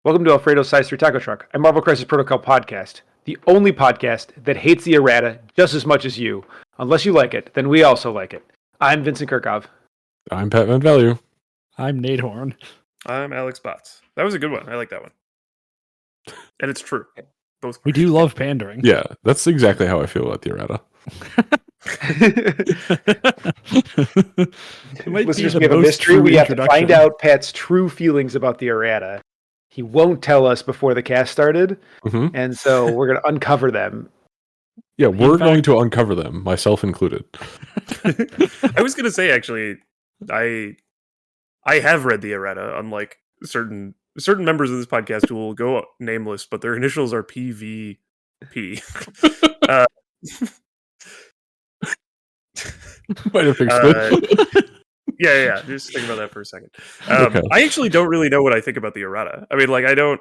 Welcome to Alfredo's Size 3 Taco Truck, a Marvel Crisis Protocol podcast. The only podcast that hates the errata just as much as you. Unless you like it, then we also like it. I'm Vincent Curkov. I'm Pat Van Value. I'm Nate Horn. I'm Alex Botts. That was a good one. I like that one. And it's true. Both. We do love pandering. Yeah, that's exactly how I feel about the errata. Listeners, we have a mystery. We have to find out Pat's true feelings about the errata. He won't tell us before the cast started, and so we're going to uncover them. Yeah, we're going to uncover them, myself included. I was going to say, actually, I have read the errata, unlike certain members of this podcast who will go nameless, but their initials are PVP. Might have fixed it. Yeah. Just think about that for a second. Okay. I actually don't really know what I think about the errata. I mean, like, I don't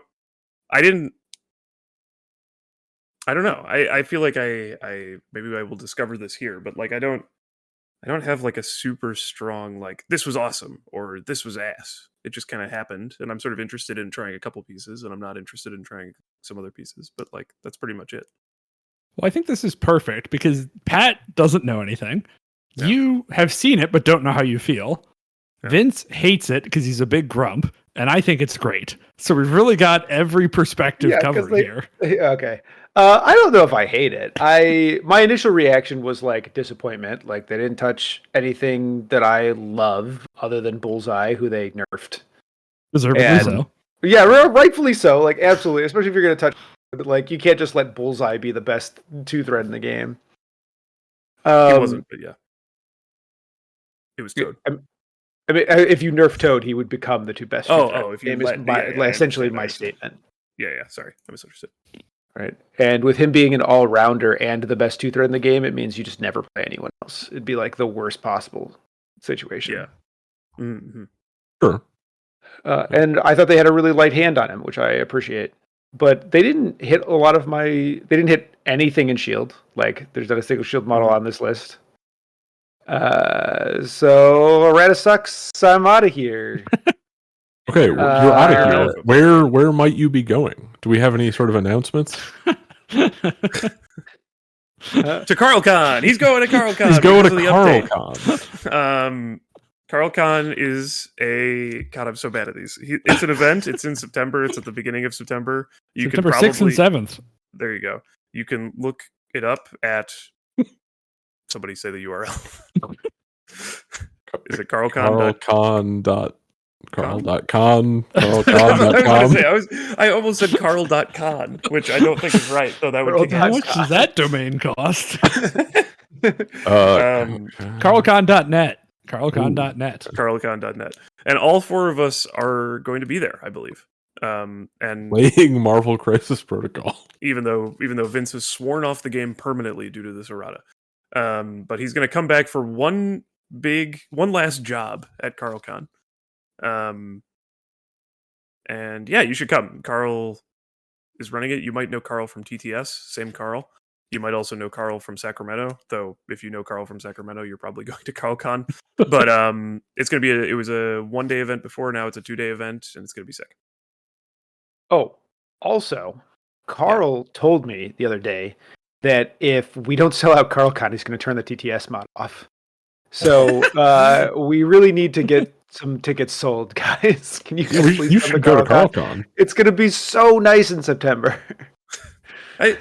know. I feel like I maybe I will discover this here, but like I don't have like a super strong like this was awesome or this was ass. It just kind of happened, and I'm sort of interested in trying a couple pieces, and I'm not interested in trying some other pieces. But like that's pretty much it. Well, I think this is perfect because Pat doesn't know anything. Yeah. You have seen it, but don't know how you feel. Yeah. Vince hates it because he's a big grump, and I think it's great. So we've really got every perspective covered here. Okay. I don't know if I hate it. My initial reaction was like disappointment. Like they didn't touch anything that I love other than Bullseye, who they nerfed. Deservedly so. Yeah, rightfully so. Like absolutely, especially if you're going to touch. Like you can't just let Bullseye be the best two thread in the game. He wasn't, but yeah. It was Toad. I mean, if you nerf Toad, he would become the two best. If you essentially my statement. Yeah. Sorry, I misunderstood. Right, and with him being an all-rounder and the best two thread in the game, it means you just never play anyone else. It'd be like the worst possible situation. Yeah. Mm-hmm. Sure. And I thought they had a really light hand on him, which I appreciate. But they didn't hit They didn't hit anything in Shield. Like, there's not a single Shield model on this list. So errata sucks. I'm out of here. Okay, you're out of here. Where might you be going? Do we have any sort of announcements? To CarlCon. He's going to CarlCon. He's going to CarlCon. CarlCon is God, I'm so bad at these. It's an event. It's in September. It's at the beginning of September. September 6th and 7th. There you go. You can look it up at... Somebody say the URL. Is it CarlCon? Carl.con. I almost said Carl.con, which I don't think is right, though that would kick How much does that domain cost? Carlcon.net. Carlcon.net. And all four of us are going to be there, I believe. And playing Marvel Crisis Protocol. Even though Vince has sworn off the game permanently due to this errata. But he's going to come back for one last job at CarlCon. And yeah, you should come. Carl is running it. You might know Carl from TTS, same Carl. You might also know Carl from Sacramento, though if you know Carl from Sacramento, you're probably going to CarlCon. But it's going to be it was a 1-day event before, now it's a 2-day event, and it's going to be sick. Oh, also, Carl told me the other day that if we don't sell out CarlCon, he's going to turn the TTS mod off. So we really need to get some tickets sold, guys. Can you please you should go to CarlCon? It's going to be so nice in September. I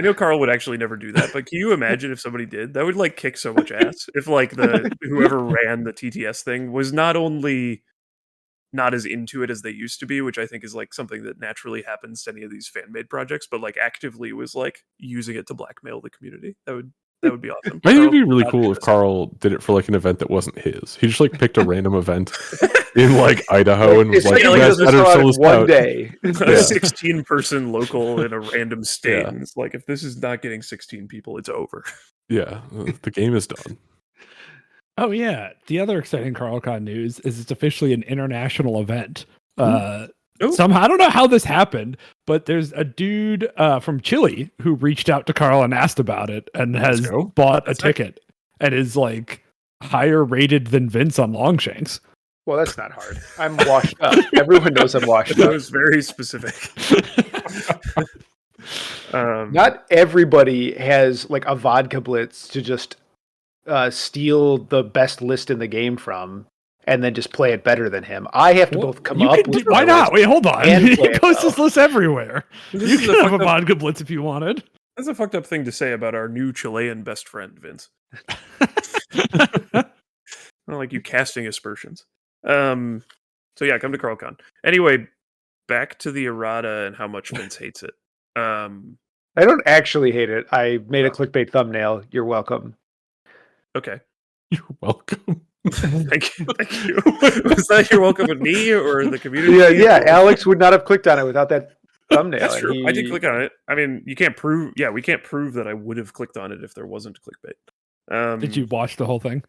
know Carl would actually never do that, but can you imagine if somebody did? That would like kick so much ass. If like whoever ran the TTS thing was not only not as into it as they used to be, which I think is like something that naturally happens to any of these fan-made projects, but like actively was like using it to blackmail the community. That would be awesome. I think it'd be really cool if Carl did it for like an event that wasn't his. He just like picked a random event in like Idaho and was like, one day. A 16-person local in a random state. Yeah. And it's like, if this is not getting 16 people, it's over. Yeah, the game is done. Oh yeah, the other exciting CarlCon news is it's officially an international event. Somehow, I don't know how this happened, but there's a dude from Chile who reached out to Carl and asked about it and has bought a ticket and is like higher rated than Vince on Longshanks. Well, that's not hard. I'm washed up. Everyone knows I'm washed That up. was very specific. Not everybody has like a vodka blitz to just steal the best list in the game from and then just play it better than him. I have to both come up with why not? Wait, hold on. and He play it posts well. this list everywhere. This You is could a have a fucked up- vodka blitz if you wanted. That's a fucked up thing to say about our new Chilean best friend, Vince. I don't like you casting aspersions. So yeah, come to CarlCon. Anyway, back to the errata and how much Vince hates it. I don't actually hate it. I made a clickbait thumbnail. You're welcome. Okay. You're welcome. Thank you. Thank you. Was that you're welcome with me or the community? Yeah. Alex would not have clicked on it without that thumbnail. That's true. and I did click on it. I mean, you can't prove. Yeah, we can't prove that I would have clicked on it if there wasn't clickbait. Did you watch the whole thing?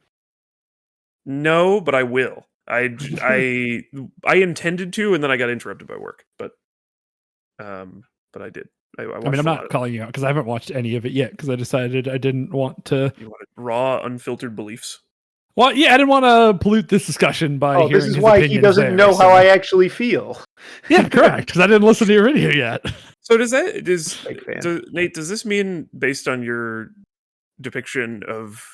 No, but I will. I intended to, and then I got interrupted by work. But I did. I I mean, I'm not calling you out because I haven't watched any of it yet because I decided I didn't want to. You wanted raw, unfiltered beliefs. Well, yeah, I didn't want to pollute this discussion by hearing this is his why he opinions doesn't there, know so- how I actually feel. Yeah, correct. Because I didn't listen to your video yet. So Big fan. Nate? Does this mean, based on your depiction of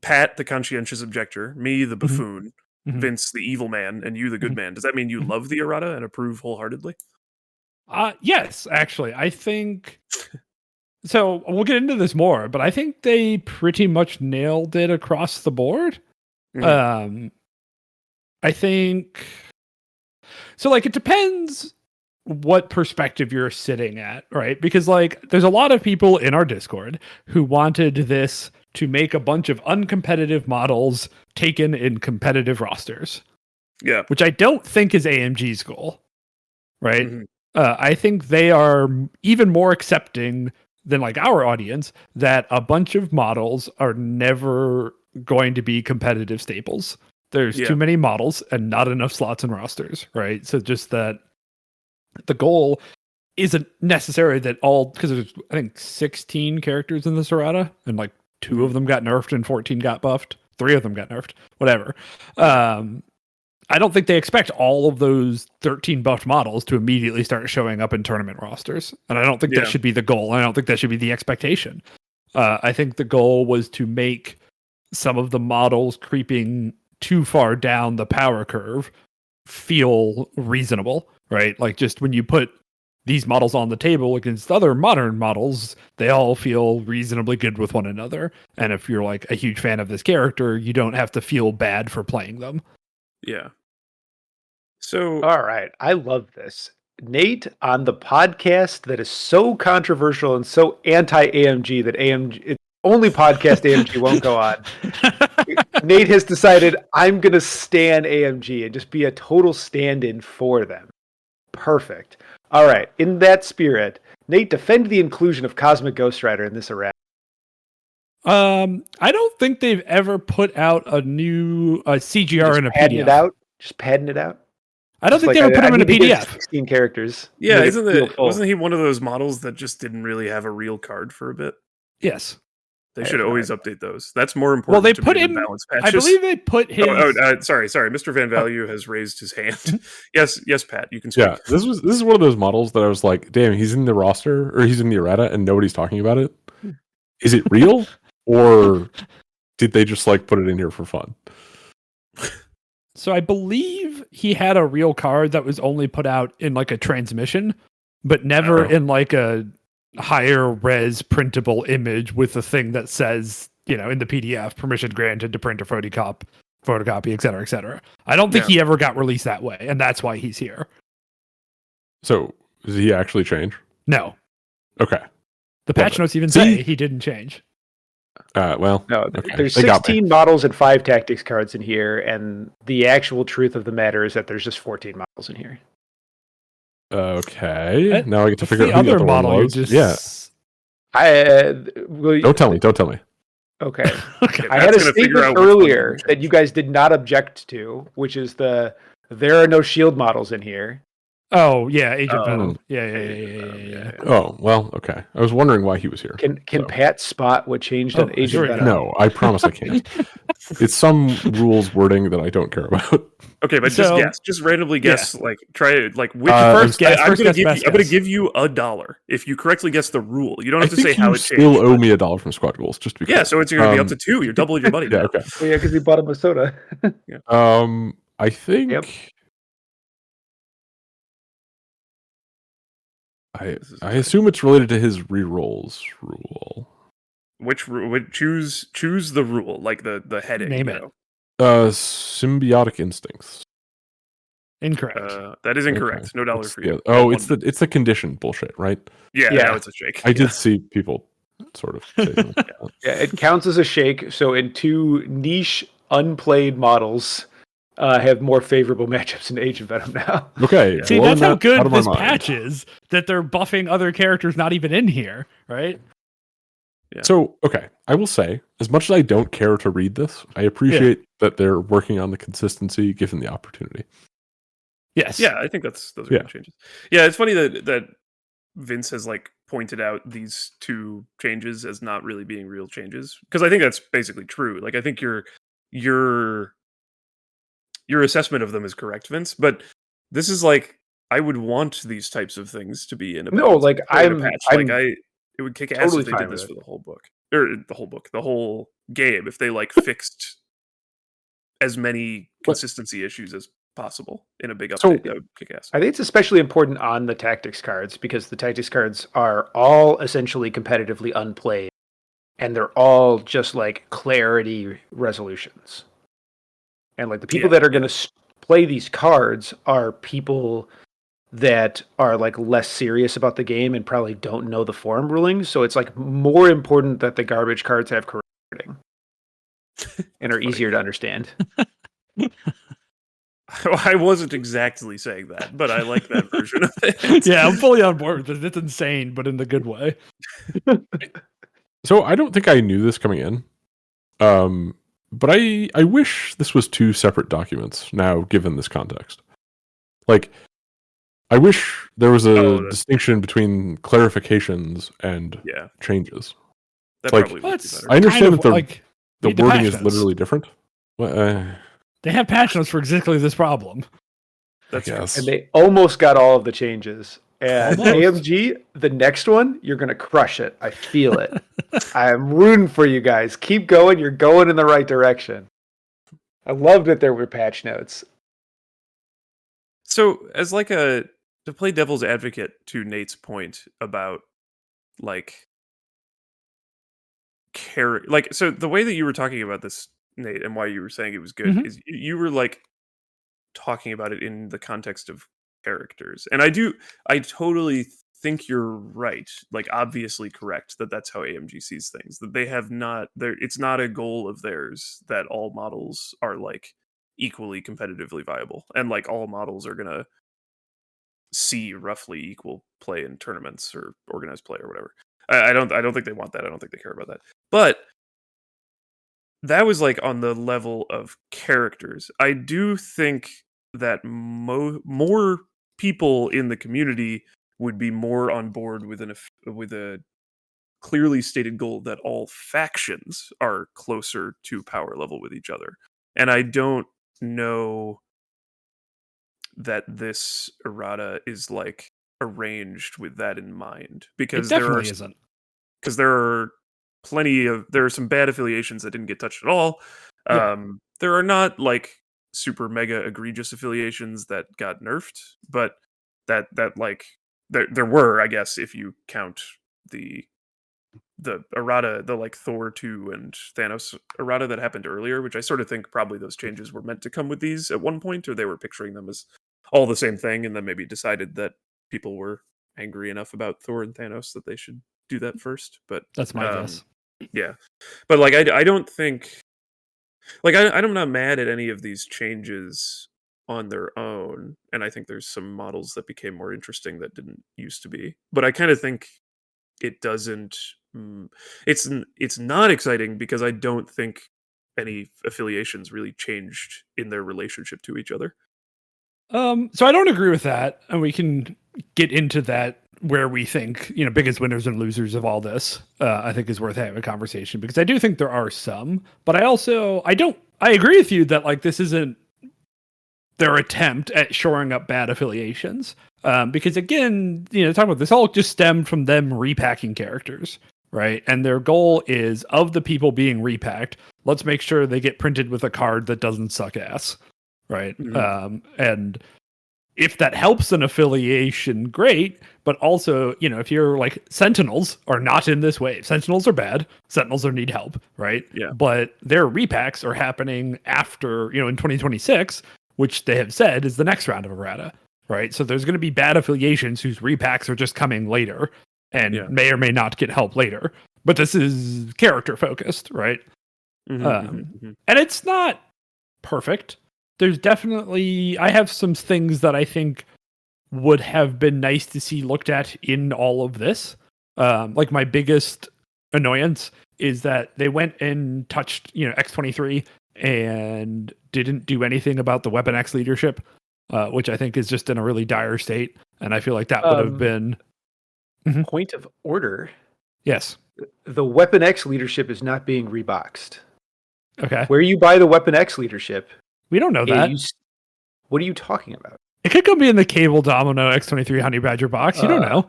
Pat, the conscientious objector, me, the buffoon, Mhm. Vince, the evil man, and you, the good man, does that mean you love the errata and approve wholeheartedly? Yes, actually, I think. So we'll get into this more, but I think they pretty much nailed it across the board. I think. So, like, it depends what perspective you're sitting at, right? Because, like, there's a lot of people in our Discord who wanted this to make a bunch of uncompetitive models taken in competitive rosters, Yeah. which I don't think is AMG's goal, right? Mhm. I think they are even more accepting than like our audience that a bunch of models are never going to be competitive staples. There's Yeah. too many models and not enough slots and rosters, right? So just that the goal isn't necessarily that all, because there's I think 16 characters in this errata and like 2 of them got nerfed and 14 got buffed. 3 of them got nerfed, whatever. I don't think they expect all of those 13 buffed models to immediately start showing up in tournament rosters. And I don't think Yeah. that should be the goal. I don't think that should be the expectation. I think the goal was to make some of the models creeping too far down the power curve feel reasonable, right? Like just when you put these models on the table against other modern models, they all feel reasonably good with one another. And if you're like a huge fan of this character, you don't have to feel bad for playing them. Yeah. So All right. I love this. Nate on the podcast that is so controversial and so anti-AMG that AMG, it's the only podcast AMG won't go on. Nate has decided I'm going to stan AMG and just be a total stand-in for them. Perfect. All right. In that spirit, Nate, defend the inclusion of Cosmic Ghost Rider in this errata. I don't think they've ever put out a new CGR in a padding PDF. it out. Just padding it out. I don't think they ever put him in a need to get PDF. 16 characters. yeah, Make it feel full. wasn't he one of those models that just didn't really have a real card for a bit? Yes. They I should have no always idea. update those. That's more important. Well, they to put me than him. balance I patches. believe they put his. Sorry. Mr. Van Value has raised his hand. yes, Pat, you can speak. Yeah, this is one of those models that I was like, damn, he's in the roster or he's in the errata and nobody's talking about it. Is it real or did they just like put it in here for fun? So I believe he had a real card that was only put out in like a transmission, but never Oh. in like a higher res printable image with a thing that says, in the PDF, permission granted to print or photocopy, et cetera, et cetera. I don't think he ever got released that way, and that's why he's here. So does he actually change? No. Okay. The patch notes even say he didn't change. Well, No, okay. there's They got me. 16 models and 5 tactics cards in here, and the actual truth of the matter is that there's just 14 models in here. Okay. Now I get to What's figure the out who the other other one model you was. just... Yeah. Don't tell me. Don't tell me. Okay. Okay. I had a Pat's gonna figure statement out which one earlier to that you guys did not object to, which is there are no shield models in here. Oh yeah, Agent Oh. Venom. Yeah. Yeah. Oh, well, okay. I was wondering why he was here. Can So. Pat spot what changed Oh, on I Agent see where you're Venom? No, I promise I can't. It's some rules wording that I don't care about. Okay, but So- just guess. Just randomly guess. Like try it. Like which First guess, I'm first gonna guess, give best you. I'm gonna guess. give you $1 if you correctly guess the rule. You don't I have to say think how you it still changed. owe me $1 from Squad Goals, just to be Yeah, clear. so it's gonna be up to 2. You're doubling your money. Yeah, now. okay. Oh, yeah, because he bought him a soda. I think Yep. I assume it's related to his rerolls rule. Which choose the rule, like the heading. Name you it. know. Symbiotic instincts. Incorrect. That is incorrect. Okay. No $1 What's for the you. other- Oh, You it's got the it's the condition bullshit, right? Yeah, Yeah. now it's a shake. I did see people sort of say something like that. Yeah, it counts as a shake. So in 2 niche unplayed models have more favorable matchups in Agent Venom now. Okay, See, blowing that's how that good out of my this mind. patch is. That they're buffing other characters not even in here, right? Yeah. So, okay, I will say, as much as I don't care to read this, I appreciate that they're working on the consistency given the opportunity. Yes. Yeah, I think those are Yeah. good changes. Yeah, it's funny that Vince has like pointed out these 2 changes as not really being real changes, because I think that's basically true. Like I think your assessment of them is correct, Vince, but this is like I would want these types of things to be in a No, balance, like, or in a I'm- patch. I'm It would kick ass totally if they fine did with this it. for the whole book. Or the whole game, if they like fixed as many consistency issues as possible in a big So- update. That would kick ass. I think it's especially important on the tactics cards because the tactics cards are all essentially competitively unplayed, and they're all just like clarity resolutions. And like the people Yeah, that are going to play these cards are people that are like less serious about the game and probably don't know the form rulings. So it's like more important that the garbage cards have correct wording and are funny. easier to understand. I wasn't exactly saying that, but I like that version of it. Yeah, I'm fully on board with this. It's insane, but in the good way. So I don't think I knew this coming in. But I wish this was 2 separate documents now, given this context. Like, I wish there was a distinction between clarifications and Yeah, changes. that Like, probably would be better. I understand that the like the read the wording patch is notes. literally different. Well, They have patch notes for exactly this problem. That's I true. guess. And they almost got all of the changes. And Almost. AMG, the next one, you're going to crush it. I feel it. I'm rooting for you guys. Keep going. You're going in the right direction. I loved that there were patch notes. So, as like to play devil's advocate to Nate's point about like so the way that you were talking about this, Nate, and why you were saying it was good Mhm. is you were like talking about it in the context of characters, and I totally think you're right, like obviously correct that that's how AMG sees things, that they have not there it's not a goal of theirs that all models are like equally competitively viable, and like all models are gonna see roughly equal play in tournaments or organized play or whatever. I don't think they want that. I don't think they care about that. But that was like on the level of characters. I do think that more people in the community would be more on board with with a clearly stated goal that all factions are closer to power level with each other. And I don't know that this errata is like arranged with that in mind, It because definitely isn't. there are there are some bad affiliations that didn't get touched at all. Yeah. There are not like super mega egregious affiliations that got nerfed, but that like there were, I guess, if you count the errata, the like Thor 2 and Thanos errata that happened earlier, which I sort of think probably those changes were meant to come with these at one point, or they were picturing them as all the same thing, and then maybe decided that people were angry enough about Thor and Thanos that they should do that first. But That's my guess. yeah, but like I don't think, like I'm not mad at any of these changes on their own, and I think there's some models that became more interesting that didn't used to be. But I kind of think it doesn't. It's not exciting because I don't think any affiliations really changed in their relationship to each other. So I don't agree with that, and we can get into that where we think, biggest winners and losers of all this. I think is worth having a conversation because I do think there are some, but I agree with you that like this isn't their attempt at shoring up bad affiliations. Because again, talk about this all just stemmed from them repacking characters, right? And their goal is of the people being repacked, let's make sure they get printed with a card that doesn't suck ass, right? Mhm. And if that helps an affiliation, great. But also, if you're like Sentinels are not in this wave. Sentinels are bad. Sentinels need help, right? Yeah. But their repacks are happening after, in 2026, which they have said is the next round of errata, right? So there's going to be bad affiliations whose repacks are just coming later and may or may not get help later. But this is character focused, right? And it's not perfect. There's definitely, I have some things that I think would have been nice to see looked at in all of this. Like my biggest annoyance is that they went and touched, X23 and didn't do anything about the Weapon X leadership, which I think is just in a really dire state. And I feel like that would have been point of order. Yes. The Weapon X leadership is not being reboxed. Okay. Where you buy the Weapon X leadership, we don't know that. What are you talking about? It could go be in the Cable Domino X23 Honey Badger box. You don't know.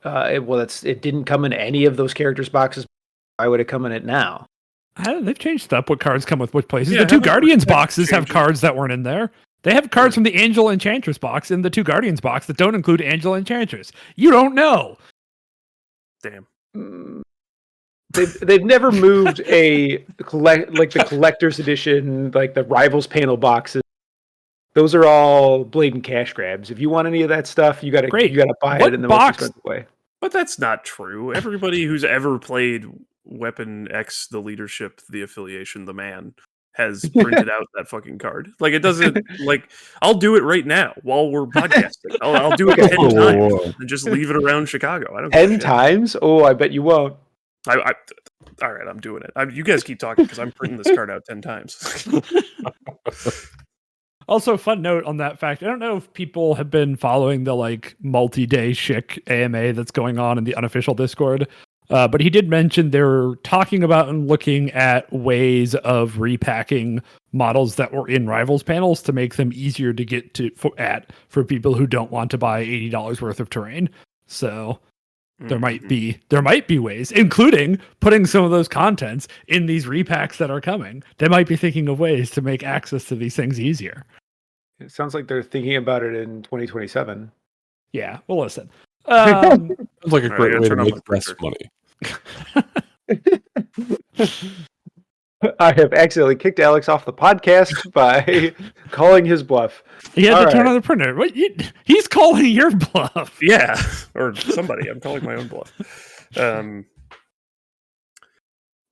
It didn't come in any of those characters' boxes. Why would it come in it now? They've changed up what cards come with which places. Yeah, the two Guardians boxes have cards that weren't in there. They have cards from the Angel Enchantress box in the two Guardians box that don't include Angel Enchantress. You don't know. Damn. They've never moved the collector's edition, like the Rivals panel boxes. Those are all blatant cash grabs. If you want any of that stuff, you gotta buy it in the most expensive way. But that's not true. Everybody who's ever played Weapon X, the leadership, the affiliation, the man, has printed out that fucking card. Like it doesn't like I'll do it right now while we're podcasting. I'll do it 10 times and just leave it around Chicago. I don't 10 times? Oh, I bet you won't. All right, I'm doing it. You guys keep talking because I'm printing this card out 10 times. Also, fun note on that fact. I don't know if people have been following the like multi-day Schick AMA that's going on in the unofficial Discord. But he did mention they're talking about and looking at ways of repacking models that were in Rivals panels to make them easier to get for people who don't want to buy $80 worth of terrain. So there might be ways, including putting some of those contents in these repacks that are coming. They might be thinking of ways to make access to these things easier. It sounds like they're thinking about it in 2027. Yeah, well, listen. Sounds like a great way to make less money. I have accidentally kicked Alex off the podcast by calling his bluff. He had to turn on the printer. What? He's calling your bluff. Yeah, or somebody. I'm calling my own bluff.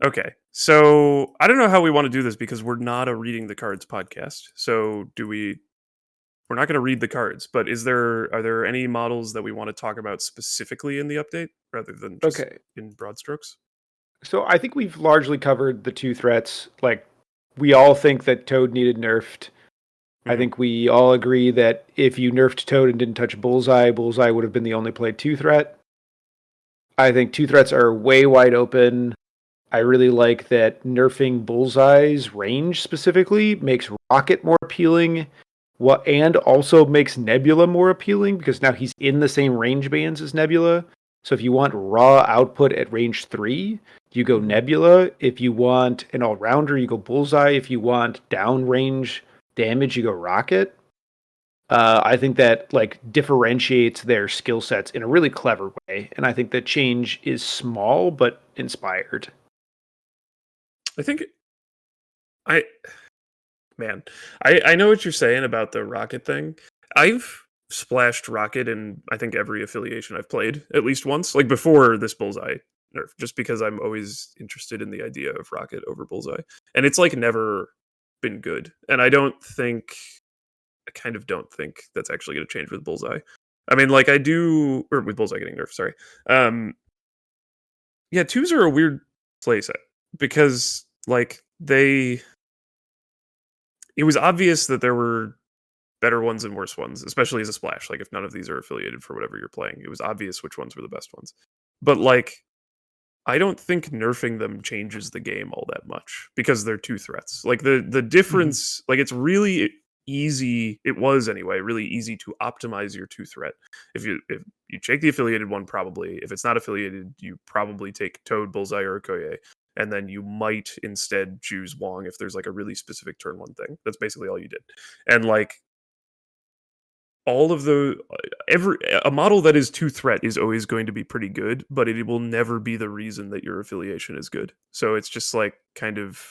Okay, so I don't know how we want to do this because we're not a reading the cards podcast. So we're not going to read the cards, but are there any models that we want to talk about specifically in the update rather than just in broad strokes? So I think we've largely covered the two threats. Like, we all think that Toad needed nerfed. I think we all agree that if you nerfed Toad and didn't touch Bullseye, Bullseye would have been the only played 2 threat. I think 2 threats are way wide open. I really like that nerfing Bullseye's range specifically makes Rocket more appealing, and also makes Nebula more appealing because now he's in the same range bands as Nebula. So if you want raw output at range 3, you go Nebula. If you want an all-rounder, you go Bullseye. If you want downrange damage, you go Rocket. I think that like differentiates their skill sets in a really clever way, and I think the change is small but inspired. I think I know what you're saying about the Rocket thing. I've splashed Rocket in I think every affiliation I've played at least once, like before this Bullseye nerf, just because I'm always interested in the idea of Rocket over Bullseye, and it's like never been good. And I kind of don't think that's actually going to change with Bullseye. I mean, like I do, or with Bullseye getting nerfed. Sorry. Yeah, 2s are a weird playset because like it was obvious that there were better ones and worse ones, especially as a splash. Like if none of these are affiliated for whatever you're playing, it was obvious which ones were the best ones. But like, I don't think nerfing them changes the game all that much because they're two threats. Like the difference, like it's really easy. It was anyway, really easy to optimize your two threat. If you take the affiliated one, probably. If it's not affiliated, you probably take Toad, Bullseye, or Okoye, and then you might instead choose Wong if there's like a really specific turn one thing. That's basically all you did. And like all of the a model that is two threat is always going to be pretty good, but it will never be the reason that your affiliation is good. So it's just like kind of,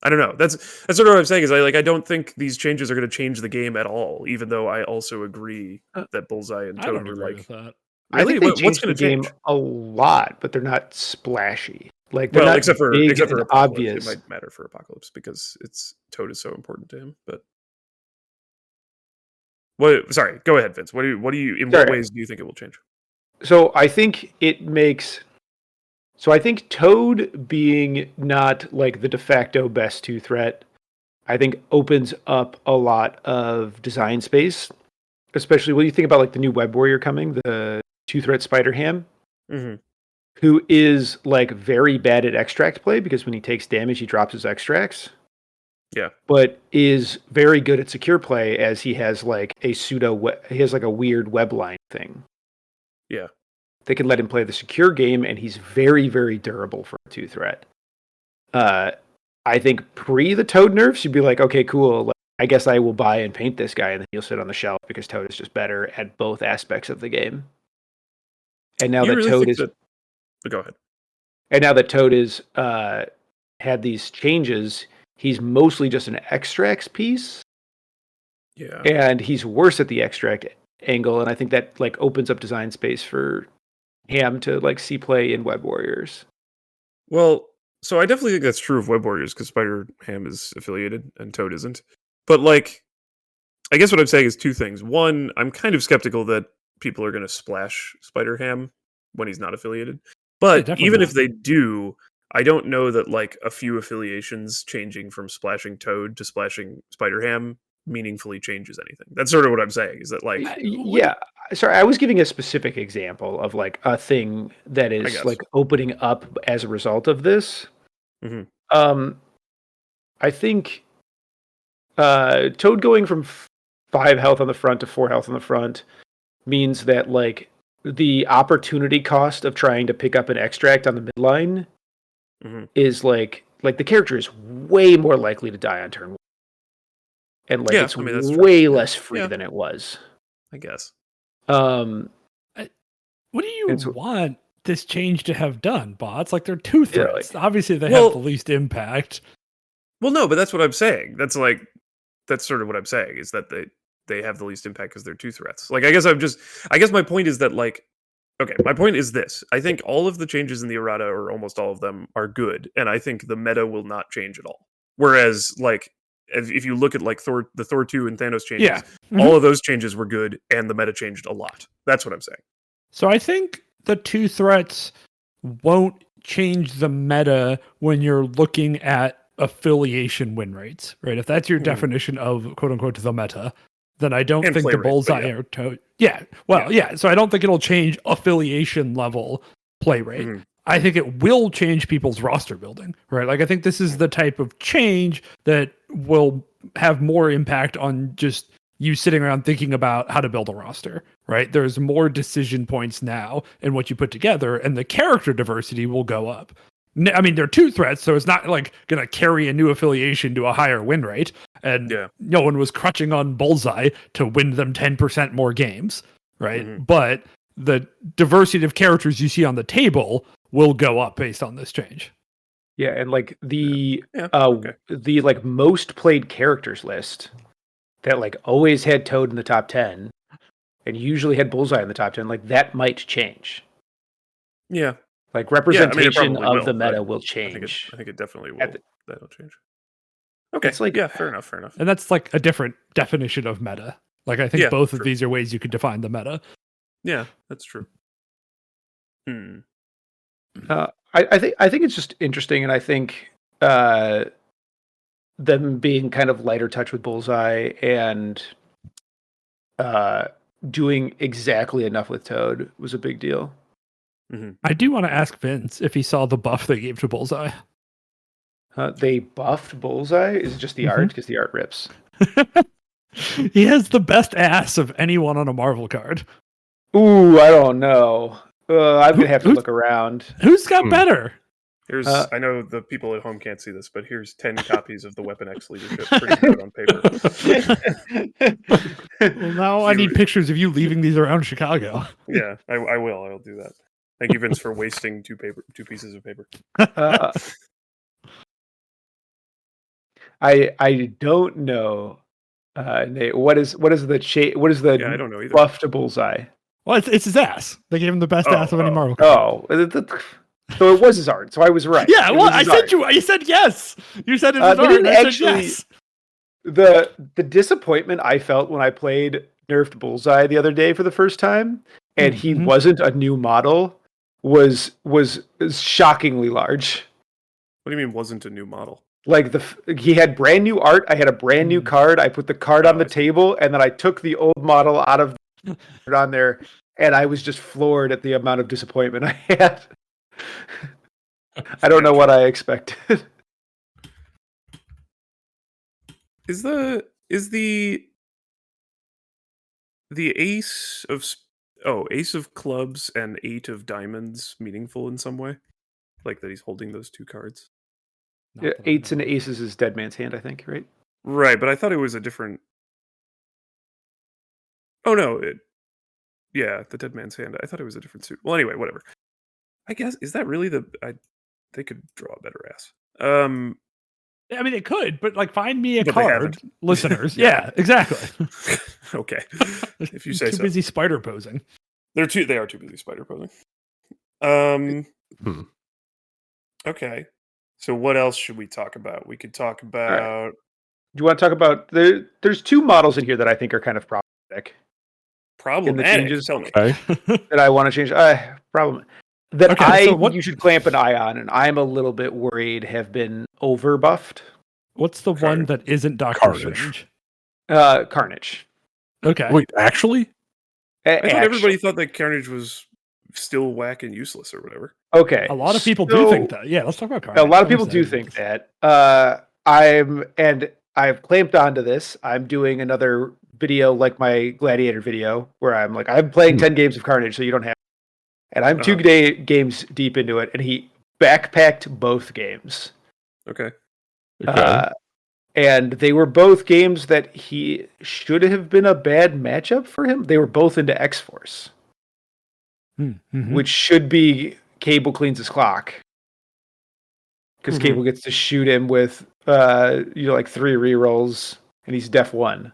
I don't know. That's sort of what I'm saying is I don't think these changes are going to change the game at all. Even though I also agree that Bullseye and I don't Toad were agree like, with that. I really, think they what's changed going the to game change? a lot, but they're not splashy. Like they're Well, not except for big and Apocalypse, obvious. it might matter for Apocalypse because Toad is so important to him. But what? Sorry, go ahead, Vince. What do you? In what Sorry. ways do you think it will change? So I think it makes. So I think Toad being not like the de facto best two threat, I think opens up a lot of design space, especially when you think about like the new Web Warrior coming, the two threat Spider Ham, Mm-hmm. who is like very bad at extract play because when he takes damage, he drops his extracts. Yeah. But is very good at secure play as he has like a he has like a weird web line thing. Yeah. They can let him play the secure game, and he's very, very durable for a two threat. I think pre the Toad nerfs, you'd be like, okay, cool. Like, I guess I will buy and paint this guy, and then he'll sit on the shelf because Toad is just better at both aspects of the game. And now You that really Toad think is, that? Go ahead. and now that Toad is had these changes, he's mostly just an extracts piece. Yeah. And he's worse at the extract angle, and I think that like opens up design space for Ham to like see play in Web Warriors. Well, so I definitely think that's true of Web Warriors because Spider Ham is affiliated and Toad isn't. But like, I guess what I'm saying is two things. One, I'm kind of skeptical that people are going to splash Spider Ham when he's not affiliated. But definitely even not. if they do, I don't know that like a few affiliations changing from splashing Toad to splashing Spider Ham meaningfully changes anything. That's sort of what I'm saying. Is that like, Yeah, sorry, I was giving a specific example of like a thing that I is guess. like opening up as a result of this. Mhm. I think Toad going from 5 health on the front to 4 health on the front means that like the opportunity cost of trying to pick up an extract on the midline Mhm. is like the character is way more likely to die on turn 1. And like Yeah, it's I mean, that's true. way Yeah. less free Yeah. than it was. I guess. What do you And so- want this change to have done, bots? Like they're two Yeah, threats. Obviously, they Well- have the least impact. Well, no, but that's what I'm saying. That's sort of what I'm saying is that they have the least impact because they're two threats. Like, I guess my point is that like, okay, my point is this: I think all of the changes in the errata, or almost all of them, are good, and I think the meta will not change at all. Whereas, like, if you look at like the Thor 2 and Thanos changes, Yeah. all of those changes were good, and the meta changed a lot. That's what I'm saying. So I think the two threats won't change the meta when you're looking at affiliation win rates, right? If that's your definition of quote unquote the meta, then I don't And think play the rates, but Bullseye yeah. or Toad. Yeah. Well, yeah. So I don't think it'll change affiliation level play rate. Mhm. I think it will change people's roster building, right? Like I think this is the type of change that will have more impact on just you sitting around thinking about how to build a roster, right? There's more decision points now in what you put together, and the character diversity will go up. I mean, they're two threats, so it's not like going to carry a new affiliation to a higher win rate. And Yeah. no one was crutching on Bullseye to win them 10% more games, right? Mhm. But the diversity of characters you see on the table will go up based on this change. Yeah, and like the Yeah, okay. the like most played characters list that like always had Toad in the top 10 and usually had Bullseye in the top 10, like that might change. Yeah. Like Yeah, I mean, it representation probably of the but meta will I change. think it definitely will. At the- That'll change. Okay. It's like- yeah, fair enough. And that's like a different definition of meta. Like I think Yeah, both of true. these are ways you could define the meta. Yeah, that's true. I think it's just interesting, and I think them being kind of lighter touch with Bullseye and doing exactly enough with Toad was a big deal. I do want to ask Vince if he saw the buff they gave to Bullseye. They buffed Bullseye? Is it just the art? Because the art rips. He has the best ass of anyone on a Marvel card. Ooh, I don't know. I'm going to have to look around. Who's got better? Here's I know the people at home can't see this, but here's 10 copies of the Weapon X leadership printed out on paper. Well, now I need pictures of you leaving these around Chicago. Yeah, I will. I'll do that. Thank you, Vince, for wasting two pieces of paper. I don't know. Nate, what is the Yeah, I don't know either. buff to Bullseye? Well, it's his ass. They gave him the best ass of any Marvel card. So it was his art. So I was right. Yeah, well, I said you said yes. You said it was art. And I said yes. The disappointment I felt when I played Nerfed Bullseye the other day for the first time, and he wasn't a new model, was shockingly large. What do you mean wasn't a new model? Like he had brand new art. I had a brand new card. I put the card on the table, and then I took the old model out of on there, and I was just floored at the amount of disappointment I had. I don't know what I expected. Is the ace of clubs and 8 of diamonds meaningful in some way? Like that he's holding those two cards? Yeah, 8s and aces is Dead Man's Hand, I think, right? Right, but I thought it was a different... Oh, no. The Dead Man's Hand. I thought it was a different suit. Well, anyway, whatever. I guess, is that really they could draw a better ass. I mean, they could, but like, find me a card, listeners. Yeah, exactly. Okay, if you say too so. Busy spider posing. They are too busy spider posing. Okay. So what else should we talk about? We could talk about... Right. Do you want to talk about... There's 2 models in here that I think are kind of problematic. Problematic? Tell me. That I want to change. Problem. That you should clamp an eye on, and I'm a little bit worried have been over buffed. What's the one that isn't Doctor Strange? Carnage. Okay. Wait, actually? I thought everybody thought that Carnage was still whack and useless or whatever. Okay. A lot of people do think that. Yeah, let's talk about Carnage. A lot of people do think that. I've clamped onto this. I'm doing another video like my Gladiator video where I'm like, I'm playing 10 games of Carnage, so you don't have. And I'm 2 games deep into it, and he backpacked both games. Okay. And they were both games that he should have been a bad matchup for him. They were both into X-Force, which should be Cable cleans his clock. Because Cable gets to shoot him with, like 3 rerolls, and he's def 1.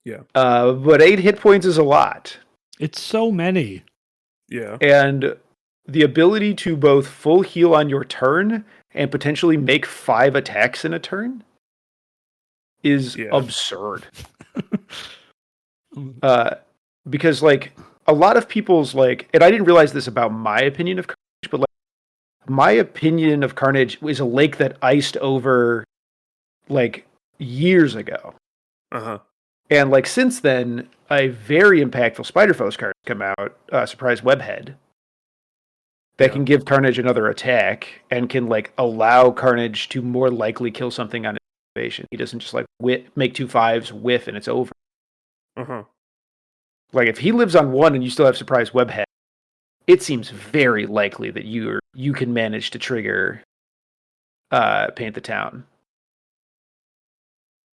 Yeah. But 8 hit points is a lot. It's so many. Yeah. And the ability to both full heal on your turn and potentially make 5 attacks in a turn is absurd. Because like a lot of people's like, and I didn't realize this about my opinion of Carnage, but like my opinion of Carnage is a lake that iced over like years ago. And like since then, a very impactful Spider-Foes card come out, Surprise Webhead, that can give Carnage another attack and can like allow Carnage to more likely kill something on activation. He doesn't just like make 2 5s, whiff, and it's over. Like if he lives on 1 and you still have Surprise Webhead, it seems very likely that you can manage to trigger Paint the Town.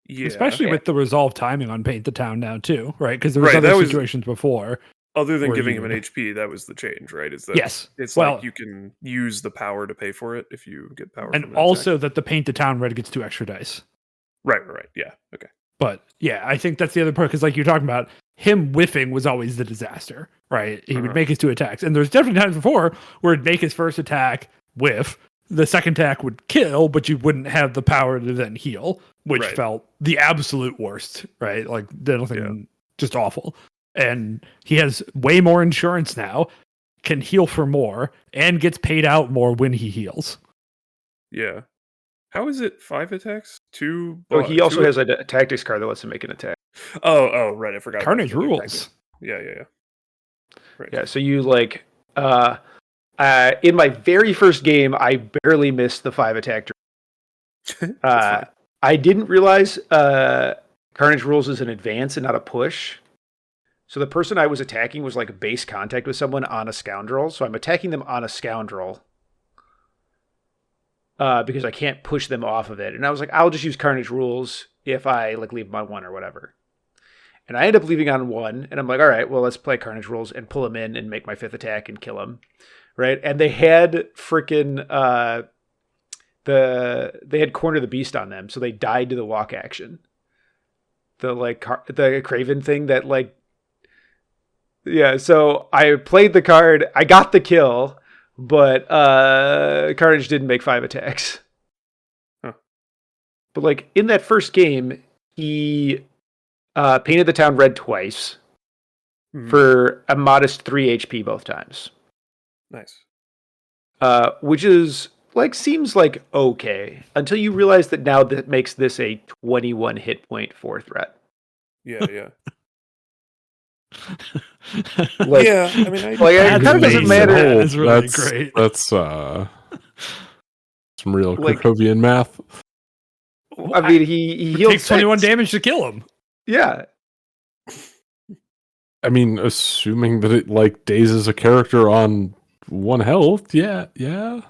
Yeah. Especially with the resolve timing on Paint the Town now too, right? Because there was other situations before. Other than giving him an HP, that was the change, right? Is that it's like you can use the power to pay for it if you get power. And also that the Paint the Town red gets 2 extra dice. Right. Yeah. Okay. But yeah, I think that's the other part, because like you're talking about, him whiffing was always the disaster, right? He would make his 2 attacks. And there's definitely times before where he'd make his first attack, whiff, the second attack would kill, but you wouldn't have the power to then heal, which felt the absolute worst, right? Like, just awful. And he has way more insurance now, can heal for more, and gets paid out more when he heals. Yeah. How is it 5 attacks? 2. Oh, he also has a tactics card that lets him make an attack. Oh, right. I forgot. Carnage about the rules. Yeah. Right. Yeah, so you like in my very first game, I barely missed the 5 attack. I didn't realize Carnage rules is an advance and not a push. So the person I was attacking was like base contact with someone on a scoundrel. So I'm attacking them on a scoundrel because I can't push them off of it. And I was like, I'll just use Carnage rules if I like leave them on 1 or whatever. And I end up leaving on 1, and I'm like, all right, well, let's play Carnage rules and pull him in and make my 5th attack and kill him, right? And they had freaking they had Corner the Beast on them, so they died to the walk action. The Craven thing that like, yeah. So I played the card, I got the kill, but Carnage didn't make 5 attacks. Huh. But like in that first game, he painted the town red twice for a modest 3 HP both times. Nice. Which is like seems like okay until you realize that now that makes this a 21 hit point 4 threat. Yeah. Like, Yeah, I mean, it kind of doesn't matter. That is really great. That's some real Like- Curkovian math. I mean, he It healed takes 21 6. damage to kill him. Yeah, I mean, assuming that it like dazes a character on 1 health, yeah.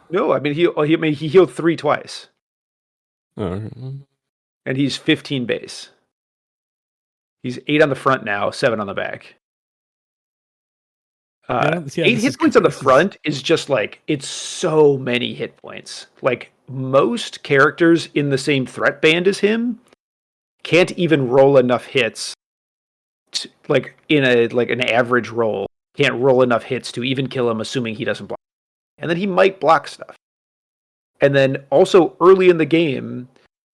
no, I mean he healed 3 twice, Uh, and he's 15 base. He's 8 on the front now, 7 on the back. 8 hit points on the front is just like, it's so many hit points. Like most characters in the same threat band as him can't even roll enough hits to, like in an average roll, can't roll enough hits to even kill him, assuming he doesn't block. And then he might block stuff. And then also early in the game,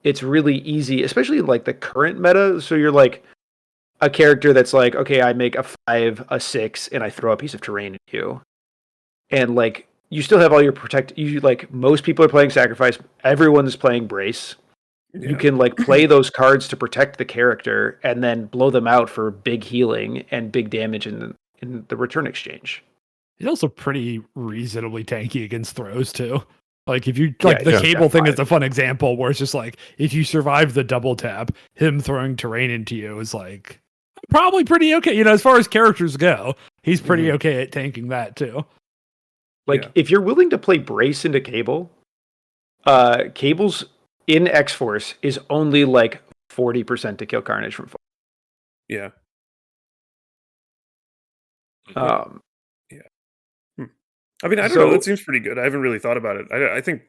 it's really easy, especially in like the current meta. So you're like a character that's like, okay, I make a 5, a 6, and I throw a piece of terrain at you. And like you still have all your most people are playing Sacrifice, everyone's playing Brace. Yeah. You can like play those cards to protect the character and then blow them out for big healing and big damage in the return exchange. He's also pretty reasonably tanky against throws too. Like if you like the he's cable got thing 5. is a fun example where it's just like if you survive the double tap, him throwing terrain into you is like probably pretty okay. You know, as far as characters go, he's pretty okay at tanking that too. Like if you're willing to play Brace into Cable, Cable's in X-Force is only like 40% to kill Carnage from full. Yeah. I mean, I don't know. That seems pretty good. I haven't really thought about it. I think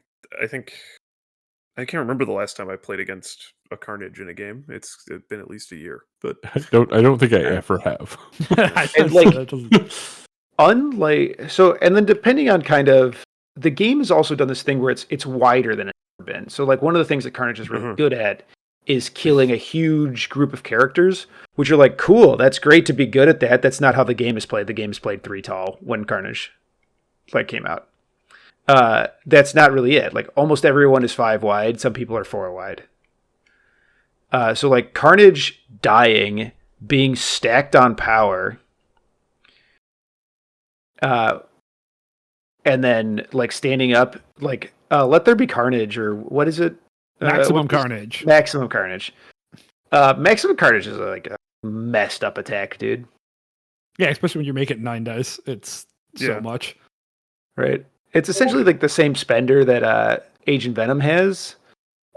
I can't remember the last time I played against a Carnage in a game. It's been at least a year, but I don't think I ever have. And like, and then depending on kind of, the game has also done this thing where it's wider than it's ever been. So like one of the things that Carnage is really good at is killing a huge group of characters, which are like, cool, that's great to be good at that. That's not how the game is played. The game is played 3 tall when Carnage like came out. That's not really it. Like almost everyone is 5 wide. Some people are 4 wide. So like Carnage dying, being stacked on power, and then like standing up, like let there be carnage, or what is it? Maximum Carnage. Maximum Carnage. Maximum Carnage is like a messed up attack, dude. Yeah, especially when you make it 9 dice. It's so much. Right. It's essentially like the same spender that Agent Venom has,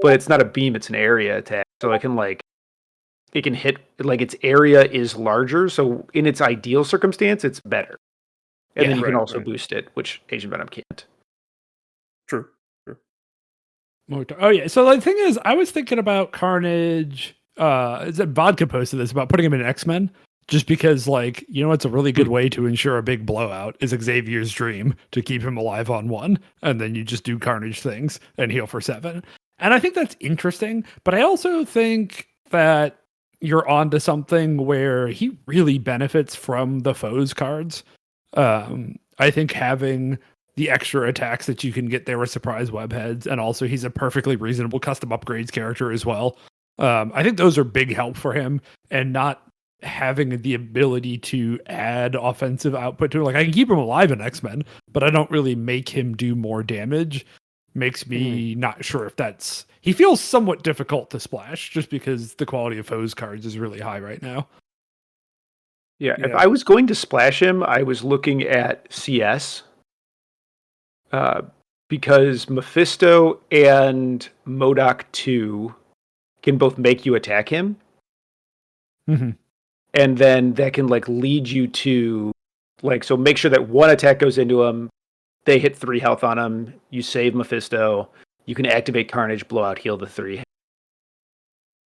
but it's not a beam, it's an area attack. So it can hit, like its area is larger, so in its ideal circumstance, it's better. And then you can also boost it, which Agent Venom can't. True. Oh yeah. So the thing is, I was thinking about Carnage. Is it Vodka posted this about putting him in X-Men? Just because, like, you know, it's a really good way to ensure a big blowout is Xavier's Dream to keep him alive on 1, and then you just do Carnage things and heal for 7. And I think that's interesting, but I also think that you're onto something where he really benefits from the foes cards. I think having the extra attacks that you can get there with surprise webheads, and also he's a perfectly reasonable custom upgrades character as well. I think those are big help for him, and not having the ability to add offensive output to it. Like I can keep him alive in X-Men, but I don't really make him do more damage. Makes me not sure if that's... He feels somewhat difficult to splash just because the quality of foes cards is really high right now. Yeah, if I was going to splash him, I was looking at CS. Because Mephisto and MODOK 2 can both make you attack him. Mm-hmm. And then that can like lead you to so make sure that one attack goes into him. They hit 3 health on him. You save Mephisto. You can activate Carnage, blow out, heal the 3.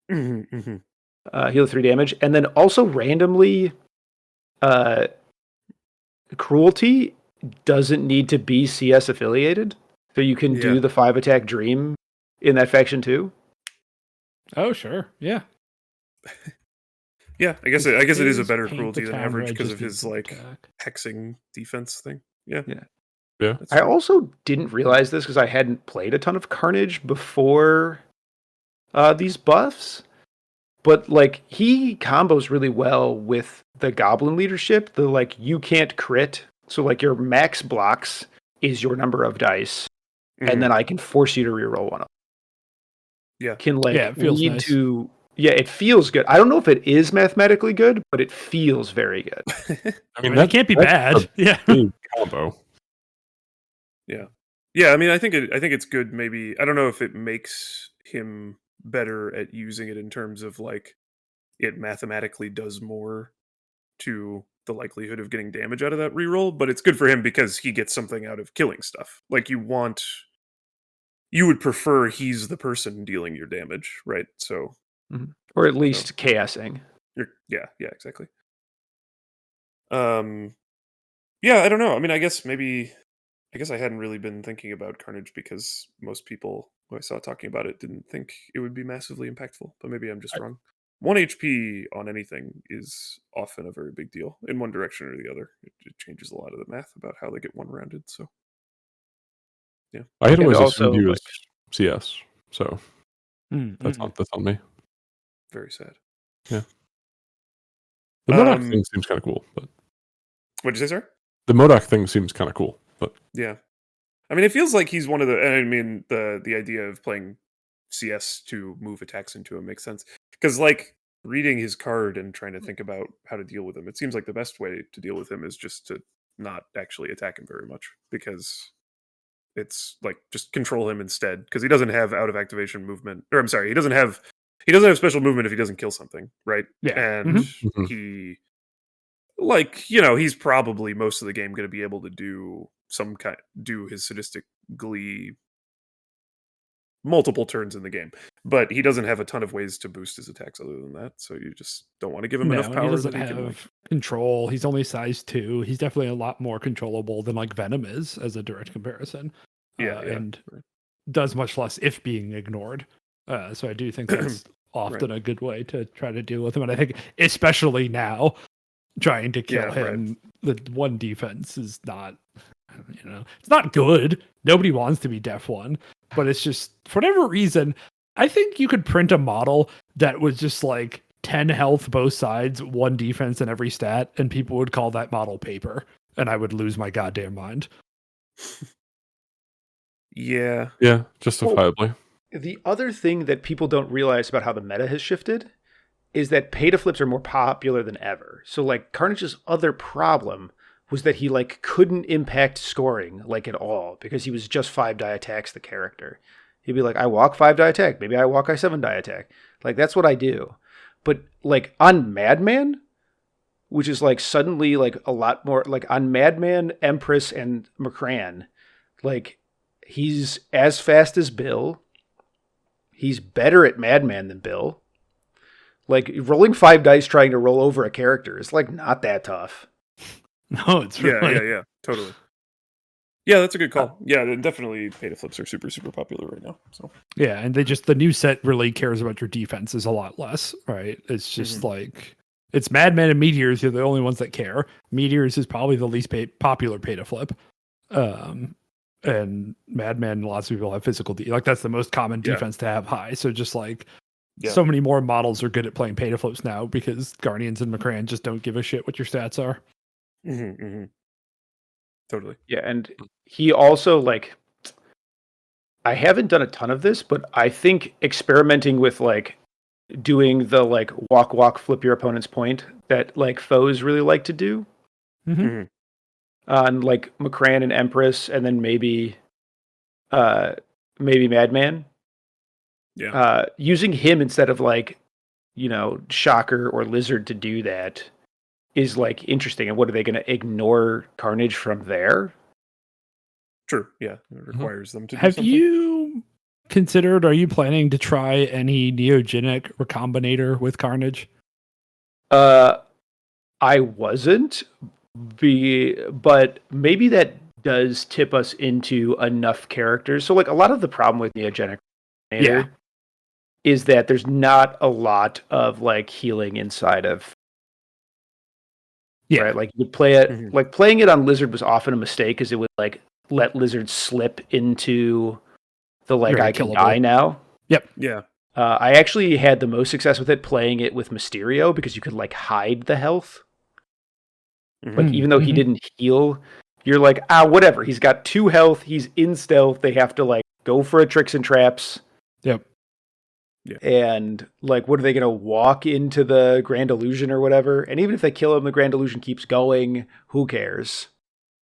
Heal the 3 damage. And then also randomly, Cruelty doesn't need to be CS affiliated. So you can do the 5 attack Dream in that faction too. Oh, sure. Yeah. Yeah, I guess it is a better Cruelty than average because of his hexing defense thing. Yeah. I also didn't realize this because I hadn't played a ton of Carnage before these buffs, but he combos really well with the Goblin leadership. The you can't crit, so your max blocks is your number of dice, and then I can force you to reroll one of them. Yeah, it feels lead nice. To. Yeah, it feels good. I don't know if it is mathematically good, but it feels very good. I mean, that can't be bad. Yeah, combo. Yeah. I mean, I think it's good. Maybe I don't know if it makes him better at using it in terms of it mathematically does more to the likelihood of getting damage out of that reroll, but it's good for him because he gets something out of killing stuff. You would prefer he's the person dealing your damage, right? So, or at least chaosing. Yeah, exactly. Yeah, I don't know. I mean, I guess I hadn't really been thinking about Carnage because most people who I saw talking about it didn't think it would be massively impactful, but maybe I'm just wrong. 1 HP on anything is often a very big deal in one direction or the other. It changes a lot of the math about how they get one rounded. So, yeah, I had always assumed he was CS, so that's on me. Very sad. Yeah, the MODOK thing seems kind of cool, but what'd you say, sir? The MODOK thing seems kind of cool, but yeah, I mean, it feels like he's one of the. I mean, the idea of playing CS to move attacks into him makes sense because reading his card and trying to think about how to deal with him, it seems like the best way to deal with him is just to not actually attack him very much because it's just control him instead because he doesn't have out of activation movement, or I'm sorry, he doesn't have special movement if he doesn't kill something, right? Yeah, and he he's probably most of the game going to be able to do his sadistic glee multiple turns in the game, but he doesn't have a ton of ways to boost his attacks other than that, so you just don't want to give him enough power. He doesn't have control. He's only size 2. He's definitely a lot more controllable than Venom is as a direct comparison. And does much less if being ignored. So I do think that's often a good way to try to deal with him, and I think especially now trying to kill him, the 1 defense is not, it's not good. Nobody wants to be Def 1. But it's just, for whatever reason, I think you could print a model that was just 10 health both sides, 1 defense in every stat, and people would call that model paper, and I would lose my goddamn mind. Yeah, justifiably. Well, the other thing that people don't realize about how the meta has shifted is that pay-to-flips are more popular than ever. So Carnage's other problem was that he couldn't impact scoring at all because he was just 5 die attacks the character. He'd be I walk 5 die attack, maybe I walk 7 die attack. That's what I do. But on Madman, which is suddenly a lot more on Madman, Empress, and McCran, he's as fast as Bill. He's better at Madman than Bill. Rolling 5 dice trying to roll over a character is not that tough. No, it's really... yeah, totally. Yeah, that's a good call. Yeah, definitely pay to flips are super, super popular right now. So yeah, and the new set really cares about your defenses a lot less, right? It's just it's Madman and Meteors are the only ones that care. Meteors is probably the least popular pay to flip. and Madman, lots of people have physical like that's the most common defense to have high. So just like so many more models are good at playing pay to flips now because Guardians and Macran just don't give a shit what your stats are. Totally. Yeah, and he also like, I haven't done a ton of this, but I think experimenting with like doing the like walk flip your opponent's point that like foes really like to do on like Macran and Empress, and then maybe Madman. Using him instead of like, Shocker or Lizard to do that is like interesting. And what are they going to ignore Carnage from there? True. Yeah, it requires them to. Have you considered? Are you planning to try any neogenic recombinator with Carnage? I wasn't, but maybe that does tip us into enough characters. So like a lot of the problem with neogenic recombinator is that there's not a lot of like healing inside of. Right, like you play it, like playing it on Lizard was often a mistake because it would like let Lizard slip into the like I can die now. Yep. Yeah. I actually had the most success with it playing it with Mysterio because you could like hide the health. Like even though he didn't heal, you're like, whatever. He's got 2 health. He's in stealth. They have to like go for a tricks and traps. Yep. Yeah. And like, what are they going to walk into the Grand Illusion or whatever? And even if they kill him, the Grand Illusion keeps going. Who cares?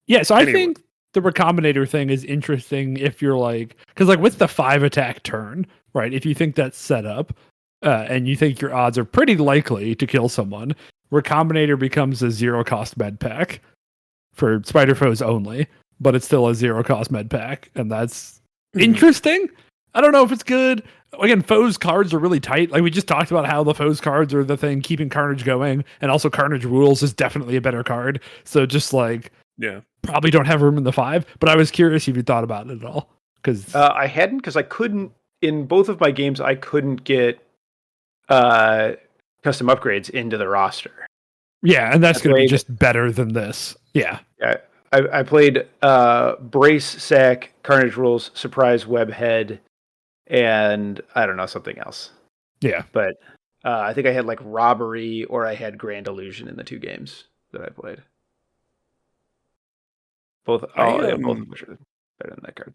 Yeah. So I think the recombinator thing is interesting if you're like, because like with the 5 attack turn, right? If you think that's set up and you think your odds are pretty likely to kill someone, recombinator becomes a 0 cost med pack for spider foes only, but it's still a 0 cost med pack. And that's interesting. I don't know if it's good. Again, foes cards are really tight. Like we just talked about how the foes cards are the thing keeping Carnage going, and also Carnage Rules is definitely a better card. So just like, probably don't have room in the 5. But I was curious if you thought about it at all, because I hadn't, because I couldn't in both of my games. I couldn't get custom upgrades into the roster. Yeah, and that's going to be just better than this. Yeah. I played Brace, Sack, Carnage Rules, Surprise, Webhead, and I don't know, something else. Yeah. But I think I had like Robbery or I had Grand Illusion in the 2 games that I played. Both of which are better than that card.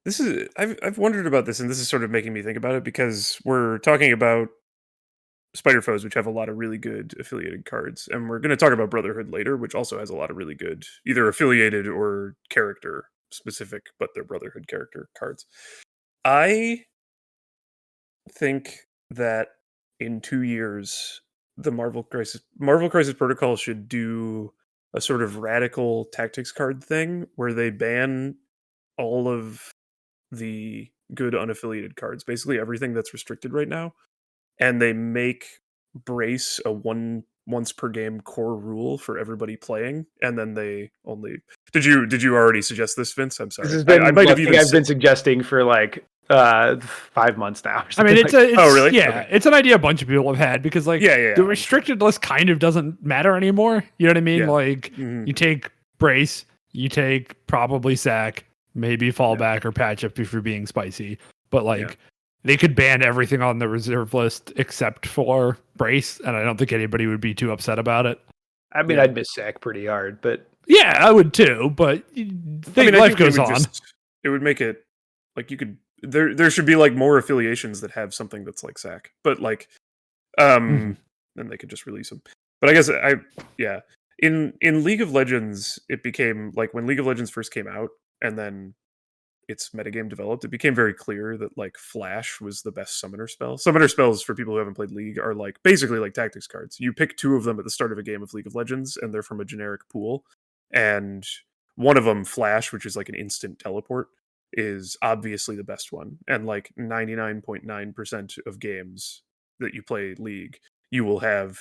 This is I've wondered about this, and this is sort of making me think about it because we're talking about Spider Foes, which have a lot of really good affiliated cards, and we're going to talk about Brotherhood later, which also has a lot of really good either affiliated or character specific, but they're Brotherhood character cards. I think that in 2 years, the Marvel Crisis Protocol should do a sort of radical tactics card thing where they ban all of the good unaffiliated cards, basically everything that's restricted right now, and they make Brace a once per game core rule for everybody playing, and then they only did you already suggest this, Vince? I'm sorry. This has been I might have even I've been suggesting for like 5 months now. I mean, it's really? Yeah, Okay. it's an idea a bunch of people have had because like the restricted list kind of doesn't matter anymore. You know what I mean? Like you take Brace, you take probably Sack, maybe Fallback or Patch Up if you're being spicy, but like they could ban everything on the reserve list except for Brace, and I don't think anybody would be too upset about it. I mean, I'd miss Sack pretty hard, but yeah, I would too. But life goes on. It would make it like you could. There should be like more affiliations that have something that's like Sack, but like, then they could just release them. But I guess in League of Legends, it became like when League of Legends first came out, and then its metagame developed, it became very clear that like Flash was the best summoner spell. Summoner spells, for people who haven't played League, are like basically like tactics cards. You pick 2 of them at the start of a game of League of Legends, and they're from a generic pool. And one of them, Flash, which is like an instant teleport, is obviously the best one. And like 99.9% of games that you play League, you will have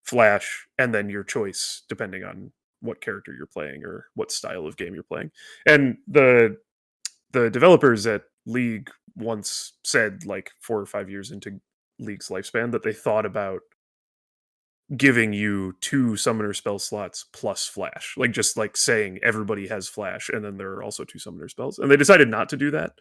Flash and then your choice depending on what character you're playing or what style of game you're playing. And the developers at League once said, like 4 or 5 years into League's lifespan, that they thought about giving you 2 summoner spell slots plus flash, like just like saying everybody has flash, and then there are also 2 summoner spells. And they decided not to do that,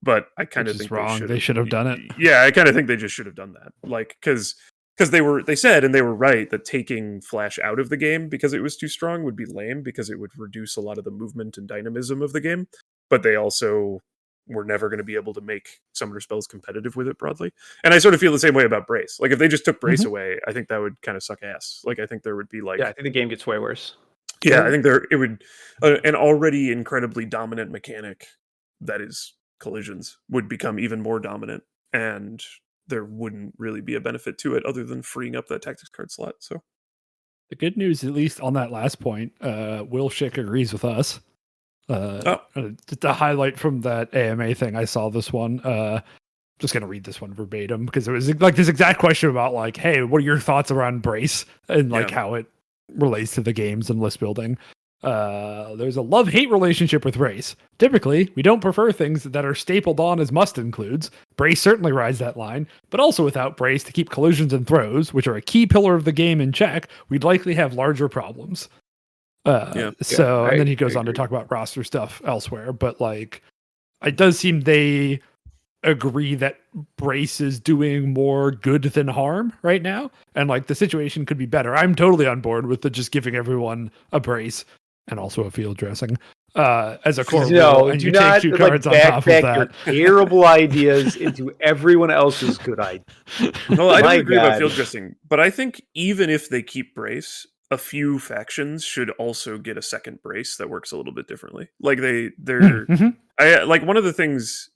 but I kind Which of is think wrong. They should have done it. Yeah, I kind of think they just should have done that, like because they said, and they were right, that taking flash out of the game because it was too strong would be lame because it would reduce a lot of the movement and dynamism of the game. But they also were never going to be able to make summoner spells competitive with it broadly. And I sort of feel the same way about Brace. Like if they just took Brace away, I think that would kind of suck ass. Like I think there would be like, Yeah, I think the game gets way worse. yeah, I think it would an already incredibly dominant mechanic that is collisions would become even more dominant, and there wouldn't really be a benefit to it other than freeing up that tactics card slot. So The good news, at least on that last point, Will Schick agrees with us. Just a highlight from that AMA thing. I saw this one. Just gonna read this one verbatim because it was like this exact question about like, hey, what are your thoughts around Brace and like how it relates to the games and list building? There's a love-hate relationship with Brace. Typically, we don't prefer things that are stapled on as must includes. Brace certainly rides that line, but also without Brace to keep collisions and throws, which are a key pillar of the game, in check, we'd likely have larger problems. And then he goes on to talk about roster stuff elsewhere, but like it does seem they agree that Brace is doing more good than harm right now, and like the situation could be better. I'm totally on board with the just giving everyone a Brace and also a field dressing as a core rule, and do you not take 2 cards on top of that. your terrible ideas into everyone else's good ideas. Well, I don't agree about field dressing, but I think even if they keep Brace, a few factions should also get a second Brace that works a little bit differently. Like they're I like one of the things.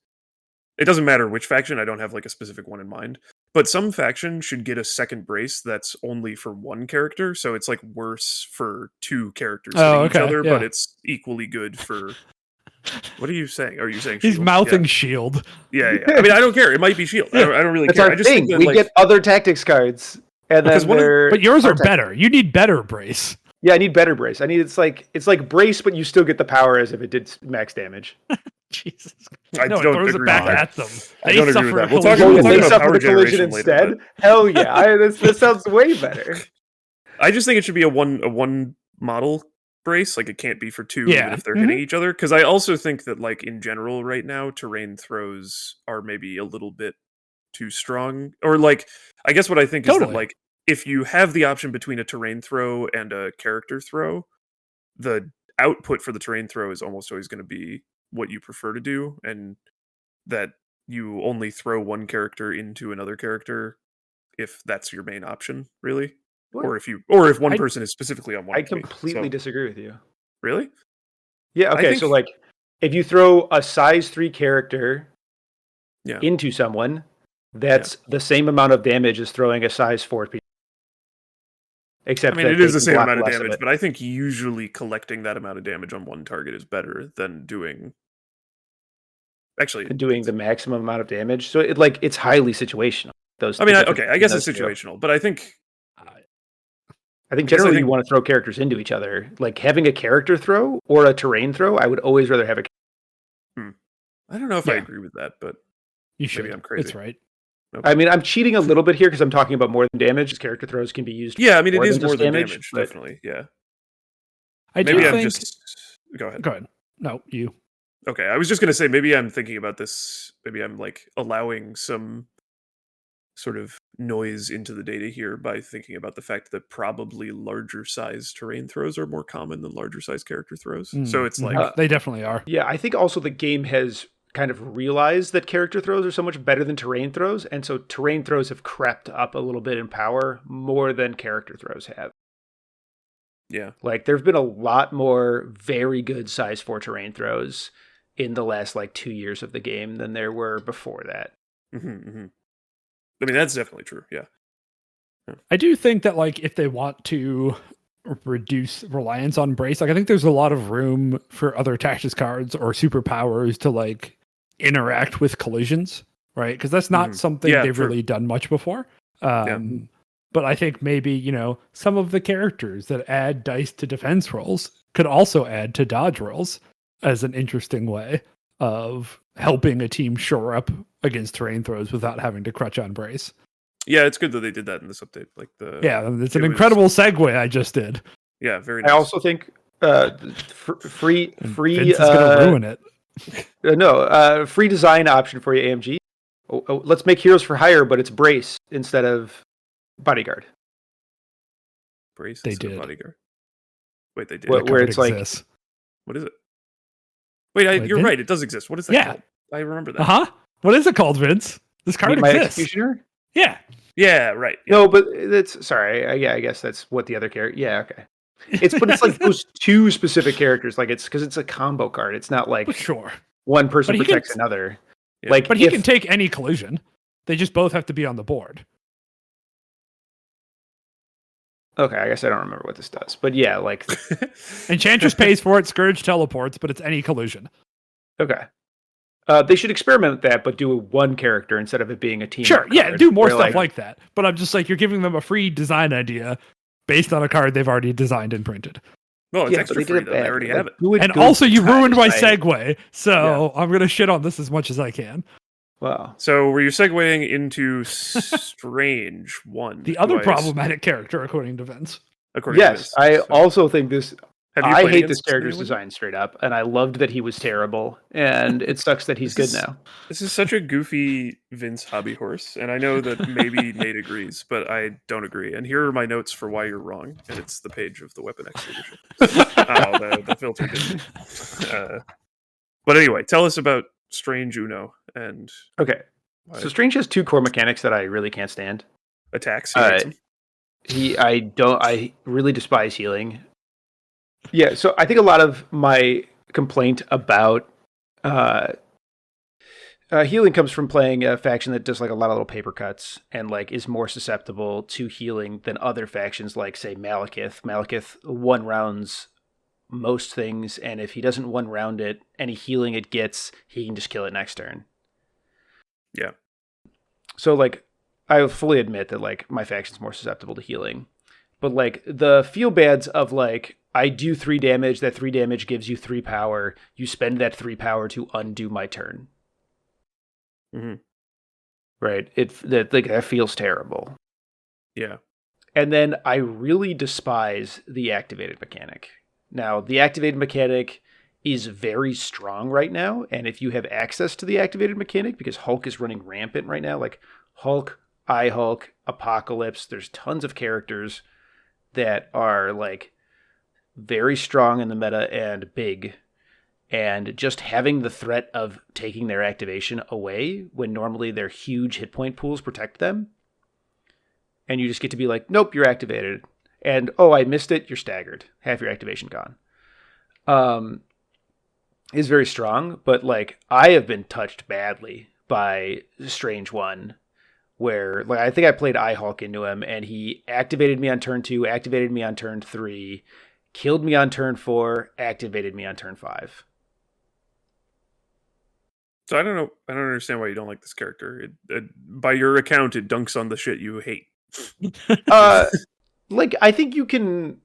It doesn't matter which faction. I don't have like a specific one in mind, but some faction should get a second Brace that's only for one character. So it's like worse for 2 characters hitting each other, but it's equally good for. What are you saying? Are you saying he's shield? mouthing shield? Yeah. I mean, I don't care. It might be shield. I don't really care. I just think that, we get other tactics cards, and then but yours are better. You need better Brace. Yeah, I need better Brace. I need it's like Brace, but you still get the power as if it did max damage. Jesus. I no, don't it throws agree it back with that. at them. I don't agree with that. We'll collision. talk They about suffer power the collision generation instead. later, Hell yeah! This sounds way better. I just think it should be a one model Brace. Like it can't be for 2 even if they're hitting each other. Because I also think that like in general right now, terrain throws are maybe a little bit too strong. Or like I guess what I think is that like if you have the option between a terrain throw and a character throw, the output for the terrain throw is almost always going to be what you prefer to do, and that you only throw one character into another character if that's your main option, really. What? Or if one person is specifically on one. I completely disagree with you. Really? Yeah. Okay. So like, if you throw a size 3 character into someone, that's the same amount of damage as throwing a size 4 piece. Except I mean, it is the same amount of damage, but I think usually collecting that amount of damage on one target is better than doing the maximum amount of damage. So it's highly situational. I guess it's situational, but I think generally you want to throw characters into each other. Like having a character throw or a terrain throw, I would always rather have a. I don't know if I agree with that, but you should. Maybe I'm crazy. It's right. Nope. I mean, I'm cheating a little bit here because I'm talking about more than damage. Character throws can be used. Yeah, I mean, it is more than damage, definitely. Yeah. Maybe I'm just. Go ahead. Go ahead. No, you. Okay, I was just gonna say maybe I'm thinking about this. Maybe I'm like allowing some sort of noise into the data here by thinking about the fact that probably larger size terrain throws are more common than larger size character throws. So it's like they definitely are. Yeah, I think also the game has kind of realized that character throws are so much better than terrain throws, and so terrain throws have crept up a little bit in power more than character throws have. Yeah. Like there've been a lot more very good size 4 terrain throws in the last like 2 years of the game than there were before that. I mean, that's definitely true. Yeah. I do think that like if they want to reduce reliance on Brace, like I think there's a lot of room for other tactics cards or superpowers to like interact with collisions, right? Because that's not something they've really done much before. But I think maybe, some of the characters that add dice to defense rolls could also add to dodge rolls as an interesting way of helping a team shore up against terrain throws without having to crutch on Brace. Yeah, it's good that they did that in this update. Like it's an incredible segue I just did. Yeah, very nice. I also think free Vince is gonna ruin it. Free design option for you, AMG. Let's make heroes for hire, but it's brace instead of bodyguard. Brace They instead of did. bodyguard. Wait, they did. Where it's exists. What is it? Wait, you're Vince? right. It does exist. What is that called? I remember that. What is it called, Vince? This card Meet my exists. executioner. Yeah. Yeah, right. Yeah. No, but that's sorry. I guess that's what the other character. Yeah, okay. It's like those two specific characters. Like it's because it's a combo card. It's not like Sure. one person But he protects another. Yeah. Like, But he can take any collision. They just both have to be on the board. Okay, I guess I don't remember what this does, but yeah, like Enchantress pays for it. Scourge teleports, but it's any collision. okay. They should experiment with that, but do one character instead of it being a team. Sure, yeah, card, do more where, stuff like that. But I'm just like, you're giving them a free design idea based on a card they've already designed and printed. Well, it's Yeah, extra but free, though. They already have it. And also, you ruined my segue, so I'm going to shit on this as much as I can. Wow. So were you segueing into Strange One? The other problematic character, according to Vince. According to Yes, Vince, I so. also think this. Have you I played hate against this character's anyone? design straight up, and I loved that he was terrible, and it sucks that he's good now. This is such a goofy Vince hobby horse, and I know that maybe Nate agrees, but I don't agree. And here are my notes for why you're wrong, and it's the page of the Weapon X edition. The filter didn't. But anyway, tell us about Strange Uno and Okay, so Strange has two core mechanics that I really can't stand. attacks. I really despise healing. Yeah, so I think a lot of my complaint about healing comes from playing a faction that does like a lot of little paper cuts and like is more susceptible to healing than other factions like say Malekith. Malekith one rounds most things, and if he doesn't one round it, any healing it gets, he can just kill it next turn. Yeah. So like I fully admit that like my faction's more susceptible to healing. But like the feel bads of like I do 3 damage, that 3 damage gives you 3 power, you spend that 3 power to undo my turn. Mm-hmm. Right? That feels terrible. Yeah. And then I really despise the activated mechanic. Now, the activated mechanic is very strong right now, and if you have access to the activated mechanic, because Hulk is running rampant right now, like Hulk, I-Hulk, Apocalypse, there's tons of characters that are like very strong in the meta and big, and just having the threat of taking their activation away when normally their huge hit point pools protect them, and you just get to be like, nope, you're activated, and oh, I missed it, you're staggered, half your activation gone, is very strong. But like I have been touched badly by Strange One, where like I think I played I-Hulk into him, and he activated me on turn 2, activated me on turn 3, killed me on turn 4, activated me on turn 5. So I don't know. I don't understand why you don't like this character. By your account, it dunks on the shit you hate. Like I think you can,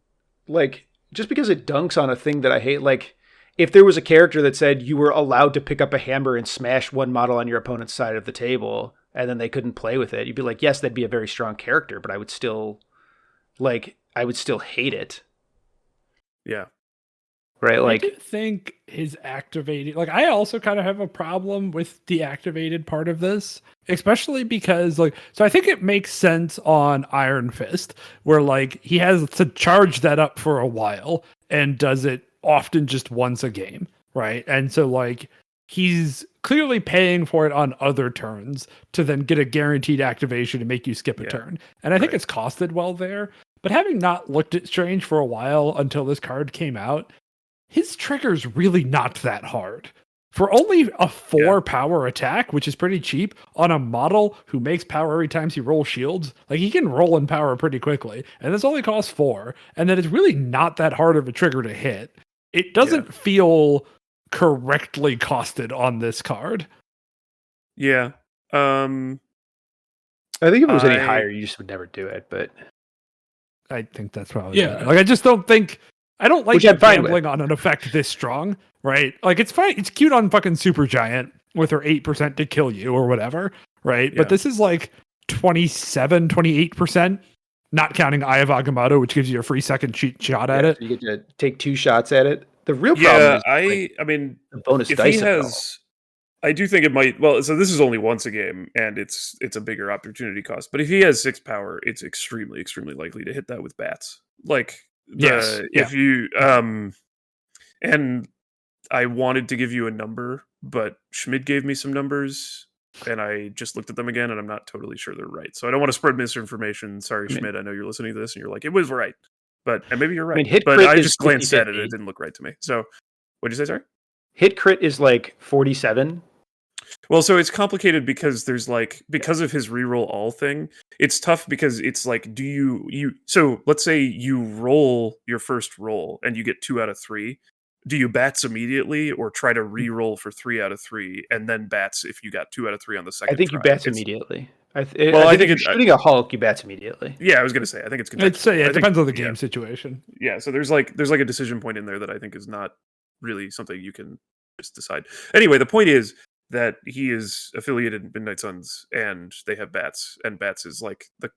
like, just because it dunks on a thing that I hate, like if there was a character that said you were allowed to pick up a hammer and smash one model on your opponent's side of the table, and then they couldn't play with it, you'd be like, yes, that'd be a very strong character, but I would still hate it. Yeah. Right? Like, I do think his activated, like I also kind of have a problem with the activated part of this, especially because like, so I think it makes sense on Iron Fist where like he has to charge that up for a while and does it often just once a game. Right. And so like he's clearly paying for it on other turns to then get a guaranteed activation and make you skip a turn. And I think it's costed well there, but having not looked at Strange for a while until this card came out, his trigger's really not that hard. For only a 4 power attack, which is pretty cheap, on a model who makes power every time he rolls shields, like he can roll in power pretty quickly, and this only costs 4, and then it's really not that hard of a trigger to hit. It doesn't feel correctly costed on this card. Yeah. I think if it was any higher, you just would never do it, but I think that's probably like I just don't think I don't like gambling on an effect this strong, right? Like it's fine, it's cute on fucking Supergiant with her 8% to kill you or whatever, right? Yeah. But this is like 27, 28%, not counting Eye of Agamotto, which gives you a free second shot at it. So you get to take 2 shots at it. The real problem is I mean, the bonus if dice. he has, I do think it might. Well, so this is only once a game, and it's a bigger opportunity cost. But if he has 6 power, it's extremely likely to hit that with bats. Like, if you and I wanted to give you a number, but Schmidt gave me some numbers, and I just looked at them again, and I'm not totally sure they're right. So I don't want to spread misinformation. Sorry, Schmidt. I know you're listening to this, and you're like, it was right, and maybe you're right. hit but crit I is just glanced at it; 50-50. it didn't look right to me. So, what'd you say? Sorry. Hit crit is like 47. Well, so it's complicated because there's because of his reroll all thing, it's tough because it's like, do you so let's say you roll your first roll and you get 2 out of 3. Do you bats immediately or try to re-roll for 3 out of 3 and then bats if you got 2 out of 3 on the second I think try? you bats immediately. I think if you're shooting a Hulk, you bats immediately. Yeah, I was gonna say I think it's contextual. It depends on the game situation. Yeah, so there's like a decision point in there that I think is not really something you can just decide. Anyway, the point is that he is affiliated with Midnight Suns and they have bats, and bats is like the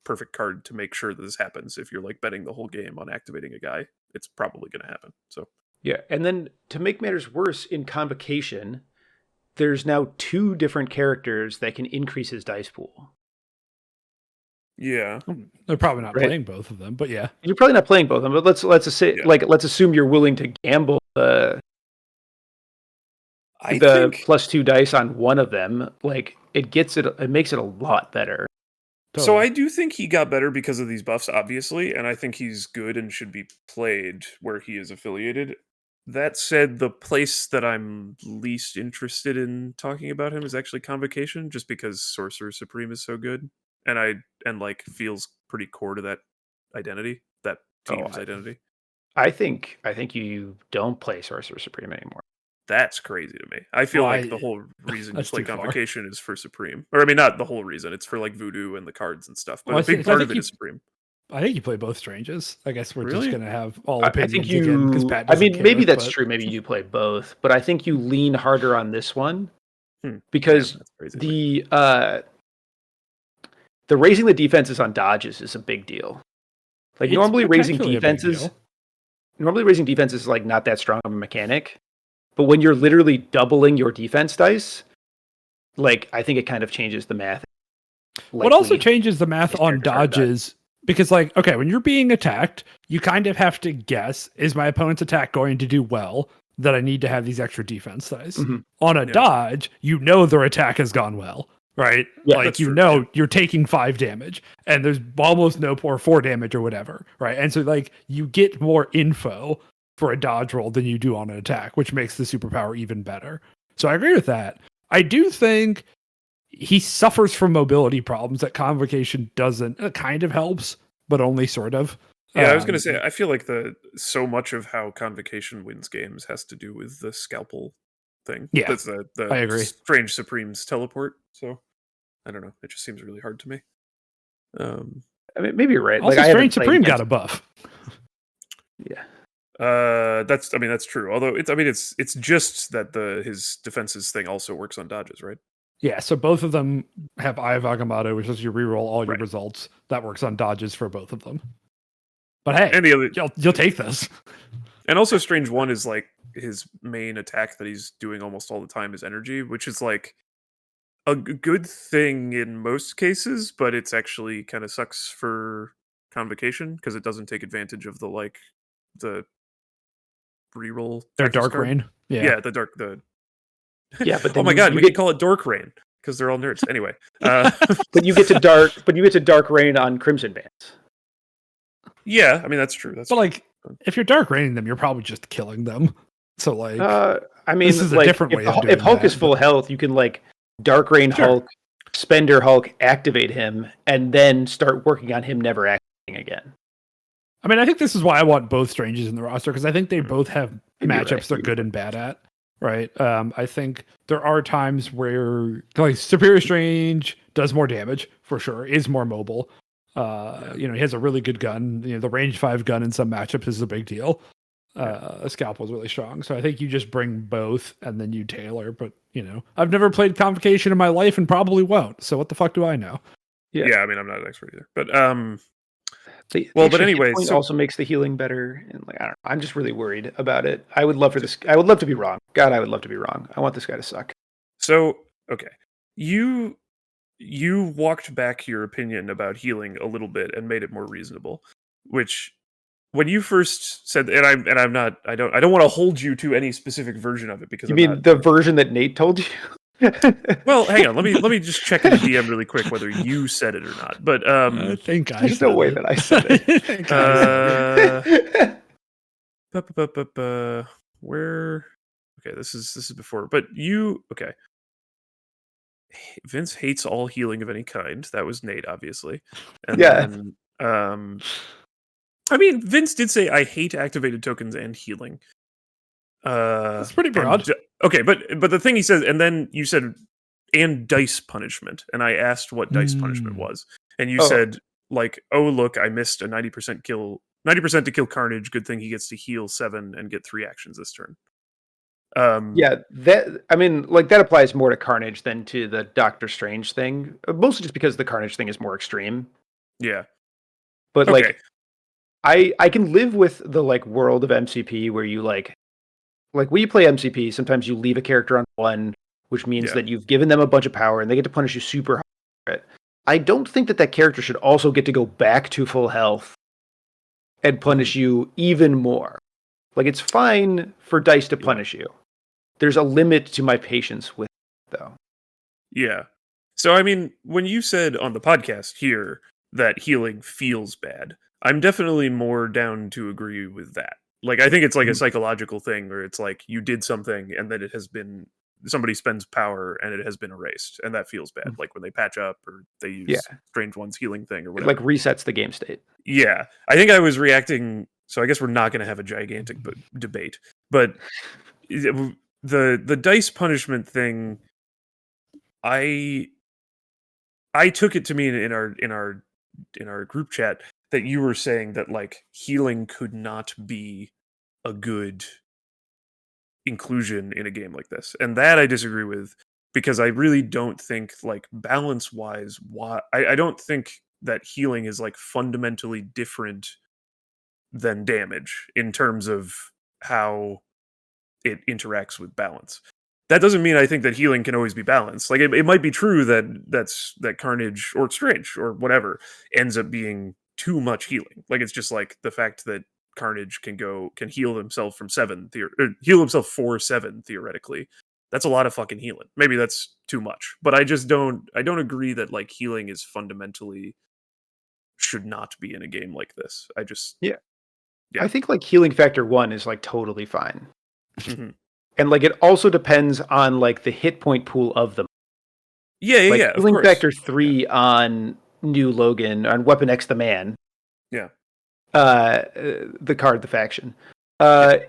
perfect card to make sure that this happens. If you're like betting the whole game on activating a guy, it's probably going to happen. So yeah, and then to make matters worse, in Convocation, there's now 2 different characters that can increase his dice pool. Yeah, they're probably not playing both of them, but yeah, you're probably not playing both of them. But let's assume you're willing to gamble the +2 dice on one of them. Like it makes it a lot better. So I do think he got better because of these buffs, obviously, and I think he's good and should be played where he is affiliated. That said, the place that I'm least interested in talking about him is actually Convocation, just because Sorcerer Supreme is so good, and feels pretty core to that identity, that team's identity. I think you don't play Sorcerer Supreme anymore. That's crazy to me. I feel like the whole reason you play Convocation is for Supreme. Or, I mean, not the whole reason. It's for, like, Voodoo and the cards and stuff. But a big part of it is Supreme. I think you play both Stranges. I guess we're just going to have all I opinions think again because Pat doesn't care, maybe that's true. Maybe you play both. But I think you lean harder on this one because the raising the defenses on dodges is a big deal. Like, normally raising defenses is, like, not that strong of a mechanic. But when you're literally doubling your defense dice, like, I think it kind of changes the math. What also changes the math on dodges, because, like, okay, when you're being attacked, you kind of have to guess, is my opponent's attack going to do well that I need to have these extra defense dice? Mm-hmm. On a dodge, you know their attack has gone well, right? Yeah, like, you're taking 5 damage, and there's almost no 4 damage or whatever, right? And so, like, you get more info for a dodge roll than you do on an attack, which makes the superpower even better. So I agree with that. I do think he suffers from mobility problems that Convocation doesn't. It kind of helps, but only sort of. Yeah, I was going to say, I feel like so much of how Convocation wins games has to do with the scalpel thing. Yeah, that's I agree. Strange Supreme's teleport. So I don't know. It just seems really hard to me. I mean, maybe you're right. Also, like, Strange Supreme got a buff. Yeah. That's true. Although it's just that his defenses thing also works on dodges, right? Yeah, so both of them have Eye of Agamotto, which is you reroll all your results. That works on dodges for both of them. But hey, and the other, you'll take this. And also, Strange One is like his main attack that he's doing almost all the time is energy, which is like a good thing in most cases, but it's actually kind of sucks for Convocation because it doesn't take advantage of the reroll. Their Dark Rain. Yeah, but then oh my god, we can call it Dork Rain because they're all nerds. Anyway, but you get to Dark Rain on Crimson Bands. Yeah, I mean that's true. But like, if you're Dark Raining them, you're probably just killing them. So like, I mean, this is a different way of doing if Hulk is full health, you can like Dark Rain Hulk, Spender Hulk, activate him, and then start working on him never activating again. I mean, I think this is why I want both Stranges in the roster, because I think they both have matchups they're good and bad at, right? I think there are times where, like, Superior Strange does more damage, for sure, is more mobile. He has a really good gun. The range 5 gun in some matchups is a big deal. A Scalpel is really strong. So I think you just bring both and then you tailor. But, I've never played Convocation in my life and probably won't. So what the fuck do I know? Yeah, I mean, I'm not an expert either, but The well, but extra hit anyway, point so also makes the healing better, and like I don't know, I'm just really worried about it. I would love for this. I would love to be wrong. God, I would love to be wrong. I want this guy to suck. so okay, you walked back your opinion about healing a little bit and made it more reasonable, which when you first said, I'm not, I don't want to hold you to any specific version of it because You I'm not. mean the version that Nate told you? Well, hang on, let me just check in the DM really quick whether you said it or not. But I think I There's said no way it. that I said it. I think I said it. where? Okay, this is before, but you okay. Vince hates all healing of any kind. That was Nate, obviously, and Yeah. then I mean, Vince did say I hate activated tokens and healing. That's pretty And broad. okay, but the thing he says, and then you said and dice punishment, and I asked what dice punishment was, and you Oh. said like, oh look, I missed a 90% kill, 90% to kill Carnage. Good thing he gets to heal 7 and get 3 actions this turn. Yeah, that I mean, like that applies more to Carnage than to the Doctor Strange thing. Mostly just because the Carnage thing is more extreme. Yeah. But Okay. like I can live with the like world of MCP where you like when you play MCP, sometimes you leave a character on 1, which means Yeah. that you've given them a bunch of power and they get to punish you super hard for it. I don't think that character should also get to go back to full health and punish you even more. Like it's fine for dice to punish you. There's a limit to my patience with it, though. Yeah. So I mean, when you said on the podcast here that healing feels bad, I'm definitely more down to agree with that. Like I think it's like a psychological thing where it's like you did something and then it has been somebody spends power and it has been erased and that feels bad. Like when they patch up or they use Strange One's healing thing or It whatever. like resets the game state. Yeah. I think I was reacting, so I guess we're not going to have a gigantic debate. But the dice punishment thing, I took it to mean in our group chat that you were saying that like healing could not be a good inclusion in a game like this, and that I disagree with because I really don't think like balance wise, I don't think that healing is like fundamentally different than damage in terms of how it interacts with balance. That doesn't mean I think that healing can always be balanced. Like it might be true that Carnage or Strange or whatever ends up being too much healing. Like it's just like the fact that Carnage can heal himself from 7 heal himself for 7 theoretically. That's a lot of fucking healing. Maybe that's too much, but I don't agree that like healing is fundamentally should not be in a game like this. Yeah. I think like healing factor 1 is like totally fine. Mm-hmm. And like it also depends on like the hit point pool of them. Yeah, like, yeah. Healing of course. factor 3 on New Logan on Weapon X the Man. Yeah. The card, the faction,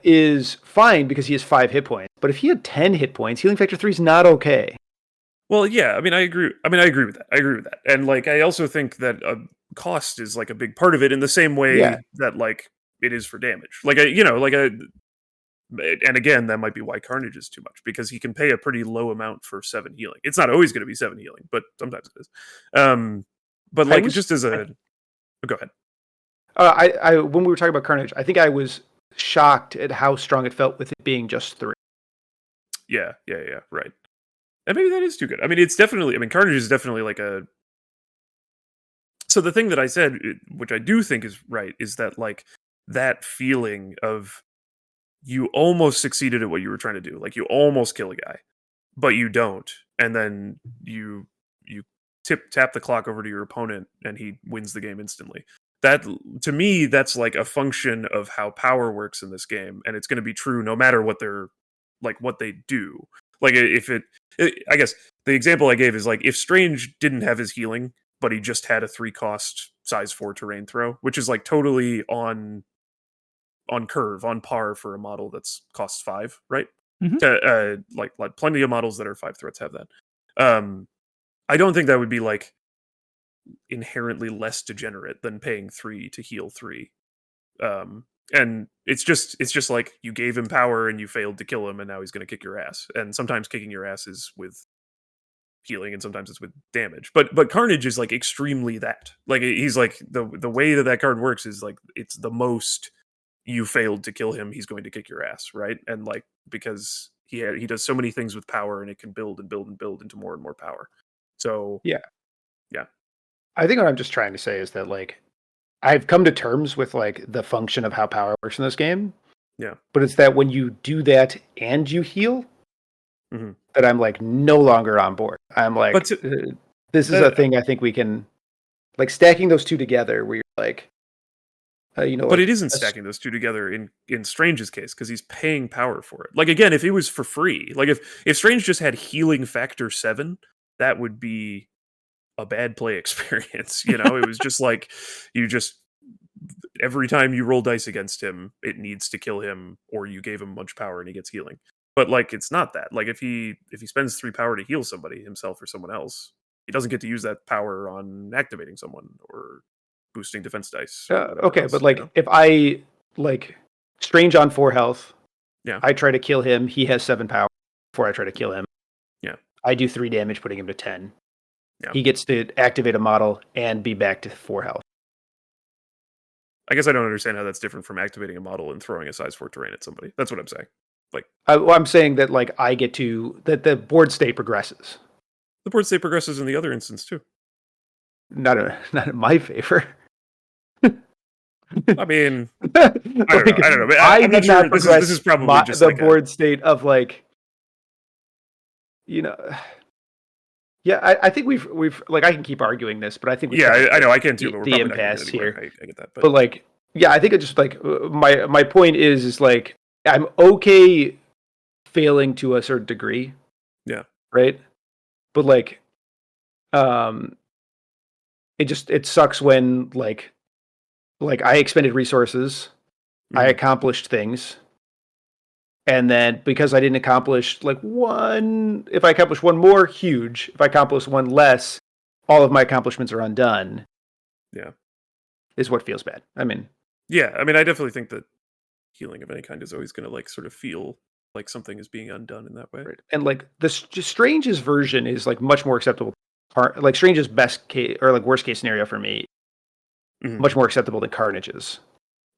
is fine because he has 5 hit points. But if he had 10 hit points, healing factor 3 is not okay. Well, yeah. I mean, I agree. I agree with that. And like, I also think that cost is like a big part of it in the same way that like it is for damage. Like and again, that might be why Carnage is too much because he can pay a pretty low amount for 7 healing. It's not always going to be 7 healing, but sometimes it is. But like, just as a, go ahead. I when we were talking about Carnage, I think I was shocked at how strong it felt with it being just 3. Yeah, right. And maybe that is too good. I mean, it's definitely. I mean, Carnage is definitely like a. So the thing that I said, which I do think is right, is that like that feeling of you almost succeeded at what you were trying to do. Like you almost kill a guy, but you don't, and then you tap the clock over to your opponent, and he wins the game instantly. That to me, that's like a function of how power works in this game, and it's going to be true no matter what what they do. Like if I guess the example I gave is like if Strange didn't have his healing, but he just had a 3-cost size 4 terrain throw, which is like totally on par for a model that's costs 5, right? Mm-hmm. To like plenty of models that are 5 threats have that. I don't think that would be like inherently less degenerate than paying 3 to heal 3. And it's just like you gave him power and you failed to kill him and now he's going to kick your ass. And sometimes kicking your ass is with healing and sometimes it's with damage. But Carnage is like extremely that. Like he's like the way that card works is like it's the most you failed to kill him, he's going to kick your ass, right? And like because he does so many things with power and it can build and build and build into more and more power. So Yeah. Yeah. I think what I'm just trying to say is that like I've come to terms with like the function of how power works in this game. Yeah. But it's that when you do that and you heal, Mm-hmm. that I'm like no longer on board. I'm like, this is a thing I think we can like stacking those two together where you're like, you know. But like, it isn't stacking those two together in Strange's case because he's paying power for it. Like again, if it was for free, like if Strange just had healing factor 7, that would be a bad play experience. You know, it was just like you just every time you roll dice against him, it needs to kill him, or you gave him much power and he gets healing. But like it's not that. Like if he spends 3 power to heal somebody, himself or someone else, he doesn't get to use that power on activating someone or boosting defense dice. Okay, else, but like if I like Strange on 4 health, yeah, I try to kill him. He has 7 power before I try to kill him. Yeah, I do 3 damage, putting him to 10. Yeah. He gets to activate a model and be back to 4 health. I guess I don't understand how that's different from activating a model and throwing a size 4 terrain at somebody. That's what I'm saying. Like, I'm saying that like I get to that the board state progresses. The board state progresses in the other instance too. Not in my favor. I mean, I don't know. I'm not sure. This is probably just the like board state of like, you know. Yeah, I think we've like I can keep arguing this, but I think I know I can too. But we're the probably impasse not here. I get that, but like, yeah, I think it just like my point is like I'm okay failing to a certain degree. Yeah. Right. But like, it sucks when like I expended resources, I accomplished things. And then because I didn't accomplish like one, if I accomplish one more, huge. If I accomplish one less, all of my accomplishments are undone. Yeah. Is what feels bad. I mean, yeah, I mean, I definitely think that healing of any kind is always going to like sort of feel like something is being undone in that way. Right. And like the Strange's version is like much more acceptable. Like Strange's best case or like worst case scenario for me, much more acceptable than Carnage's.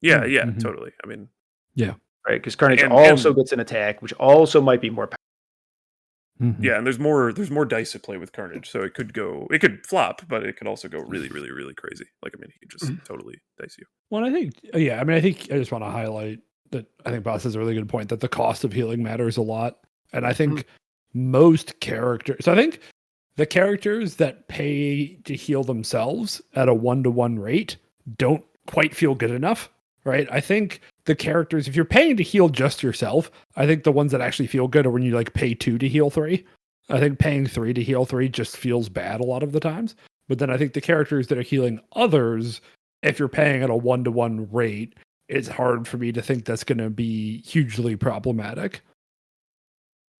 Yeah, totally. I mean, yeah. Right, because Carnage also gets an attack, which also might be more powerful. Yeah, and there's more dice at play with Carnage, so it could flop, but it could also go really, really, really crazy. Like, I mean, he could just totally dice you. Well, I think I just want to highlight that I think Boss has a really good point that the cost of healing matters a lot. And I think most characters, so I think the characters that pay to heal themselves at a 1-to-1 rate don't quite feel good enough, right? I think the characters, if you're paying to heal just yourself, I think the ones that actually feel good are when you like pay 2 to heal 3. I think paying 3 to heal 3 just feels bad a lot of the times. But then I think the characters that are healing others, if you're paying at a 1-to-1 rate, it's hard for me to think that's going to be hugely problematic.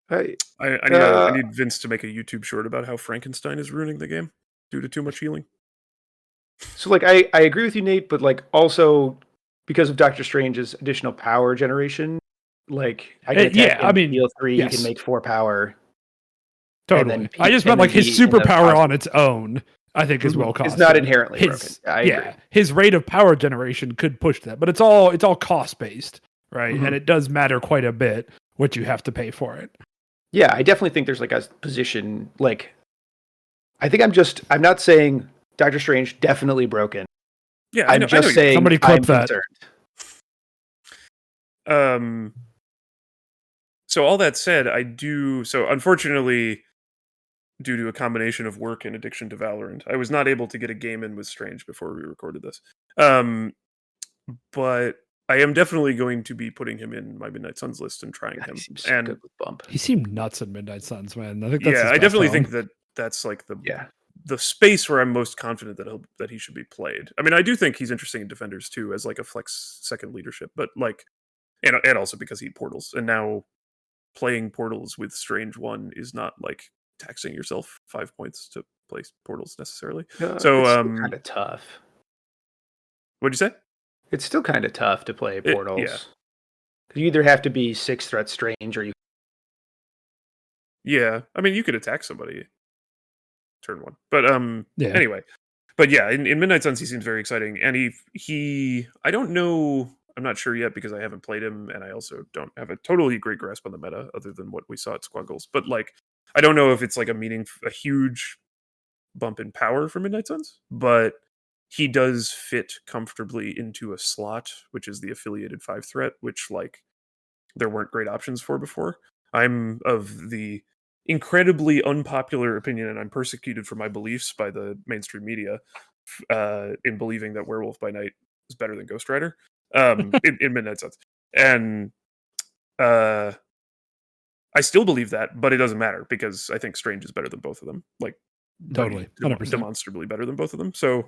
I need Vince to make a YouTube short about how Frankenstein is ruining the game due to too much healing. So like I agree with you, Nate, but like also because of Doctor Strange's additional power generation, like I can attack heal 3, you can make 4 power. Totally. I just meant like his superpower on its own, I think is well cost. It's not inherently broken. I agree. His rate of power generation could push that, but it's all cost based, right? And it does matter quite a bit what you have to pay for it. Yeah, I definitely think there's like a position like I think I'm not saying Doctor Strange definitely broken. Yeah, I'm just saying somebody clip that. So all that said, unfortunately, due to a combination of work and addiction to Valorant, I was not able to get a game in with Strange before we recorded this. But I am definitely going to be putting him in my Midnight Suns list and trying him. And good with Bump. He seemed nuts in Midnight Suns, man. I think that's I definitely think that's like the space where I'm most confident that he should be played. I mean, I do think he's interesting in Defenders too, as like a flex second leadership, but like, and also because he portals, and now playing portals with Strange 1 is not like taxing yourself 5 points to play portals necessarily. So it's kind of tough. What'd you say? It's still kind of tough to play portals. You either have to be 6 threat Strange or you. Yeah, I mean, you could attack somebody. turn 1. But Yeah. anyway. But yeah, in Midnight Suns, he seems very exciting. And he I don't know, I'm not sure yet because I haven't played him, and I also don't have a totally great grasp on the meta other than what we saw at Squaggles. But like, I don't know if it's like a huge bump in power for Midnight Suns, but he does fit comfortably into a slot, which is the affiliated 5 threat, which like there weren't great options for before. I'm of the incredibly unpopular opinion, and I'm persecuted for my beliefs by the mainstream media in believing that Werewolf by Night is better than Ghost Rider in Midnight Suns. And I still believe that, but it doesn't matter because I think Strange is better than both of them. Like, Totally, 100%. demonstrably better than both of them. So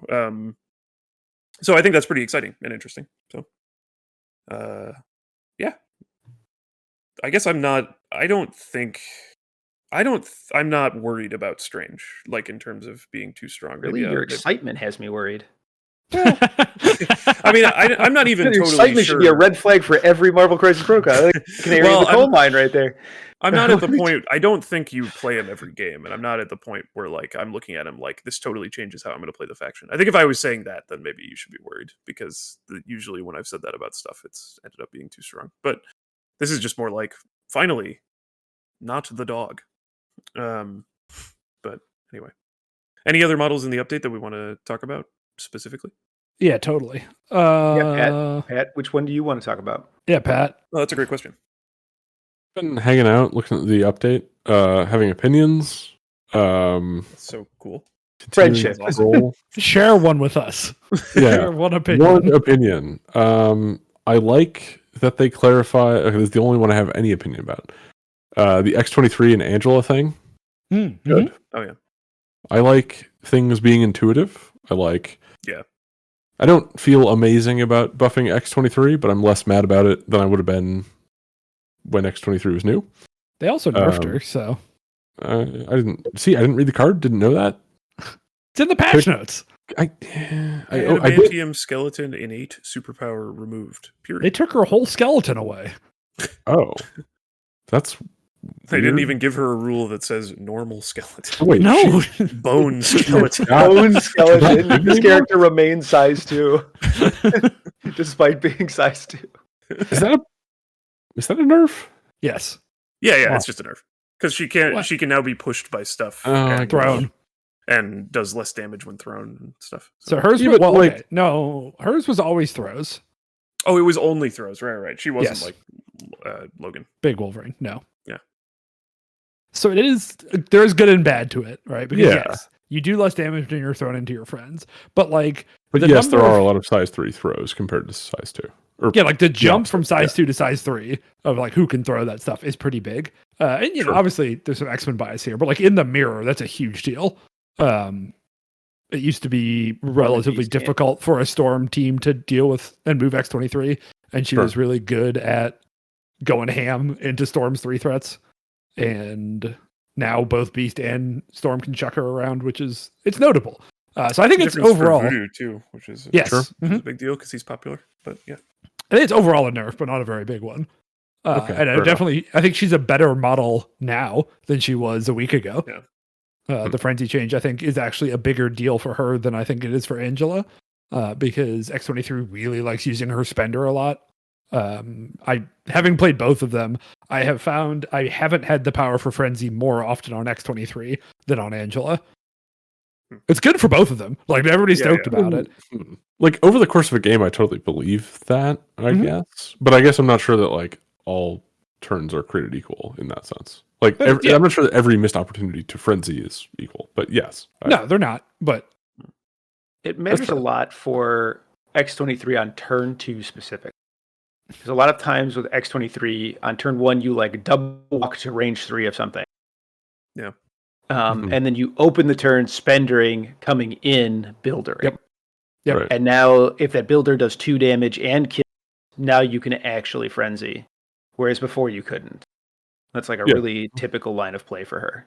so I think that's pretty exciting and interesting. So yeah, I guess I'm not worried about Strange, like in terms of being too strong. Really, your excitement has me worried. I mean, I'm not even Your totally excitement sure. should be a red flag for every Marvel Crisis Protocol. Canary in the coal mine right there. I'm not at the point. I don't think you play him every game, and I'm not at the point where like I'm looking at him like this totally changes how I'm going to play the faction. I think if I was saying that, then maybe you should be worried because usually when I've said that about stuff, it's ended up being too strong. But this is just more like finally, not the dog. But anyway, any other models in the update that we want to talk about specifically? Yeah, totally. Pat, which one do you want to talk about? Yeah, Pat. Oh, that's a great question. Been hanging out, looking at the update, having opinions. That's so cool. Friendship. Share one with us. Yeah, Share one opinion. One opinion. I like that they clarify. Okay, this is the only one I have any opinion about. The X-23 and Angela thing. Good. Oh yeah. I like things being intuitive. Yeah. I don't feel amazing about buffing X-23, but I'm less mad about it than I would have been when X-23 was new. They also nerfed her, so I didn't read the card. Didn't know that. it's in the patch notes. Adamantium skeleton innate superpower removed. Period. They took her whole skeleton away. Oh, that's. They weird. didn't even give her a rule that says normal skeleton. Wait, No, Bone skeleton. Bone skeleton. This character remains size 2, despite being size 2. Is that a nerf? yes, Yeah, it's just a nerf. Because she can now be pushed by stuff and thrown, and does less damage when thrown and stuff. so hers. Yeah, Was, but, well, like- okay. No, hers was always throws. Oh, it was only throws. Right. She wasn't Yes. like Logan. Big Wolverine. No. Yeah. So it is. There's good and bad to it, right? Because Yeah. yes, you do less damage when you're thrown into your friends, but like, But the yes, there number are of- a lot of size 3 throws compared to size 2. Or, yeah, like the jump from opposite, size 2 to size 3 of like who can throw that stuff is pretty big. And you know, Sure. obviously there's some X-Men bias here, but like in the mirror, that's a huge deal. It used to be relatively Beast can't. difficult for a Storm team to deal with and move X-23, and she Sure. was really good at going ham into Storm's 3 threats. And now both Beast and Storm can chuck her around, it's notable. So I think it's Difference for overall, Voodoo too, which is yes, Sure. which is a big deal because he's popular. But yeah, I think it's overall a nerf, but not a very big one. Okay, And I think she's a better model now than she was a week ago. Yeah. The frenzy change, I think, is actually a bigger deal for her than I think it is for Angela, because X-23 really likes using her spender a lot. Having played both of them, I have found I haven't had the power for frenzy more often on X-23 than on Angela. It's good for both of them. Like everybody's stoked about it. Like over the course of a game, I totally believe that, I guess. But I guess I'm not sure that like all turns are created equal in that sense. Like Yeah. I'm not sure that every missed opportunity to frenzy is equal. But yes. No, they're not. But It matters fair. a lot for X-23 on turn 2 specific. Because a lot of times with X-23 on turn 1, you like double walk to range 3 of something. Yeah. And then you open the turn spendering, coming in, buildering. Yep. Right. And now if that builder does 2 damage and kill, now you can actually frenzy. Whereas before you couldn't. That's like a really typical line of play for her.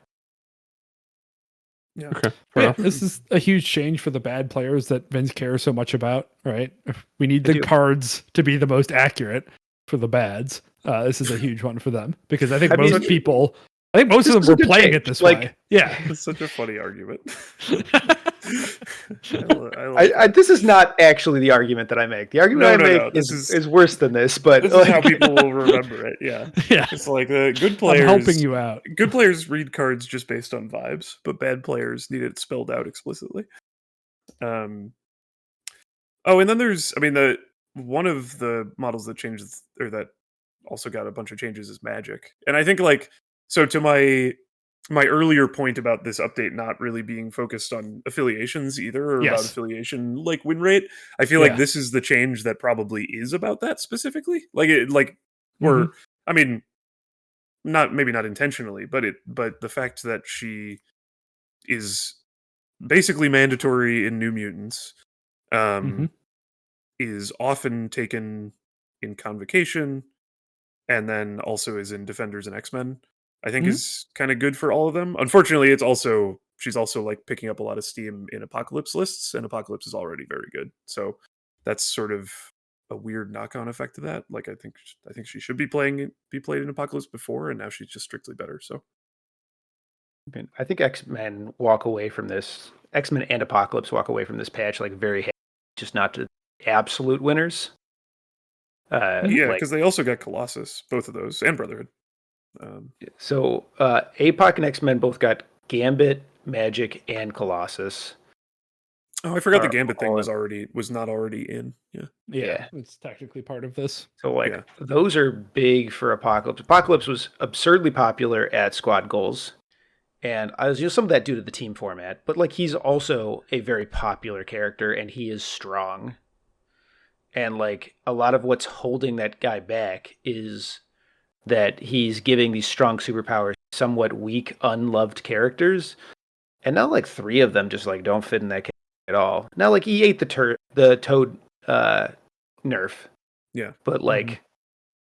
yeah. Okay. Fair yeah, enough. this is a huge change for the bad players that Vince cares so much about, right? If we need I the do. cards to be the most accurate for the bads. This is a huge one for them because I think I mean, most people I think most This of was them a were good playing change. it this Like- way. Yeah. It's such a funny argument. I like that. This is not actually the argument that I make. The argument No, I make no, this is worse than this. But This is how people will remember it. Yeah, Yeah. it's like the good I'm players. helping you out. Good players read cards just based on vibes, but bad players need it spelled out explicitly. Oh, and then there's, I mean, the one of the models that changed or that also got a bunch of changes is Magic, and I think like so to my earlier point about this update not really being focused on affiliations either or about Yes. affiliation like win rate. I feel Yeah. like this is the change that probably is about that specifically. Like it, like Mm-hmm. or I mean, not maybe not intentionally, but the fact that she is basically mandatory in New Mutants. Mhm. Is often taken in Convocation, and then also is in Defenders and X-Men. I think Mhm. is kind of good for all of them. Unfortunately, she's also like picking up a lot of steam in Apocalypse lists, and Apocalypse is already very good. So that's sort of a weird knock-on effect of that. Like I think she should be played in Apocalypse before, and now she's just strictly better. So I think X-Men walk away from this. X-Men and Apocalypse walk away from this patch like very happy, just not to absolute winners. yeah, like- because they also got Colossus, both of those, and Brotherhood. So APOC and X-Men both got Gambit, Magic, and Colossus. Oh, I forgot the Are Gambit thing all was not already in. Yeah. Yeah. It's technically part of this. So like Yeah. those are big for Apocalypse. Apocalypse was absurdly popular at squad goals. And I was some of that due to the team format, but like he's also a very popular character and he is strong. And like a lot of what's holding that guy back is that he's giving these strong superpowers to somewhat weak, unloved characters. And now like 3 of them just like don't fit in that category at all. Now like he ate the Toad nerf. Yeah. But like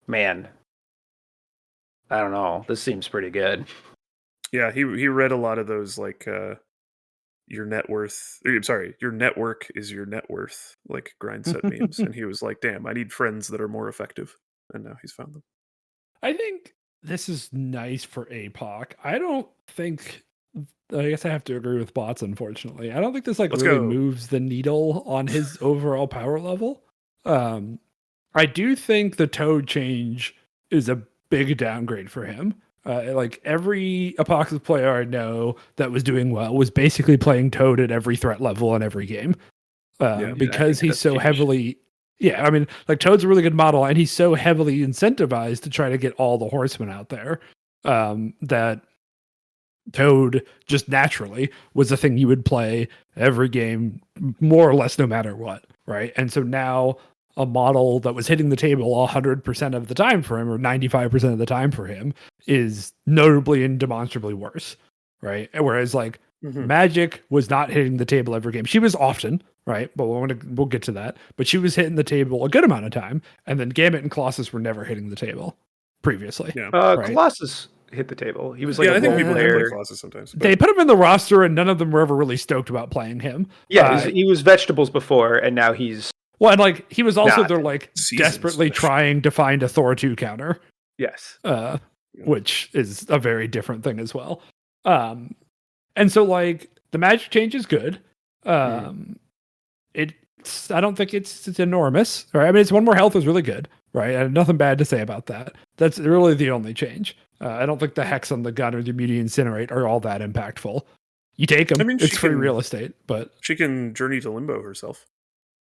man, I don't know. This seems pretty good. Yeah, he read a lot of those like your net worth your network is your net worth like grind set memes, and he was like, damn, I need friends that are more effective, and now he's found them. I think this is nice for APOC. I don't think. I guess I have to agree with Bots, unfortunately. I don't think this Let's really go. moves the needle on his overall power level. I do think the Toad change is a big downgrade for him. Like every Apocalypse player I know that was doing well was basically playing Toad at every threat level in every game. Because he's so changed. heavily. Yeah, I mean, like Toad's a really good model, and he's so heavily incentivized to try to get all the horsemen out there that Toad just naturally was the thing you would play every game, more or less, no matter what, right? And so now a model that was hitting the table 100% of the time for him, or 95% of the time for him, is notably and demonstrably worse, right? Whereas like Magic was not hitting the table every game. She was often, right? But we'll get to that. But she was hitting the table a good amount of time, and then Gambit and Colossus were never hitting the table previously. Yeah. Right. Colossus hit the table. He was like Yeah, a I think role people do play player. Colossus sometimes. But They put him in the roster, and none of them were ever really stoked about playing him. Yeah, he was vegetables before, and now he's Well, and like he was also Not. they're like Seasons desperately vegetable. trying to find a Thor 2 counter, yes. which is a very different thing as well. And so like the Magic change is good. It's I don't think it's enormous, right? I mean, it's one more health is really good, right? I have nothing bad to say about that. That's really the only change. I don't think the Hex on the gun or the Immediate Incinerate are all that impactful. You take them. I mean, it's she free can- real estate, but she can journey to limbo herself.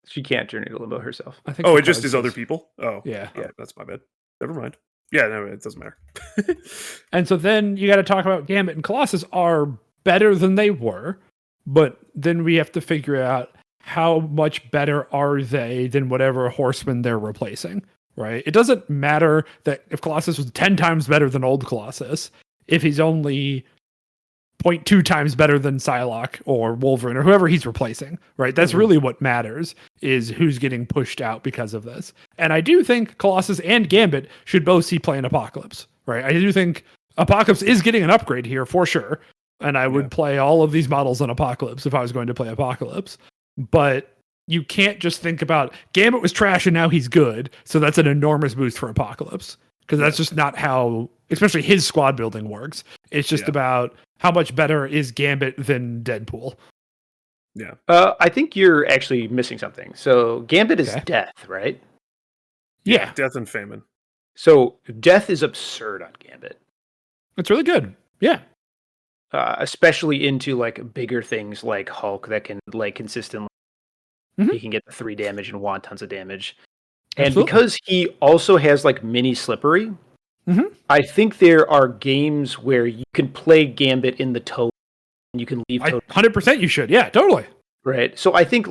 She can't journey to limbo herself. I think Oh, the it just card is other says- people. Oh, Yeah. Oh, that's my bad. Never mind. Yeah, no, it doesn't matter. And so then you got to talk about Gambit and Colossus are better than they were, but then we have to figure out how much better are they than whatever horseman they're replacing, right? It doesn't matter that if Colossus was 10 times better than old Colossus, if he's only 0.2 times better than Psylocke or Wolverine or whoever he's replacing, right? That's really what matters, is who's getting pushed out because of this. And I do think Colossus and Gambit should both see play in Apocalypse, right? I do think Apocalypse is getting an upgrade here for sure. And I would play all of these models in Apocalypse if I was going to play Apocalypse. But you can't just think about Gambit was trash and now he's good, so that's an enormous boost for Apocalypse. because that's just not how, especially his squad building works. It's just about how much better is Gambit than Deadpool. Yeah. I think you're actually missing something. So Gambit is death, right? Yeah. Death and famine. So death is absurd on Gambit. It's really good. Yeah. Especially into like bigger things like Hulk that can like consistently he can get 3 damage and want tons of damage. And Absolutely. because he also has like mini slippery, I think there are games where you can play Gambit in the Toad and you can leave Toad. 100% you should. Yeah, totally. Right. So I think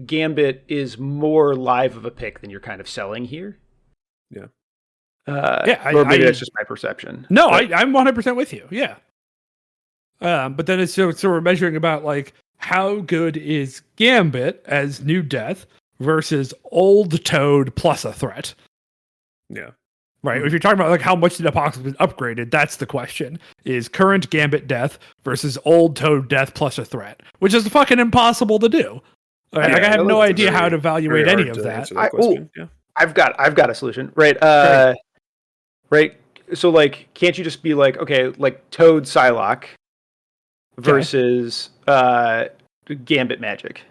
Gambit is more live of a pick than you're kind of selling here. Yeah. Or maybe that's just my perception. No, I'm 100% with you. Yeah. But then it's so we're measuring about like how good is Gambit as new death versus old Toad plus a threat. Yeah. Right. If you're talking about like how much did Apocalypse upgraded, that's the question. Is current Gambit death versus old Toad death plus a threat, which is fucking impossible to do. Right? Like I have no idea how to evaluate any of that. I've got a solution. Right. Right. So like, can't you just be like, okay, like Toad Psylocke versus Gambit Magic?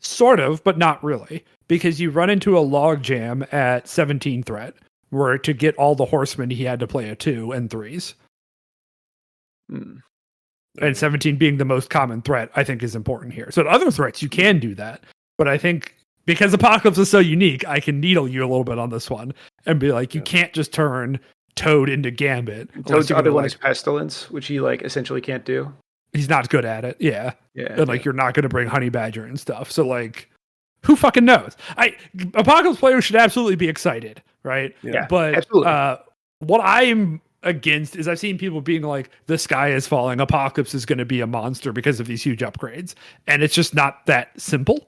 Sort of, but not really, because you run into a log jam at 17 threat, where to get all the horsemen he had to play a 2 and 3s. And 17 being the most common threat, I think is important here. So at other threats, you can do that, but I think because Apocalypse is so unique, I can needle you a little bit on this one and be like, you can't just turn Toad into Gambit. Toad's other one is Pestilence, which he like essentially can't do. He's not good at it. Yeah. Yeah. And like, you're not going to bring Honey Badger and stuff. So like, who fucking knows? Apocalypse players should absolutely be excited, right? Yeah. But absolutely. What I'm against is I've seen people being like, the sky is falling. Apocalypse is going to be a monster because of these huge upgrades. And it's just not that simple.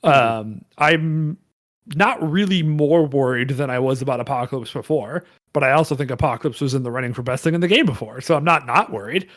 I'm not really more worried than I was about Apocalypse before, but I also think Apocalypse was in the running for best thing in the game before. So I'm not worried.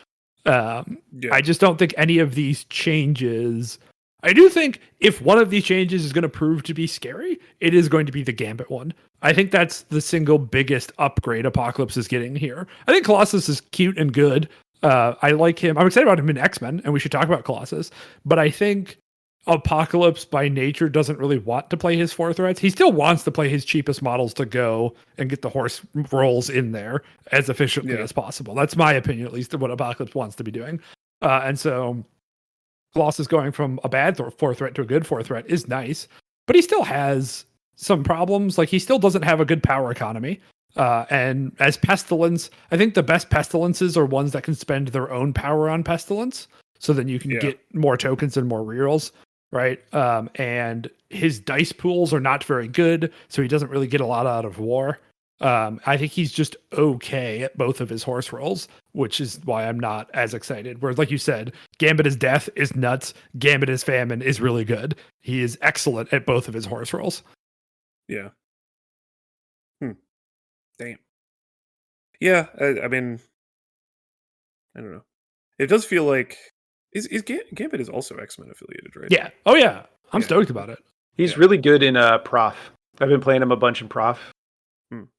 I just don't think any of these changes. I do think if one of these changes is going to prove to be scary, it is going to be the Gambit one. I think that's the single biggest upgrade Apocalypse is getting here. I think Colossus is cute and good. I like him. I'm excited about him in X-Men, and we should talk about Colossus. But I think Apocalypse by nature doesn't really want to play his 4 threats. He still wants to play his cheapest models to go and get the horse rolls in there as efficiently as possible. That's my opinion, at least, of what Apocalypse wants to be doing. And so Colossus going from a bad 4 threat to a good 4 threat is nice, but he still has some problems. Like, he still doesn't have a good power economy. And as Pestilence, I think the best Pestilences are ones that can spend their own power on Pestilence, so then you can get more tokens and more rerolls. Right. And his dice pools are not very good, so he doesn't really get a lot out of war. I think he's just okay at both of his horse rolls, which is why I'm not as excited. Whereas, like you said, Gambit is death is nuts. Gambit is famine is really good. He is excellent at both of his horse rolls. Yeah. Damn. Yeah. I mean, I don't know. It does feel like Gambit is also X-Men affiliated, right? Yeah. Oh yeah. I'm stoked about it. He's really good in Prof. I've been playing him a bunch in Prof.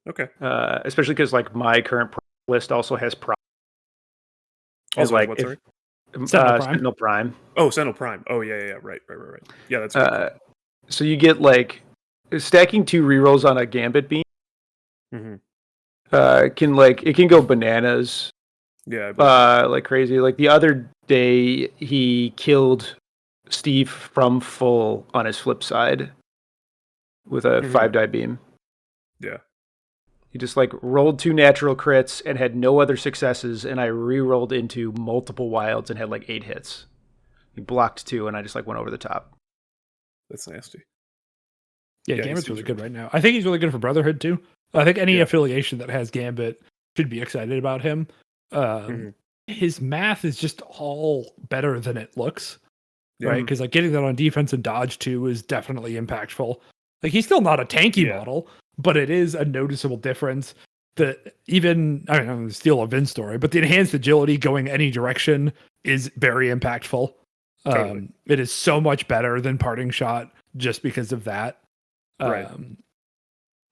Okay. Especially because like my current Prof list also has Prof. Also, like what, sorry? Sentinel Prime. Oh, Sentinel Prime. Oh yeah. Right. Yeah, that's cool. So you get like stacking 2 rerolls on a Gambit beam. It can go bananas. Yeah. Like crazy. Like the other day, he killed Steve from full on his flip side with a 5-die beam. Yeah. He just like rolled 2 natural crits and had no other successes, and I re-rolled into multiple wilds and had like 8 hits. He blocked 2, and I just like went over the top. That's nasty. Yeah, Gambit's really good right now. I think he's really good for Brotherhood too. I think any affiliation that has Gambit should be excited about him. His math is just all better than it looks, right? Because like getting that on defense and dodge too is definitely impactful. Like, he's still not a tanky model, but it is a noticeable difference. That even, I mean, I'm going to steal a Vince story, but the enhanced agility going any direction is very impactful. Totally. It is so much better than Parting Shot just because of that. Right.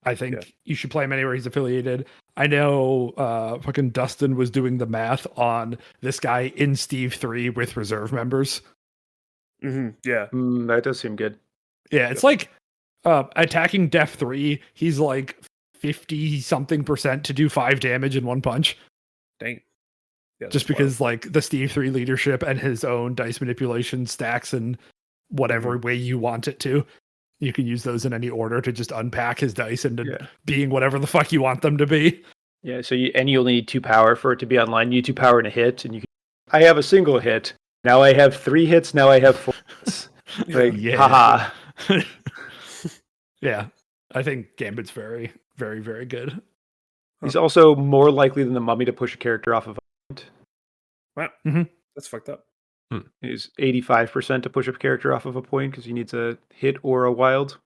I think you should play him anywhere he's affiliated. I know fucking Dustin was doing the math on this guy in Steve 3 with reserve members. Yeah. That does seem good. Yeah, it's like attacking Def 3, he's like 50 something percent to do 5 damage in one punch. Dang. Yeah, Just because like the Steve 3 leadership and his own dice manipulation stacks in whatever way you want it to. You can use those in any order to just unpack his dice into being whatever the fuck you want them to be. Yeah, so you only need 2 power for it to be online. You need 2 power and a hit, and I have a single hit. Now I have 3 hits. Now I have 4 hits. Like, haha. Yeah, I think Gambit's very, very, very good. He's also more likely than the Mummy to push a character off of a point. Wow, that's fucked up. He's 85% to push a character off of a point because he needs a hit or a wild.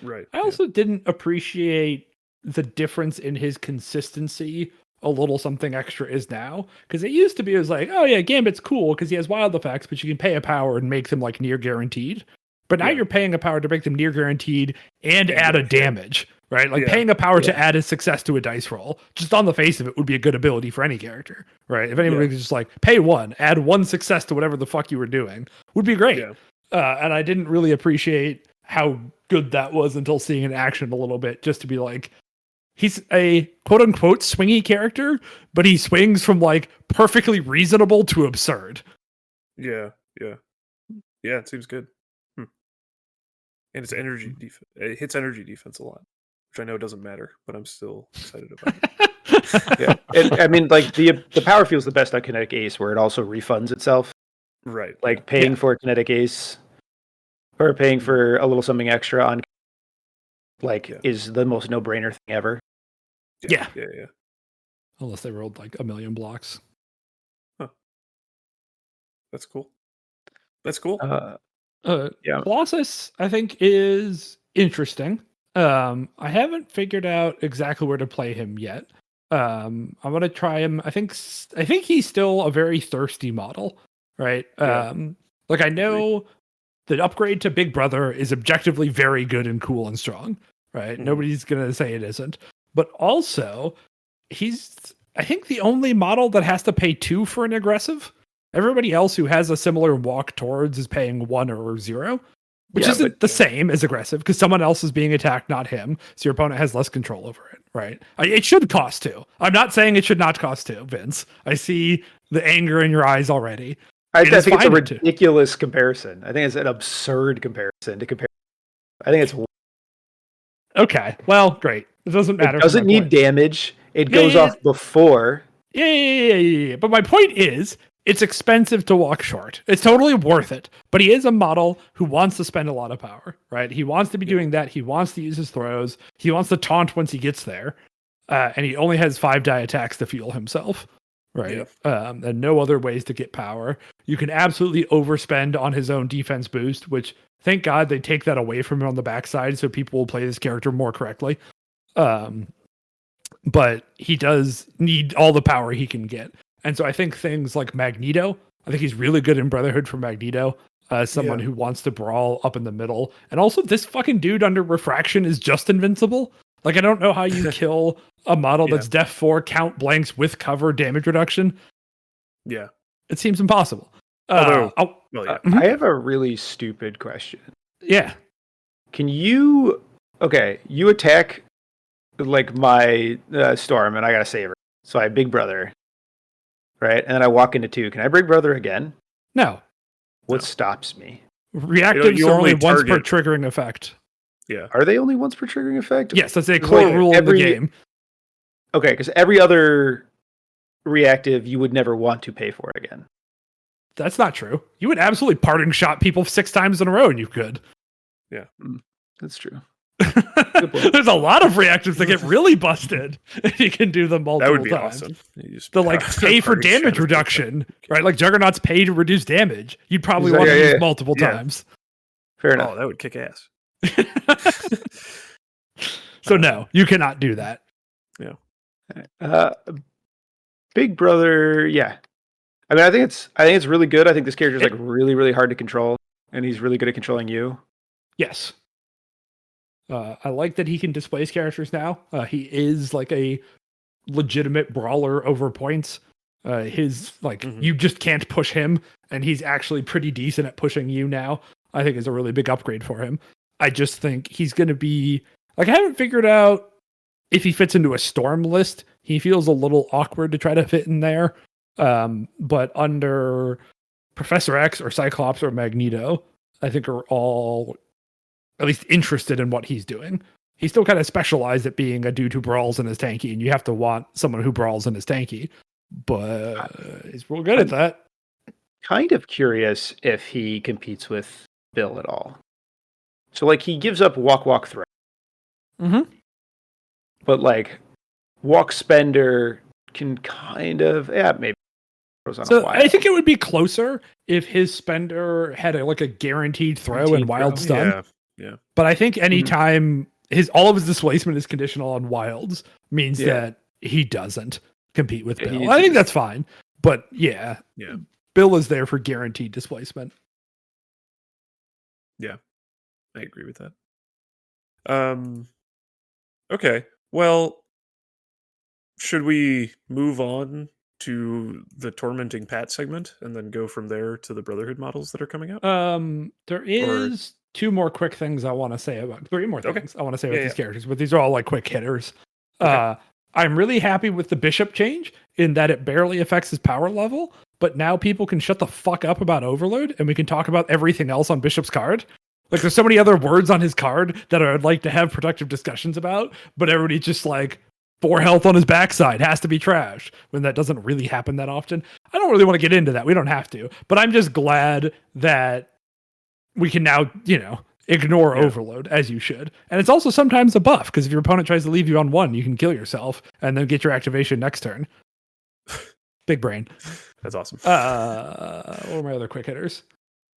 Right. I also didn't appreciate the difference in his consistency a little something extra is now, because it used to be, it was like, oh yeah, Gambit's cool because he has wild effects, but you can pay a power and make them like near guaranteed. But now you're paying a power to make them near guaranteed and add a damage, right? Like paying a power to add a success to a dice roll, just on the face of it, would be a good ability for any character, right? If anybody could just like pay 1, add 1 success to whatever the fuck you were doing, would be great. And I didn't really appreciate how good that was until seeing it in action a little bit, just to be like, he's a quote unquote swingy character, but he swings from like perfectly reasonable to absurd. Yeah. It seems good. And it's energy defense. It hits energy defense a lot, which I know doesn't matter, but I'm still excited about it. And I mean, like the power feels the best on Kinetic Ace, where it also refunds itself. Right. Like paying for a Kinetic Ace or paying for a little something extra on is the most no-brainer thing ever. Yeah. Unless they rolled like 1,000,000 blocks. Huh. That's cool. Colossus, I think, is interesting. I haven't figured out exactly where to play him yet. I'm gonna try him. I think he's still a very thirsty model, right? Like I know the upgrade to Big Brother is objectively very good and cool and strong, right? Nobody's gonna say it isn't. But also, he's I think the only model that has to pay 2 for an aggressive. Everybody else who has a similar walk towards is paying 1 or 0, which isn't the same as aggressive because someone else is being attacked, not him. So your opponent has less control over it, right? It should cost 2. I'm not saying it should not cost 2, Vince. I see the anger in your eyes already. I think it's a ridiculous comparison. I think it's an absurd comparison to compare. I think it's okay. Well, great. It doesn't matter. It doesn't need damage. It goes off before. Yeah. But my point is, it's expensive to walk short. It's totally worth it. But he is a model who wants to spend a lot of power, right? He wants to be doing that. He wants to use his throws. He wants to taunt once he gets there. And he only has 5 die attacks to fuel himself, right? And no other ways to get power. You can absolutely overspend on his own defense boost, which thank God they take that away from him on the backside so people will play this character more correctly. But he does need all the power he can get. And so I think things like Magneto, I think he's really good in Brotherhood for Magneto, someone who wants to brawl up in the middle. And also this fucking dude under Refraction is just invincible. Like, I don't know how you kill a model that's Def 4, count blanks with cover damage reduction. Yeah. It seems impossible. I have a really stupid question. Yeah. Can you attack like my Storm and I gotta save her. So I have Big Brother. Right? And then I walk into 2. Can I Big Brother again? No. What stops me? Reactives are only once per triggering effect. Yeah. Are they only once per triggering effect? Yes, that's a core rule in the game. Okay, because every other reactive you would never want to pay for again. That's not true. You would absolutely parting shot people 6 times in a row and you could. Yeah. That's true. There's a lot of reactives that get really busted if you can do them multiple times. That would be awesome. The like pay for damage reduction, right? Like Juggernaut's pay to reduce damage. You'd probably want to use multiple times. Fair enough. Oh, that would kick ass. So no, you cannot do that. Yeah. Big Brother, yeah. I mean, I think it's really good. I think this character is like really, really hard to control, and he's really good at controlling you. Yes. I like that he can displace characters now. He is like a legitimate brawler over points. His you just can't push him, and he's actually pretty decent at pushing you now. I think is a really big upgrade for him. I just think he's going to be like, I haven't figured out if he fits into a storm list. He feels a little awkward to try to fit in there. But under Professor X or Cyclops or Magneto, I think are all at least interested in what he's doing. He's still kind of specialized at being a dude who brawls in his tanky, and you have to want someone who brawls in his tanky. But he's real good at that. Kind of curious if he competes with Bill at all. So, like, he gives up walk threat. Mm-hmm. But, like, walk spender can kind of, maybe. So I think it would be closer if his spender had a guaranteed throw and wild stun. Yeah. But I think anytime all of his displacement is conditional on wilds means that he doesn't compete with Bill. I think that's fine. But yeah. Bill is there for guaranteed displacement. Yeah. I agree with that. Okay. Well, should we move on to the Tormenting Pat segment and then go from there to the Brotherhood models that are coming out? There is two more quick things I want to say about, three more things I want to say about these characters, but these are all like quick hitters. Okay. I'm really happy with the Bishop change in that it barely affects his power level, but now people can shut the fuck up about Overload and we can talk about everything else on Bishop's card. Like, there's so many other words on his card that I'd like to have productive discussions about, but everybody's just like, 4 health on his backside has to be trash, when that doesn't really happen that often. I don't really want to get into that. We don't have to. But I'm just glad that we can now, ignore Overload, as you should. And it's also sometimes a buff, because if your opponent tries to leave you on 1, you can kill yourself and then get your activation next turn. Big brain. That's awesome. What are my other quick hitters?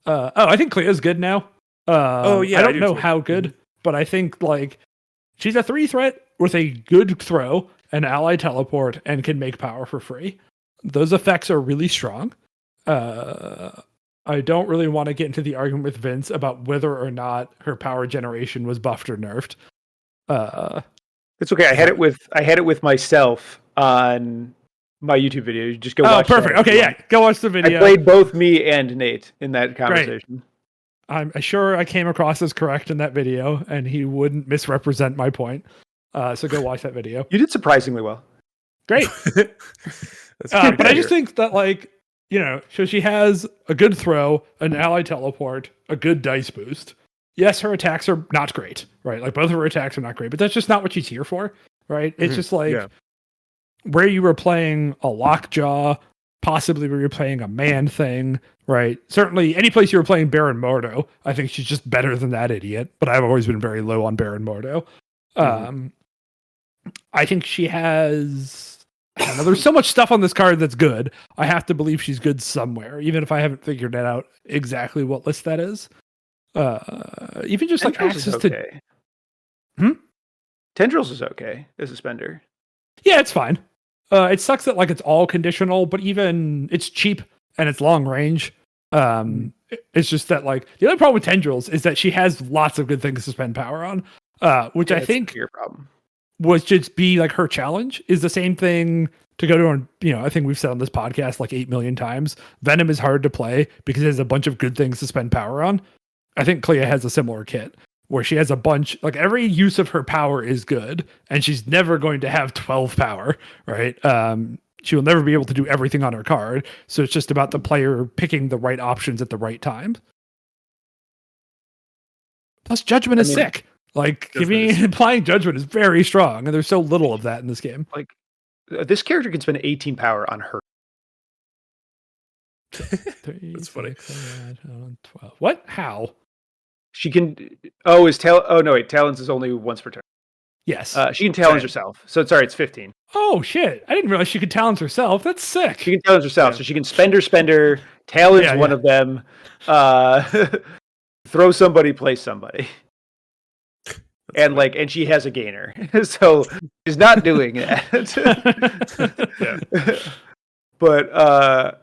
I think Clea's good now. I don't know how good, but I think, she's a 3 threat with a good throw, an ally teleport, and can make power for free. Those effects are really strong. I don't really want to get into the argument with Vince about whether or not her power generation was buffed or nerfed. It's okay. I had it with myself on my YouTube video. You just go watch. Oh, perfect. Okay, go watch the video. I played both me and Nate in that conversation. Great. I'm sure I came across as correct in that video, and he wouldn't misrepresent my point. So go watch that video. You did surprisingly well. Great. But I just think that, so she has a good throw, an ally teleport, a good dice boost. Yes, her attacks are not great, right? Like, both of her attacks are not great, but that's just not what she's here for, right? It's just where you were playing a lockjaw, possibly where you're playing a man thing, right? Certainly, any place you were playing Baron Mordo, I think she's just better than that idiot, but I've always been very low on Baron Mordo. I think she has... there's so much stuff on this card that's good. I have to believe she's good somewhere, even if I haven't figured it out exactly what list that is. Even just access to... Tendrils is okay as a spender. Yeah, it's fine. It sucks that it's all conditional, but even it's cheap and it's long range. It's just that the other problem with Tendrils is that she has lots of good things to spend power on, which I think your problem was just be her challenge is the same thing to go to. I think we've said on this podcast 8 million times. Venom is hard to play because it has a bunch of good things to spend power on. I think Clea has a similar kit where she has a bunch, every use of her power is good, and she's never going to have 12 power, right? She will never be able to do everything on her card, so it's just about the player picking the right options at the right time. Plus, Judgment is sick. Applying Judgment is very strong, and there's so little of that in this game. This character can spend 18 power on her. That's funny. 12. What? How? She can. Talons is only once per turn. Yes. She can Talons herself. So it's 15. Oh shit! I didn't realize she could Talons herself. That's sick. She can Talons herself, so she can spender. Talons one of them. Throw somebody, place somebody. And she has a gainer, so she's not doing that. But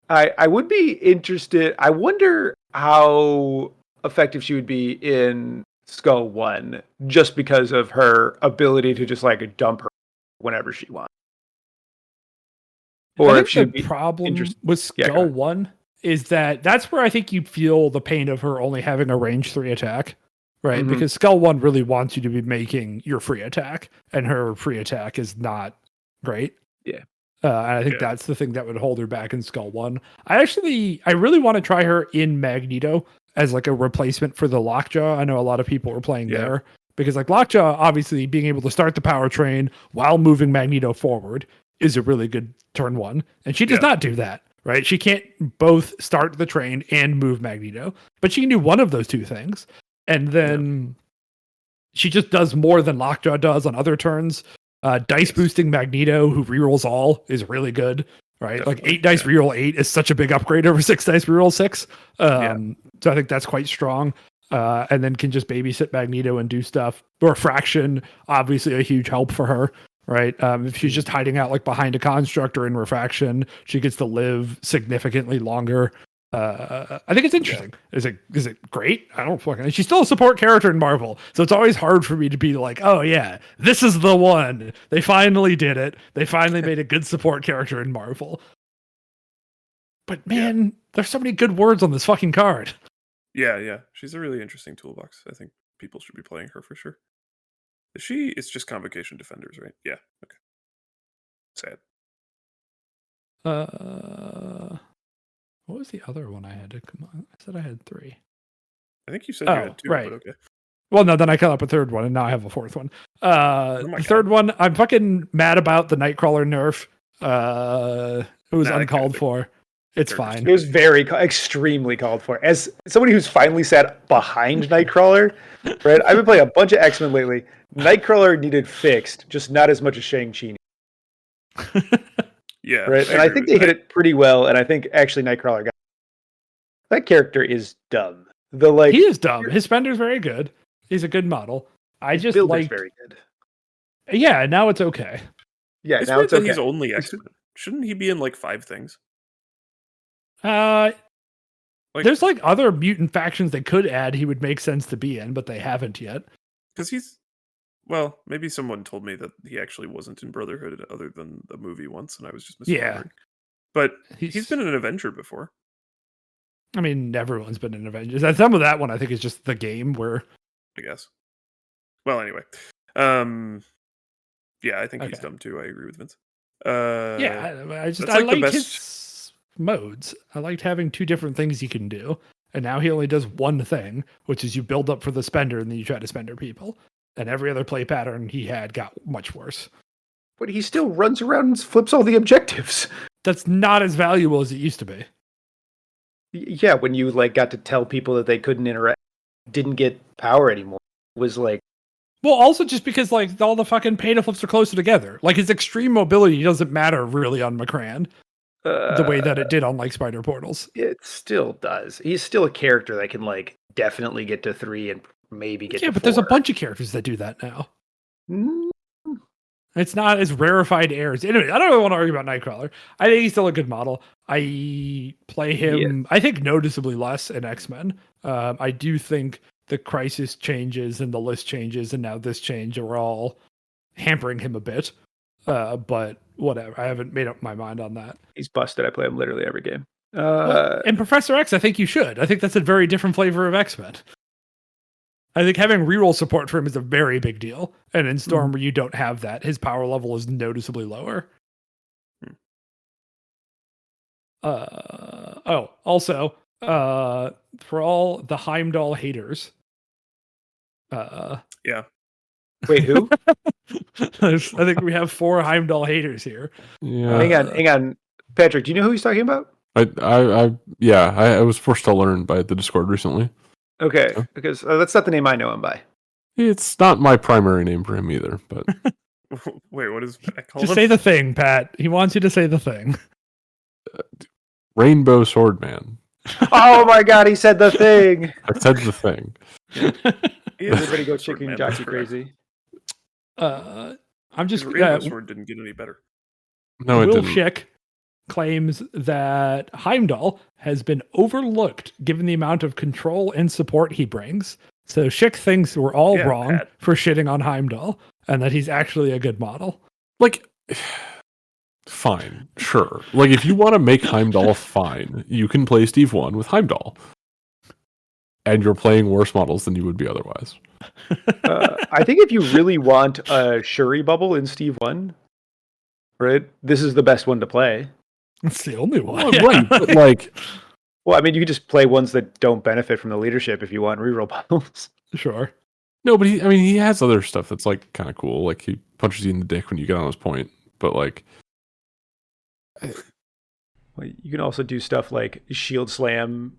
I would be interested. I wonder how effective she would be in Skull One just because of her ability to just like dump her whenever she wants. I Or think if she'd the be problem interest- with Yeah, go Skull ahead. One is that's where I think you feel the pain of her only having a range 3 attack, right? Mhm. Because Skull One really wants you to be making your free attack, and her free attack is not great. Yeah. And I think that's the thing that would hold her back in Skull One. I really want to try her in Magneto as like a replacement for the Lockjaw. I know a lot of people were playing there because like Lockjaw, obviously being able to start the power train while moving Magneto forward is a really good turn one. And she does not do that, right? She can't both start the train and move Magneto, but she can do one of those two things. And then she just does more than Lockjaw does on other turns. Dice boosting Magneto, who rerolls all, is really good, right? Definitely, like 8 dice reroll 8 is such a big upgrade over 6 dice reroll 6. So I think that's quite strong. And then can just babysit Magneto and do stuff. Refraction, obviously a huge help for her, right? If she's just hiding out like behind a construct or in refraction, she gets to live significantly longer. I think it's interesting. Is it great? I don't fucking. She's still a support character in Marvel, so it's always hard for me to be like, oh yeah, this is the one. They finally did it. They finally made a good support character in Marvel. But man, there's so many good words on this fucking card. Yeah. She's a really interesting toolbox. I think people should be playing her for sure. It's just Convocation Defenders, right? Yeah. Okay. Sad. What was the other one I had to come on? I said I had 3. I think you said you had 2, right. but okay. Well, no, then I cut up a third one, and now I have a fourth one. The third one, I'm fucking mad about the Nightcrawler nerf. It was uncalled for. It's fine. It was extremely called for. As somebody who's finally sat behind Nightcrawler, right? I've been playing a bunch of X-Men lately. Nightcrawler needed fixed, just not as much as Shang-Chi. Yeah. Right? And I think they hit it pretty well, and I think actually Nightcrawler got that character is dumb. He is dumb. His Spender's very good. He's a good model. I just like very good. Yeah, now it's okay. Yeah, it's now weird it's that okay. he's only X-Men. Shouldn't he be in like 5 things? There's like other mutant factions they could add he would make sense to be in, but they haven't yet. Because maybe someone told me that he actually wasn't in Brotherhood other than the movie once, and I was just misremembering. But he's been an Avenger before. I mean, everyone's been in Avengers. And some of that one I think is just the game where I guess. Well, anyway. Yeah, I think he's dumb too. I agree with Vince. I like his modes. I liked having 2 different things he can do. And now he only does one thing, which is you build up for the spender and then you try to spender people. And every other play pattern he had got much worse. But he still runs around and flips all the objectives. That's not as valuable as it used to be. Yeah, when you like got to tell people that they couldn't interact, didn't get power anymore, it was like. Well, also just because like all the fucking pay flips are closer together. Like his extreme mobility doesn't matter really on McCran the way that it did on like Spider Portals. It still does. He's still a character that can like definitely get to 3 and maybe get to 4. Yeah, but there's a bunch of characters that do that now. Mm. It's not as rarefied airs. Anyway, I don't really want to argue about Nightcrawler. I think he's still a good model. I play him, I think, noticeably less in X-Men. I do think the Crisis changes and the list changes and now this change are all hampering him a bit. But whatever. I haven't made up my mind on that. He's busted. I play him literally every game. And Professor X, I think you should. I think that's a very different flavor of X-Men. I think having reroll support for him is a very big deal. And in Storm, where you don't have that, his power level is noticeably lower. Also, for all the Heimdall haters. Yeah. Wait, who? I think we have 4 Heimdall haters here. Yeah. Hang on. Patrick, do you know who he's talking about? I was forced to learn by the Discord recently. Okay, because that's not the name I know him by. It's not my primary name for him either, but Wait, what is Pat called? Just say the thing, Pat. He wants you to say the thing. Rainbow Swordman. Oh my god, he said the thing. I said the thing. Everybody go chicken jockey crazy. I'm just Rainbow Sword didn't get any better. No, it Will didn't. Schick claims that Heimdall has been overlooked given the amount of control and support he brings. So Schick thinks we're all Yeah, wrong Pat. for shitting on Heimdall and that he's actually a good model. Like, fine, sure. Like, if you want to make Heimdall fine, you can play Steve 1 with Heimdall. And you're playing worse models than you would be otherwise. I think if you really want a Shuri bubble in Steve 1, right, this is the best one to play. It's the only one. Well, right, but like... Well, I mean, you can just play ones that don't benefit from the leadership if you want reroll bubbles. Sure. No, but he has other stuff that's like kind of cool. Like he punches you in the dick when you get on his point. But like... Well, you can also do stuff like shield slam...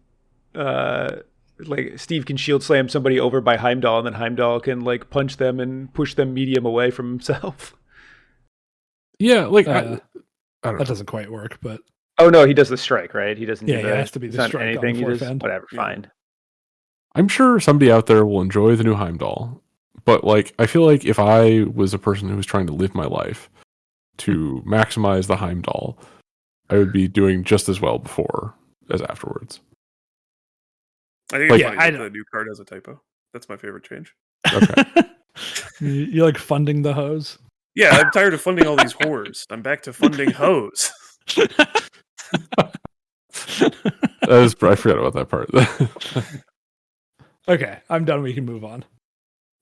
like Steve can shield slam somebody over by Heimdall, and then Heimdall can like punch them and push them medium away from himself. Yeah, like I That don't know. doesn't quite work, but Oh no, he does the strike, right? He doesn't. Yeah, do it has to be it's the not strike on anything. He fourth just end. whatever. Yeah. Fine. I'm sure somebody out there will enjoy the new Heimdall, but like I feel like if I was a person who was trying to live my life to maximize the Heimdall, I would be doing just as well before as afterwards. I think Like- it's funny I that know. the new card has a typo. That's my favorite change. Okay. You like funding the hose? Yeah, I'm tired of funding all these whores. I'm back to funding hoes. I forgot about that part. Okay, I'm done. We can move on.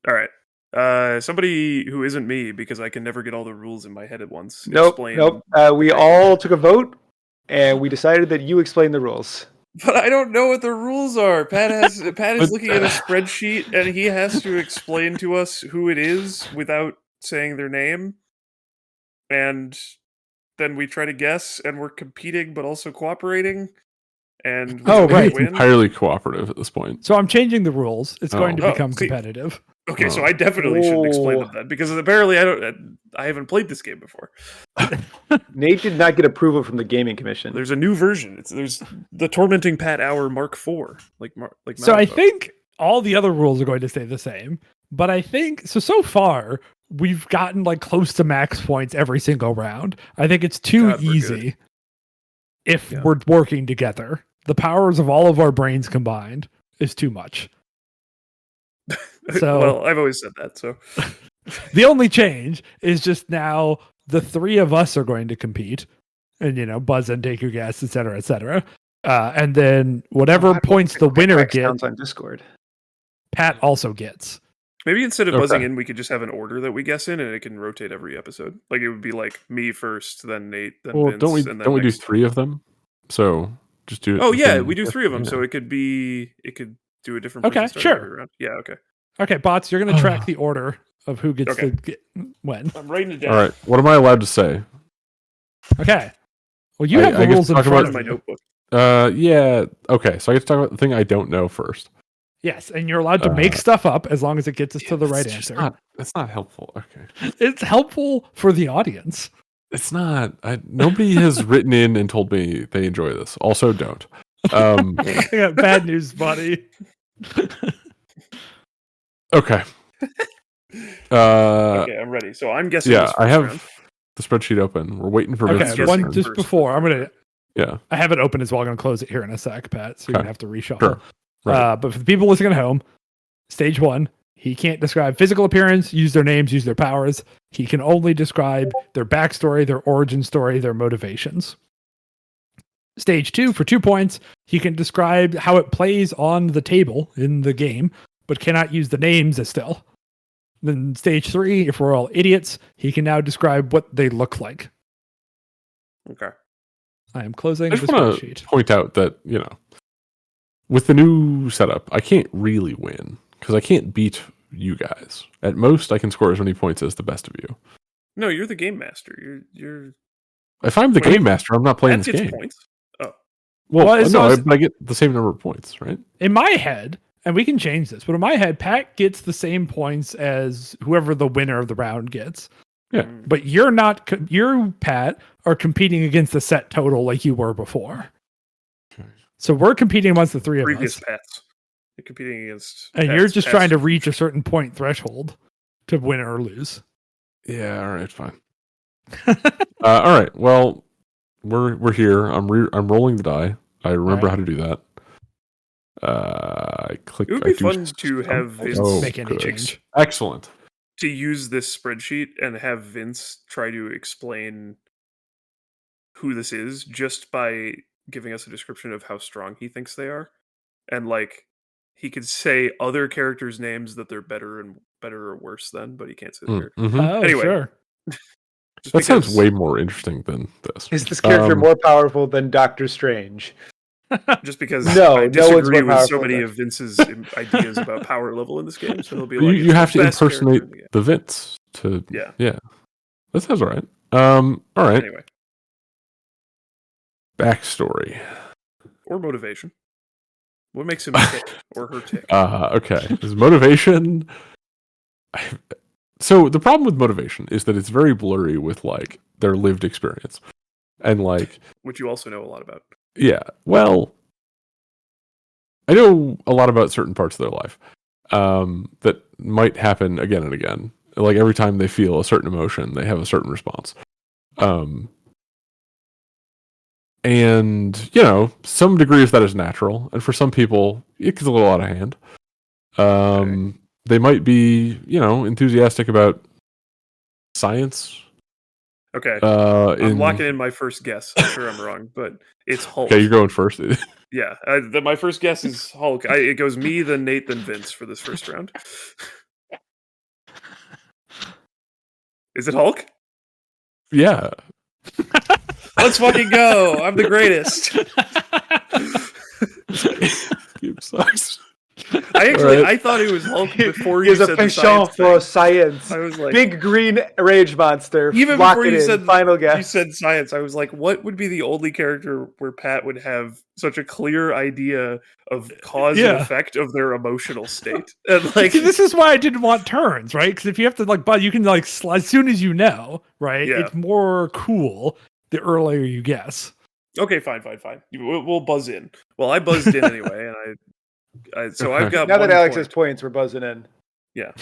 All right. Somebody who isn't me, because I can never get all the rules in my head at once. Nope. explain- Nope. We all took a vote, and we decided that you explain the rules. But I don't know what the rules are. Pat is But- looking at a spreadsheet, and he has to explain to us who it is without saying their name. And then we try to guess, and we're competing but also cooperating. And we Oh, always right. It's win. entirely cooperative at this point. So I'm changing the rules. It's going to Oh, become see- competitive. Okay, so Oh. I definitely shouldn't explain Oh. them then, because apparently I haven't played this game before. Nate did not get approval from the Gaming Commission. There's a new version. There's the Tormenting Pat Hour Mark IV. Like So I Malifaux. think all the other rules are going to stay the same. But I think so far we've gotten like close to max points every single round. I think it's too God, we're easy if Yeah. we're working together. The powers of all of our brains combined is too much. So- well, I've always said that. So The only change is just now the three of us are going to compete, and buzz and take your guess, et cetera, and then whatever points the winner Repack gets, sounds on Discord. Pat also gets. maybe instead of buzzing Okay. in, we could just have an order that we guess in, and it can rotate every episode. Like it would be like me first, then Nate, then Well, Vince, don't we and then don't we do next- 3 of them? So just do it. Oh yeah, within- we do 3 of them, so yeah. it could do a different. Okay, person starting sure. every round. Yeah, okay. Okay, bots, you're going to track the order of who gets Okay. to get when. I'm writing it down. All right. What am I allowed to say? Okay. Well, you I- have I the get to rules in talk front about of my you. notebook. Yeah. Okay. So I get to talk about the thing I don't know first. Yes, and you're allowed to make stuff up as long as it gets us to the right It's just answer. That's not helpful. Okay. It's helpful for the audience. It's not. Nobody has written in and told me they enjoy this. Also, don't. I got bad news, buddy. Okay. Okay, I'm ready. So I'm guessing. Yeah, this I first have round. the spreadsheet open. We're waiting for Vince Okay, to guess one return. just first. before. Yeah. I have it open as well. I'm going to close it here in a sec, Pat. So you're Okay. going to have to reshuffle. Sure. Right. But for the people listening at home, stage 1, he can't describe physical appearance, use their names, use their powers. He can only describe their backstory, their origin story, their motivations. Stage 2, for 2 points, he can describe how it plays on the table in the game, but cannot use the names as still. Then stage 3, if we're all idiots, he can now describe what they look like. Okay. I am closing I the just want to spreadsheet. point out that, with the new setup, I can't really win because I can't beat you guys. At most, I can score as many points as the best of you. No, you're the game master. You're. If I'm the Wait, game master, I'm not playing That this gets game. points. Well, Well, it's no, also- but I get the same number of points, right? In my head, and we can change this, but in my head, Pat gets the same points as whoever the winner of the round gets. Yeah. Mm. But you're not, you, Pat, are competing against the set total like you were before. Okay. So we're competing amongst the three of Previous us. pets. You're competing against. And pets, you're just pets. trying to reach a certain point threshold to win or lose. Yeah. All right. Fine. All right. Well, we're here. I'm rolling the die. I remember Right. how to do that. I click. It would be fun to have Vince make any change. Excellent. To use this spreadsheet and have Vince try to explain who this is just by giving us a description of how strong he thinks they are, and like he could say other characters' names that they're better or worse than, but he can't say the character. Mm-hmm. Oh, Anyway. sure. That sounds way more interesting than this. Is this character more powerful than Doctor Strange? Just because No, I no one's disagree more with so powerful many than- of Vince's ideas about power level in this game, so he'll be like, You have to "It's the best character impersonate in the game." the Vince to. Yeah. That sounds all right. All right. Anyway, Backstory. or motivation. What makes him tick or her tick? Okay. His motivation. So the problem with motivation is that it's very blurry with like their lived experience, and like, Which you also know a lot about. yeah. Well, I know a lot about certain parts of their life that might happen again and again. Like every time they feel a certain emotion, they have a certain response. And some degree of that is natural, and for some people, it gets a little out of hand. Okay. They might be, enthusiastic about science. Okay. I'm I'm locking in my first guess. I'm sure I'm wrong, but it's Hulk. Okay, you're going first. Yeah, my first guess is Hulk. It goes me, then Nate, then Vince for this first round. Is it Hulk? Yeah. Let's fucking go! I'm the greatest. Game sucks. I thought it was Hulk before you He has a said the penchant science for thing. science. I was like, Big green rage monster. even Lock before it you in. said Final guess. you said science, I was like, what would be the only character where Pat would have such a clear idea of cause and effect of their emotional state? And like, See, this is why I didn't want turns, right? Because if you have to but you can as soon as you know, right? Yeah. It's more cool the earlier you guess. okay, fine. We'll buzz in. Well, I buzzed in anyway, and so I've got Now that one Alex point. has points, we're buzzing in. Yeah.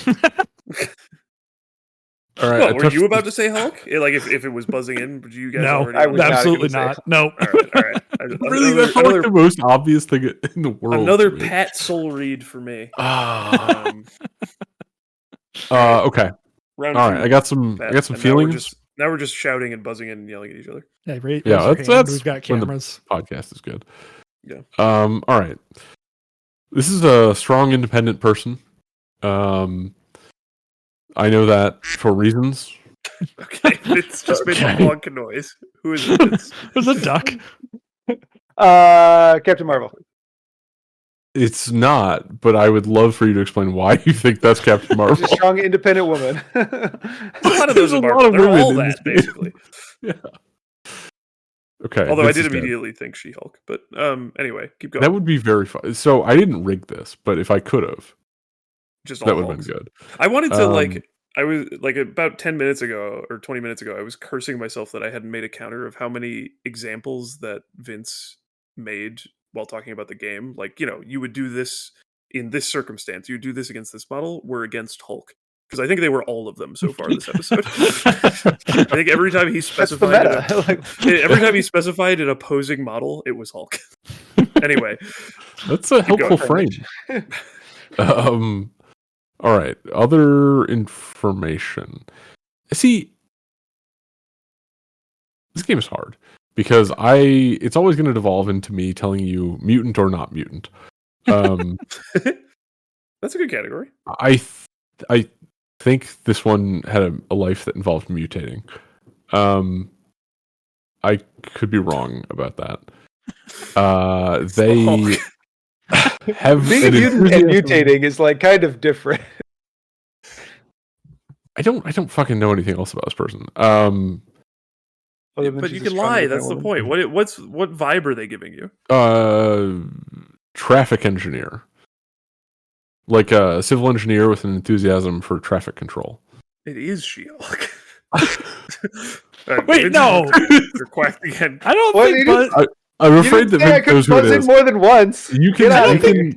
All right. Well, were you about to say Hulk? Like, if it was buzzing in, would you guys No, already? I was not absolutely gonna not. say No. All right. Really, that's like the most obvious thing in the world. Another to me. Pat Soul read for me. Ah. Um, Okay. round All two, right. I got some Pat, and feelings. Now we're just shouting and buzzing in and yelling at each other. Yeah, raise Yeah, your that's- hand. that's We've got when the- cameras. Podcast is good. Yeah. All right. This is a strong, independent person. I know that for reasons. Okay, it's just made a honk noise. Who is it? There's a duck. Captain Marvel. It's not, but I would love for you to explain why you think that's Captain Marvel. She's a strong, independent woman. A lot of There's those a are lot Marvel. of They're women all in that, this game. basically. Yeah. Okay. Although I this did is dead. immediately think She-Hulk. But anyway, keep going. That would be very fun. So I didn't rig this, but if I could have, Just all that would have been Hulks. good. I wanted to Um, I was like about 10 minutes ago or 20 minutes ago, I was cursing myself that I hadn't made a counter of how many examples that Vince made while talking about the game. Like, you would do this in this circumstance, you would do this against this model, we're against Hulk. Because I think they were all of them so far this episode. I think every time he That's the specified meta. every time he specified an opposing model, it was Hulk. Anyway, That's a Keep helpful going. frame. All right. Other information. See, this game is hard because it's always going to devolve into me telling you mutant or not mutant. that's a good category. I think this one had a life that involved mutating. I could be wrong about that. They have Being an a mutant and enthusiasm- mutating is like kind of different. I don't fucking know anything else about this person. Other than But she's you a can strong, lie. independent That's the woman. point. What vibe are they giving you? Traffic engineer, like a civil engineer with an enthusiasm for traffic control. It is She-Hulk. Wait, no. You're quacked again. I don't What, think you but I'm You afraid didn't that say I Vince could knows who it buzz in is. more than once. You Get out can, of here.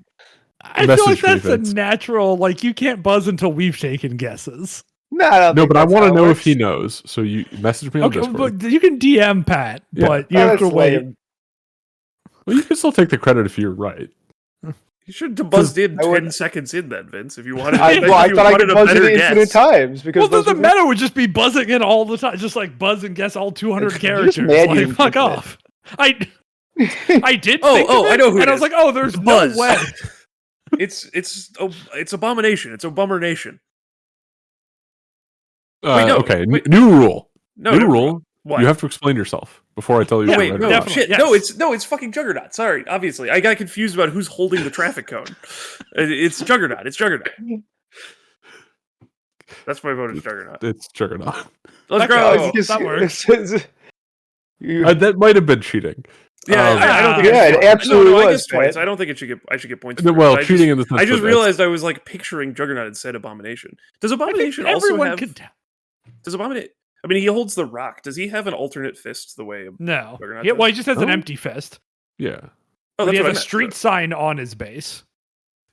I feel like message me, that's a Vince. natural, like you can't buzz until we've taken guesses. No, I don't No, think but I that's want how to it know if he works. knows. So you message me on Okay, Discord. but you can DM Pat, Yeah. but you Oh, have to that's wait. lame. Well, you can still take the credit if you're right. You should have buzzed in I 10 would- seconds in then, Vince. If you wanted, I if thought you I wanted could a buzz in better infinite guess. times because Well, then those the were meta would just be buzzing in all the time, just like buzz and guess all 200 You're characters. just mad you Like, didn't fuck think of it. off. I did. Oh, think oh, of it, I know who it and I was is. like, oh, there's It's no Buzz. way. It's Abomination. It's Abomination. Uh, no, okay, wait. new rule. No, new no, rule. What? You have to explain yourself before I tell you. Yeah, what Wait, I no, know. definitely, shit. yes. No, it's fucking Juggernaut. Sorry, obviously. I got confused about who's holding the traffic cone. It's Juggernaut. It's Juggernaut. That's my vote is Juggernaut. It's Juggernaut. Let's Okay, go. that works. That might have been cheating. Yeah, I don't think Yeah, it it absolutely I was, guess points. Pat. I don't think I should get points. No, for it, well, but cheating in the sense I just that realized I was like picturing Juggernaut instead of Abomination. Does I think Abomination also everyone have? could. Does Abomination? I mean, he holds the rock. Does he have an alternate fist the way? No. Juggernaut Yeah, well, he does? just has an Oh. empty fist. Yeah. Oh, But he that's what has I a meant. street sign on his base.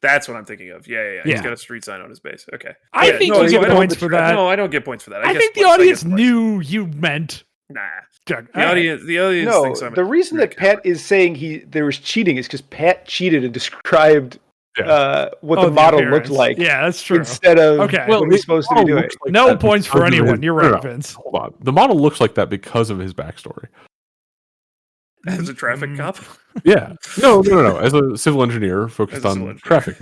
That's what I'm thinking of. Yeah. He's Yeah. got a street sign on his base. Okay. I think no, you he get would hold points the for track. that. No, I don't get points for that. I guess think the points. I get audience points. knew you meant. Nah. Jug- The audience No, thinks I'm the reason that Pat is saying there was cheating is because Pat cheated and described what Oh, the model appearance. looked like Yeah, that's true. instead of Okay. what he's supposed to be doing. No points for anyone. You're right, No, Vince. hold on. The model looks like that because of his backstory. as a traffic Mm. cop. Yeah. No. As a civil engineer focused As a civil on engineer. traffic.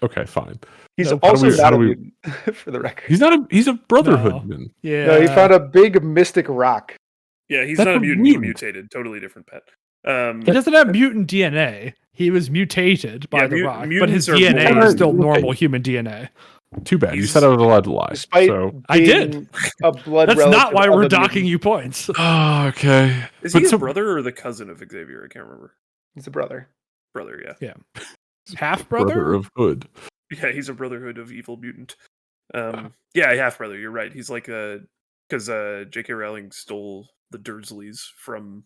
Okay, fine. He's No, also how do we- not a mutant, for the record. He's a Brotherhood man. Yeah. No, he found a big mystic rock. Yeah, he's That's not a a mutant. He mutant. mutated. Totally different pet. He doesn't have mutant DNA. He was mutated by Yeah, the rock, but mutants his are DNA born- is still Okay. normal human DNA. Too bad. You He's- said I was allowed to lie. Despite So. I did. being a blood That's relative not why of we're a docking mutant. you points. Oh, okay. Is But he a so- brother or the cousin of Xavier? I can't remember. He's a brother. Brother, yeah. Half Brother brother. of Hood. Yeah, he's a Brotherhood of evil mutant. Yeah, half brother. You're right. He's like because J.K. Rowling stole the Dursleys from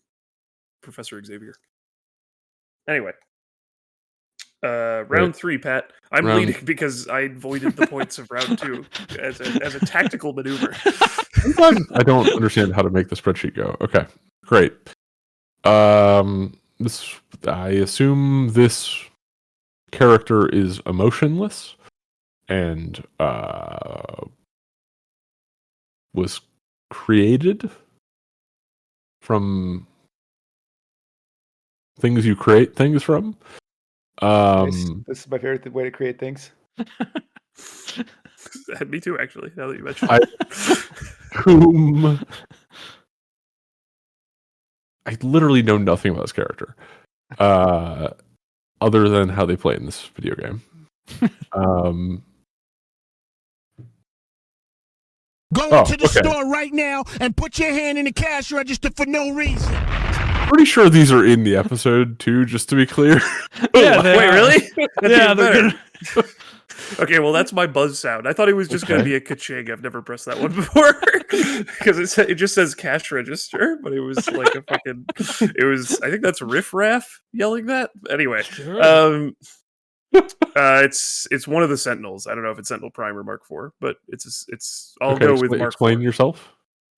Professor Xavier. Anyway, round 3, Pat. I'm Round- leading because I avoided the points of round 2 as a tactical maneuver. Sometimes I don't understand how to make the spreadsheet go. Okay, great. I assume this character is emotionless and was created from things you create things from. This is my favorite way to create things. Me too, actually. Now that you mention I- it. Whom I literally know nothing about this character, other than how they play in this video game. Go to the okay. store right now and put your hand in the cash register for no reason. Pretty sure these are in the episode too. Just to be clear. Yeah, they Wait, are. really? That's Yeah, even they're better. gonna- Okay, well, that's my buzz sound. I thought it was just going to be a ka-ching. I've never pressed that one before because it just says cash register, but it was like a fucking. It was. I think that's Riff Raff yelling that. Anyway, it's one of the Sentinels. I don't know if it's Sentinel Prime or Mark IV, but it's. I'll Okay, go with Mark explain IV. yourself.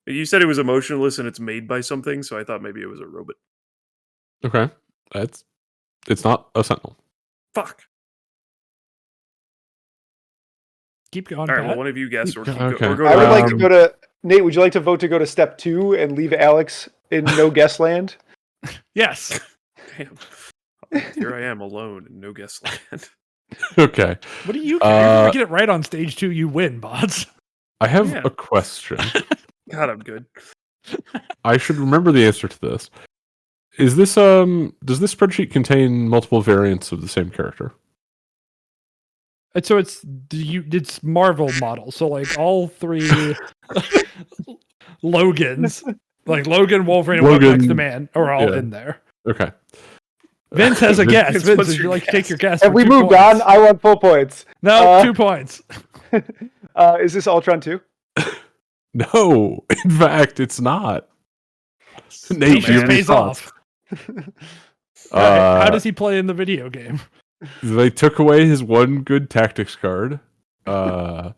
You said it was emotionless and it's made by something, so I thought maybe it was a robot. Okay, it's not a sentinel. Fuck. Keep going. All right, well, Pat. one of you guess or keep Okay. or go. I would to like to Um, go to Nate. Would you like to vote to go to step 2 and leave Alex in no guest land? Yes. Damn. Here I am alone in no guest land. Okay, What do you care? If you get it right on stage 2, you win, bots. I have Yeah. a question. God, I'm good. I should remember the answer to this. Is this does this spreadsheet contain multiple variants of the same character? And so it's Marvel model. So like all 3 Logans, like Logan, Wolverine, and Logan, Next to Man, are all yeah. in there. Okay. Vince has a guess. Vince, Vince, what's would you your like to guess? take your guess? Have for we 2 moved points? on? I want full points. No, 2 points. Is this Ultron 2? No, in fact, it's not. He Nate, just your pays response. off. How Uh, does he play in the video game? They took away his one good tactics card. I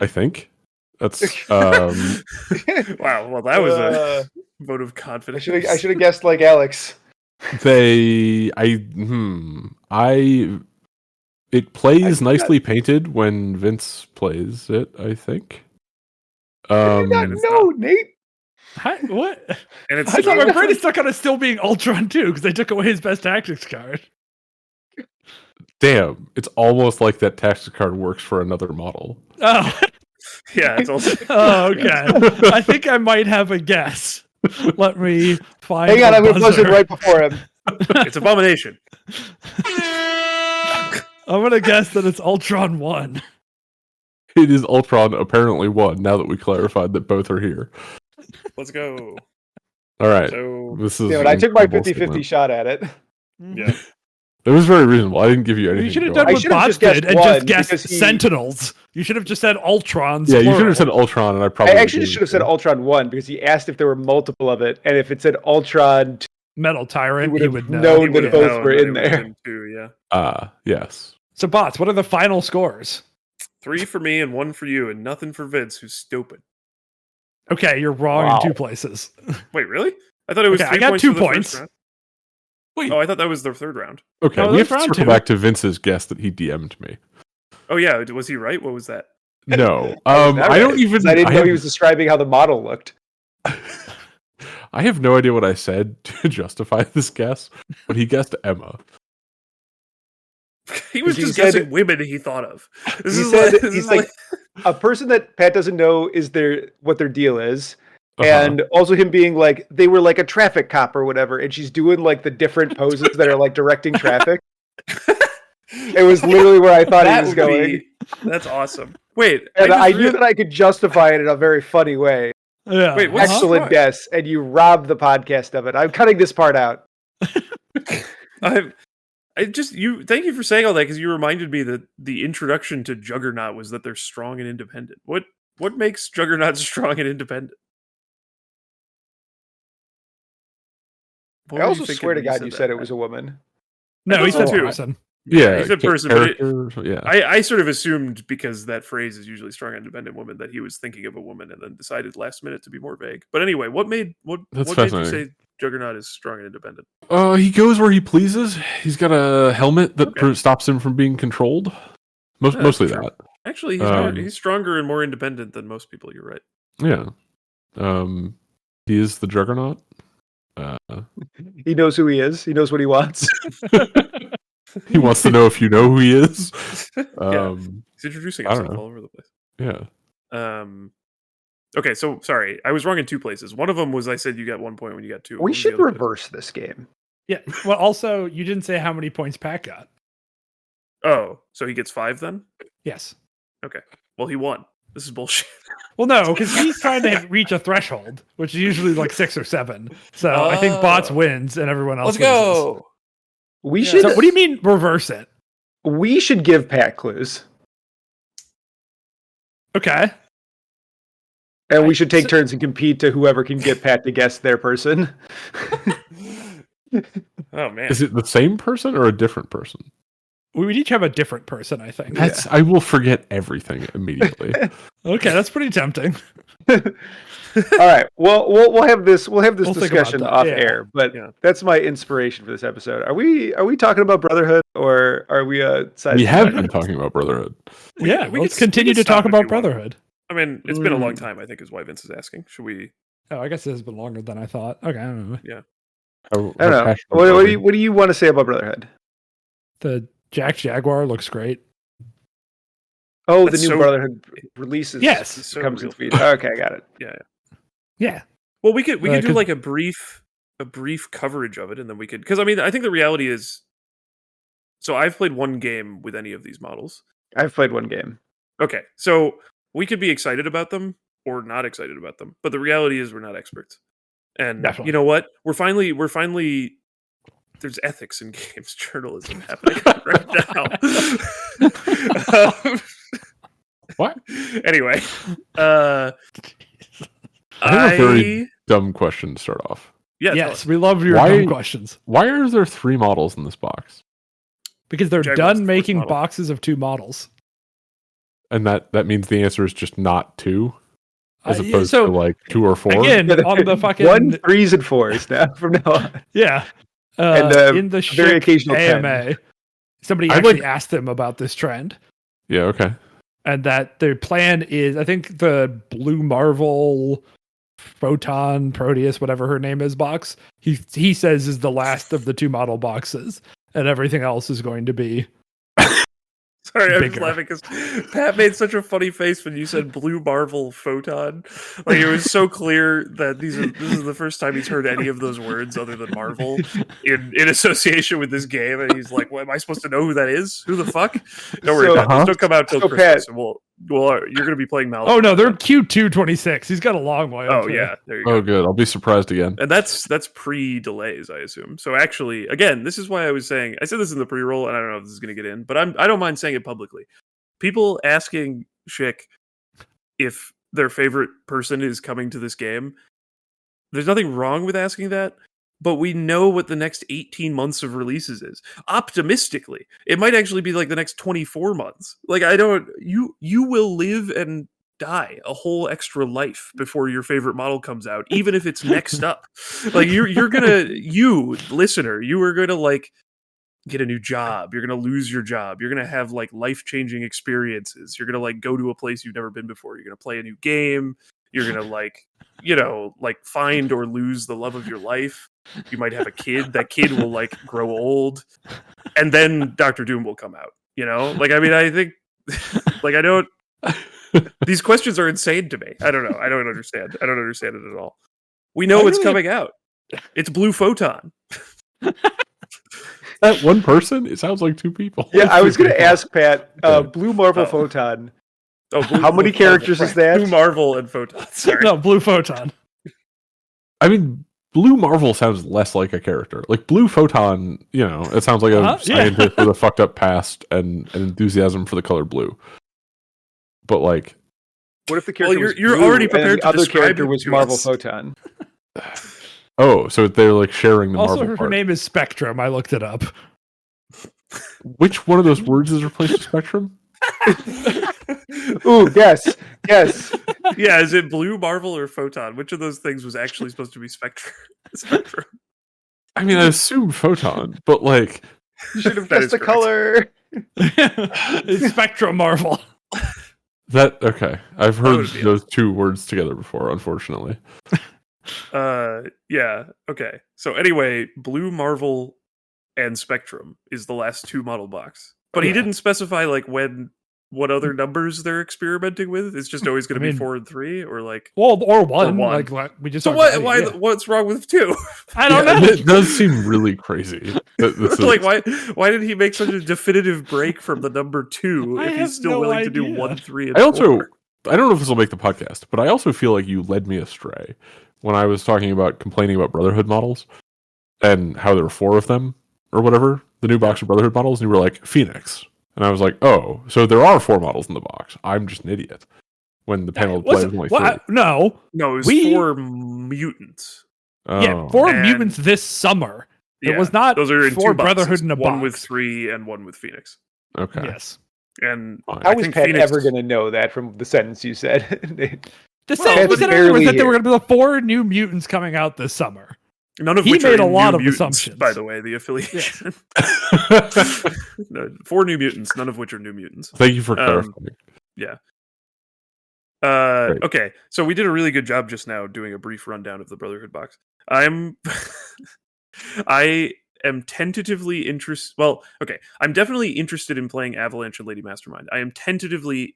think that's. Wow. Well, that was a vote of I confidence. should have guessed like Alex. It plays nicely painted when Vince plays it, I think. I did not know, Nate. What? And it's I thought my still- brain is stuck on it still being Ultron too, because they took away his best tactics card. Damn, it's almost like that tactics card works for another model. Oh, yeah, it's also oh, okay. I think I might have a guess. Let me find. Hang on, a I'm going to buzz buzzer. it right before him. it's Abomination. I'm gonna guess that it's Ultron 1. It is Ultron apparently 1, now that we clarified that both are here. Let's go. All right. So This is Damn it, I took my incredible 50-50 segment. shot at it. yeah. It was very reasonable. I didn't give you anything. You should have to go done on. I what should have Bots just guessed did and one, just guessed because he- Sentinels. You should have just said Ultrons. Yeah, you should plural. have said Ultron, and I I probably actually should have said Ultron 1 because he asked if there were multiple of it, and if it said Ultron 2, Metal Tyrant. would He have would know. known He that would've both known were that in it would've there. been two, yeah. Yes. So, Bots, what are the final scores? 3 for me and 1 for you, and nothing for Vince, who's stupid. Okay, you're wrong Wow. in 2 places. Wait, really? I thought it was Okay, 3 I got points 2 for the first points. round. Wait. Oh, I thought that was the third round. Okay, No, we have that's to round circle 2. back to Vince's guess that he DM'd me. Oh yeah, was he right? What was that? No. That was I don't right, even... 'cause I didn't know have- he was describing how the model looked. I have no idea what I said to justify this guess, but he guessed Emma. He was He just said- guessing women he thought of. This He is said, like, this he's is like, a person that Pat doesn't know is what their deal is. Uh-huh. And also him being like, they were like a traffic cop or whatever, and she's doing like the different poses that are like directing traffic. It was literally where I thought he was would going. be- that's awesome. Wait, And just I knew that I could justify it in a very funny way. Yeah. Wait, what's- Excellent wrong? guess, and you robbed the podcast of it. I'm cutting this part out. Thank you for saying all that, because you reminded me that the introduction to Juggernaut was that they're strong and independent. What makes Juggernaut strong and independent? What I were you also thinking swear to when you God said you that, said it Matt? was a woman. No, I he thought said so too. person. Yeah, he said person, but it, character, yeah. I sort of assumed, because that phrase is usually strong and independent woman, that he was thinking of a woman and then decided last minute to be more vague. But anyway, what made That's you fascinating. say Juggernaut is strong and independent? He goes where he pleases. He's got a helmet that Okay. stops him from being controlled. that's Mostly true. that. Actually, he's stronger and more independent than most people. You're right. Yeah. He is the Juggernaut. He knows who he is. He knows what he wants. He wants to know if you know who he is. Yeah. He's introducing I don't himself know. all over the place. Yeah. Okay, so sorry, I was wrong in 2 places. One of them was I said you got 1 point when you got 2. What We was the should other place? reverse this game. Yeah. Well, also, you didn't say how many points Pat got. Oh, so he gets 5 then? Yes. Well, he won. This is bullshit. Well, no, because he's trying to reach a threshold, which is usually like 6 or 7. So I think Bots wins and everyone else loses. We Yeah. should. So what do you mean reverse it? We should give Pat clues, Okay. and we should take So- turns and compete to whoever can get Pat to guess their person. Oh man. Is it the same person or a different person? We would each have a different person, I think. I will forget everything immediately. Okay, that's pretty tempting. All right. Well, we'll have this. We'll have this We'll think about discussion that, off yeah. air. But Yeah. that's my inspiration for this episode. Are we talking about Brotherhood, or are we side? We have been talking about Brotherhood. Yeah, we let's could- we continue could to stop talk if about you want. Brotherhood. I mean, it's been a long time, I think, is why Vince is asking. Should we? Oh, I guess it has been longer than I thought. Okay, I don't know. I don't know. What do you want to say about Brotherhood? The Jaguar looks great. Oh, That's the new so- Brotherhood releases. Yes. It's so comes real. with feed. Okay, I got it. Yeah. Well, we could do 'cause- like a brief coverage of it, and then we could, because I mean, I think the reality is, so I've played one game with any of these models. I've played one game. Okay, so we could be excited about them or not excited about them, but the reality is we're not experts. And Definitely. you know what? We're finally there's ethics in games journalism happening right now. What? Anyway, I have a very dumb question to start off. yeah, tell Yes, us. we love your Why- dumb questions. Why are there 3 models in this box? Because they're Jaguar's done the first making model. boxes of 2 models. And that means the answer is just not 2, as Yeah, opposed so, to like 2 or 4. Again, on the fucking 1, 3s, and 4s now from now on. Yeah. And in the very Schick occasional AMA, somebody I'd actually like- asked them about this trend. Yeah, okay. And that their plan is, I think the Blue Marvel Photon Proteus, whatever her name is, box, he says is the last of the 2 model boxes, and everything else is going to be Sorry, I'm just bigger. laughing because Pat made such a funny face when you said Blue Marvel Photon. Like it was so clear that this is the first time he's heard any of those words other than Marvel in association with this game, and he's like, "What am I supposed to know who that is? Who the fuck?" Don't worry, So- Pat. Those don't come out till So, Christmas, Pat- and you're going to be playing Mal. Oh no, they're Q2 26. He's got a long way. Oh up there. yeah, there you Oh, go. good. I'll be surprised again. And that's pre-delays, I assume. So actually, again, this is why I was saying I said this in the pre-roll, and I don't know if this is going to get in, but I don't mind saying it publicly. People asking Schick if their favorite person is coming to this game, there's nothing wrong with asking that, but we know what the next 18 months of releases is. Optimistically, it might actually be like the next 24 months. Like you will live and die a whole extra life before your favorite model comes out, even if it's next up. Like you listener, you are gonna like get a new job, you're going to lose your job, you're going to have like life-changing experiences, you're going to like go to a place you've never been before, you're going to play a new game, you're going to like like find or lose the love of your life, you might have a kid, that kid will like grow old, and then Dr. Doom will come out, like I mean I think like I don't these questions are insane to me. I don't know, I don't understand it at all. We know it's coming out. It's Blue Photon. That one person? It sounds like 2 people. Yeah, I was going to ask Pat, Okay. Blue Marvel Photon. Oh, How many characters is that? Blue Marvel and Photon. Sorry. No, Blue Photon. I mean, Blue Marvel sounds less like a character. Like Blue Photon, it sounds like a scientist with a fucked up past and an enthusiasm for the color blue. But like, What if the character was you're blue already prepared and to the other describe character it was to Marvel us. Photon? oh, so they're like sharing the Also, Marvel her part. name is Spectrum. I looked it up. Which one of those words is replaced with Spectrum? Ooh, yes. Yeah, is it Blue Marvel or Photon? Which of those things was actually supposed to be Spectrum? I mean, I assume Photon, but like, You should have That guessed is the correct. color. It's Spectrum Marvel. okay. I've heard would be those 2 words together before, unfortunately. Yeah, okay. So anyway, Blue Marvel and Spectrum is the last 2 model box. But he Yeah. didn't specify like what other numbers they're experimenting with. It's just always going to I be mean- 4 and 3, or like. Well, or one. one. Like we just. So talked about why? it, yeah. What's wrong with 2? I don't Yeah, know. it does seem really crazy. that this is- Like why did he make such a definitive break from the number 2 I if have he's still no willing to do idea. 1, 3, and I also, 4? I don't know if this will make the podcast, but I also feel like you led me astray when I was talking about complaining about Brotherhood models and how there were 4 of them or whatever, the new box of Brotherhood models, and you were like, Phoenix. And I was like, oh, so there are 4 models in the box. I'm just an idiot. When the panel play was only 3. No. No, it was We- 4 mutants. Yeah, Oh. 4 And- mutants this summer. It Yeah, was not those are in 4 2 boxes, Brotherhood in a one box. with 3 and one with Phoenix. Okay. Yes. And Fine. How I is think Pat Phoenix- ever going to know that from the sentence you said? The Well, sentence but that barely was that there were here. going to be 4 new mutants coming out this summer. None of He which made are a in lot New of Mutants, assumptions. by the way, the affiliation. No, 4 New Mutants, none of which are New Mutants. Thank you for clarifying. Great. Okay, so we did a really good job just now doing a brief rundown of the Brotherhood box. I am tentatively interested. Well, okay, I'm definitely interested in playing Avalanche and Lady Mastermind. I am tentatively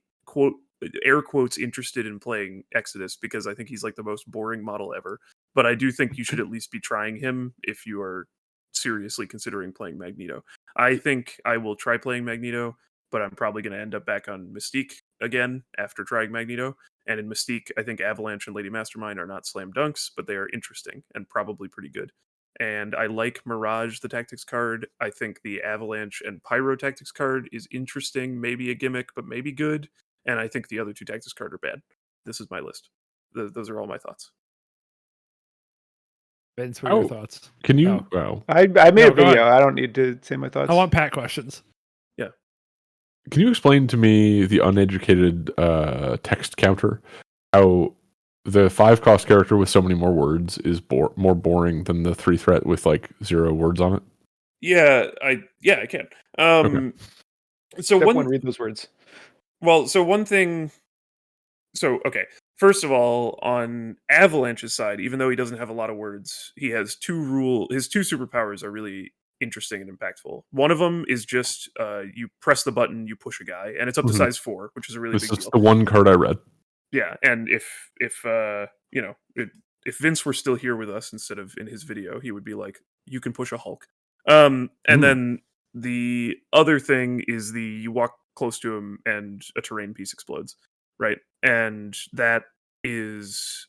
air quotes interested in playing Exodus because I think he's like the most boring model ever. But I do think you should at least be trying him if you are seriously considering playing Magneto. I think I will try playing Magneto, but I'm probably going to end up back on Mystique again after trying Magneto. And in Mystique, I think Avalanche and Lady Mastermind are not slam dunks, but they are interesting and probably pretty good. And I like Mirage, the tactics card. I think the Avalanche and Pyro tactics card is interesting, maybe a gimmick, but maybe good. And I think the other 2 tactics card are bad. This is my list. Those are all my thoughts. Vince, what are your Oh. thoughts? Can you? Oh. Well, I made No, a go video. ahead. I don't need to say my thoughts. I want Pat questions. can you explain to me the uneducated text counter? How the 5-cost character with so many more words is more boring than the 3-threat with like 0 words on it? Yeah, I can. Okay. So Step one one, read those words. so one thing. So okay, first of all, on Avalanche's side, even though he doesn't have a lot of words, he has his two superpowers are really interesting and impactful. One of them is just you press the button, you push a guy, and it's up to Mhm. size 4, which is a really This big is deal. the one card I read. Yeah, and if you know, if Vince were still here with us instead of in his video, he would be like, "You can push a Hulk." And then the other thing is you walk close to him and a terrain piece explodes, right? And that is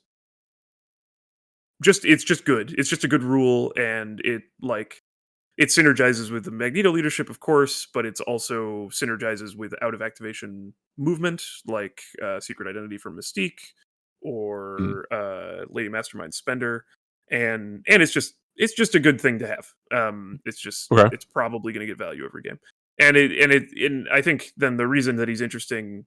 it's just good. It's just a good rule, and it synergizes with the Magneto leadership, of course, but it's also synergizes with out of activation movement, like Secret Identity from Mystique or Lady Mastermind Spender, and it's just a good thing to have. Okay. It's probably going to get value every game, and I think then the reason that he's interesting,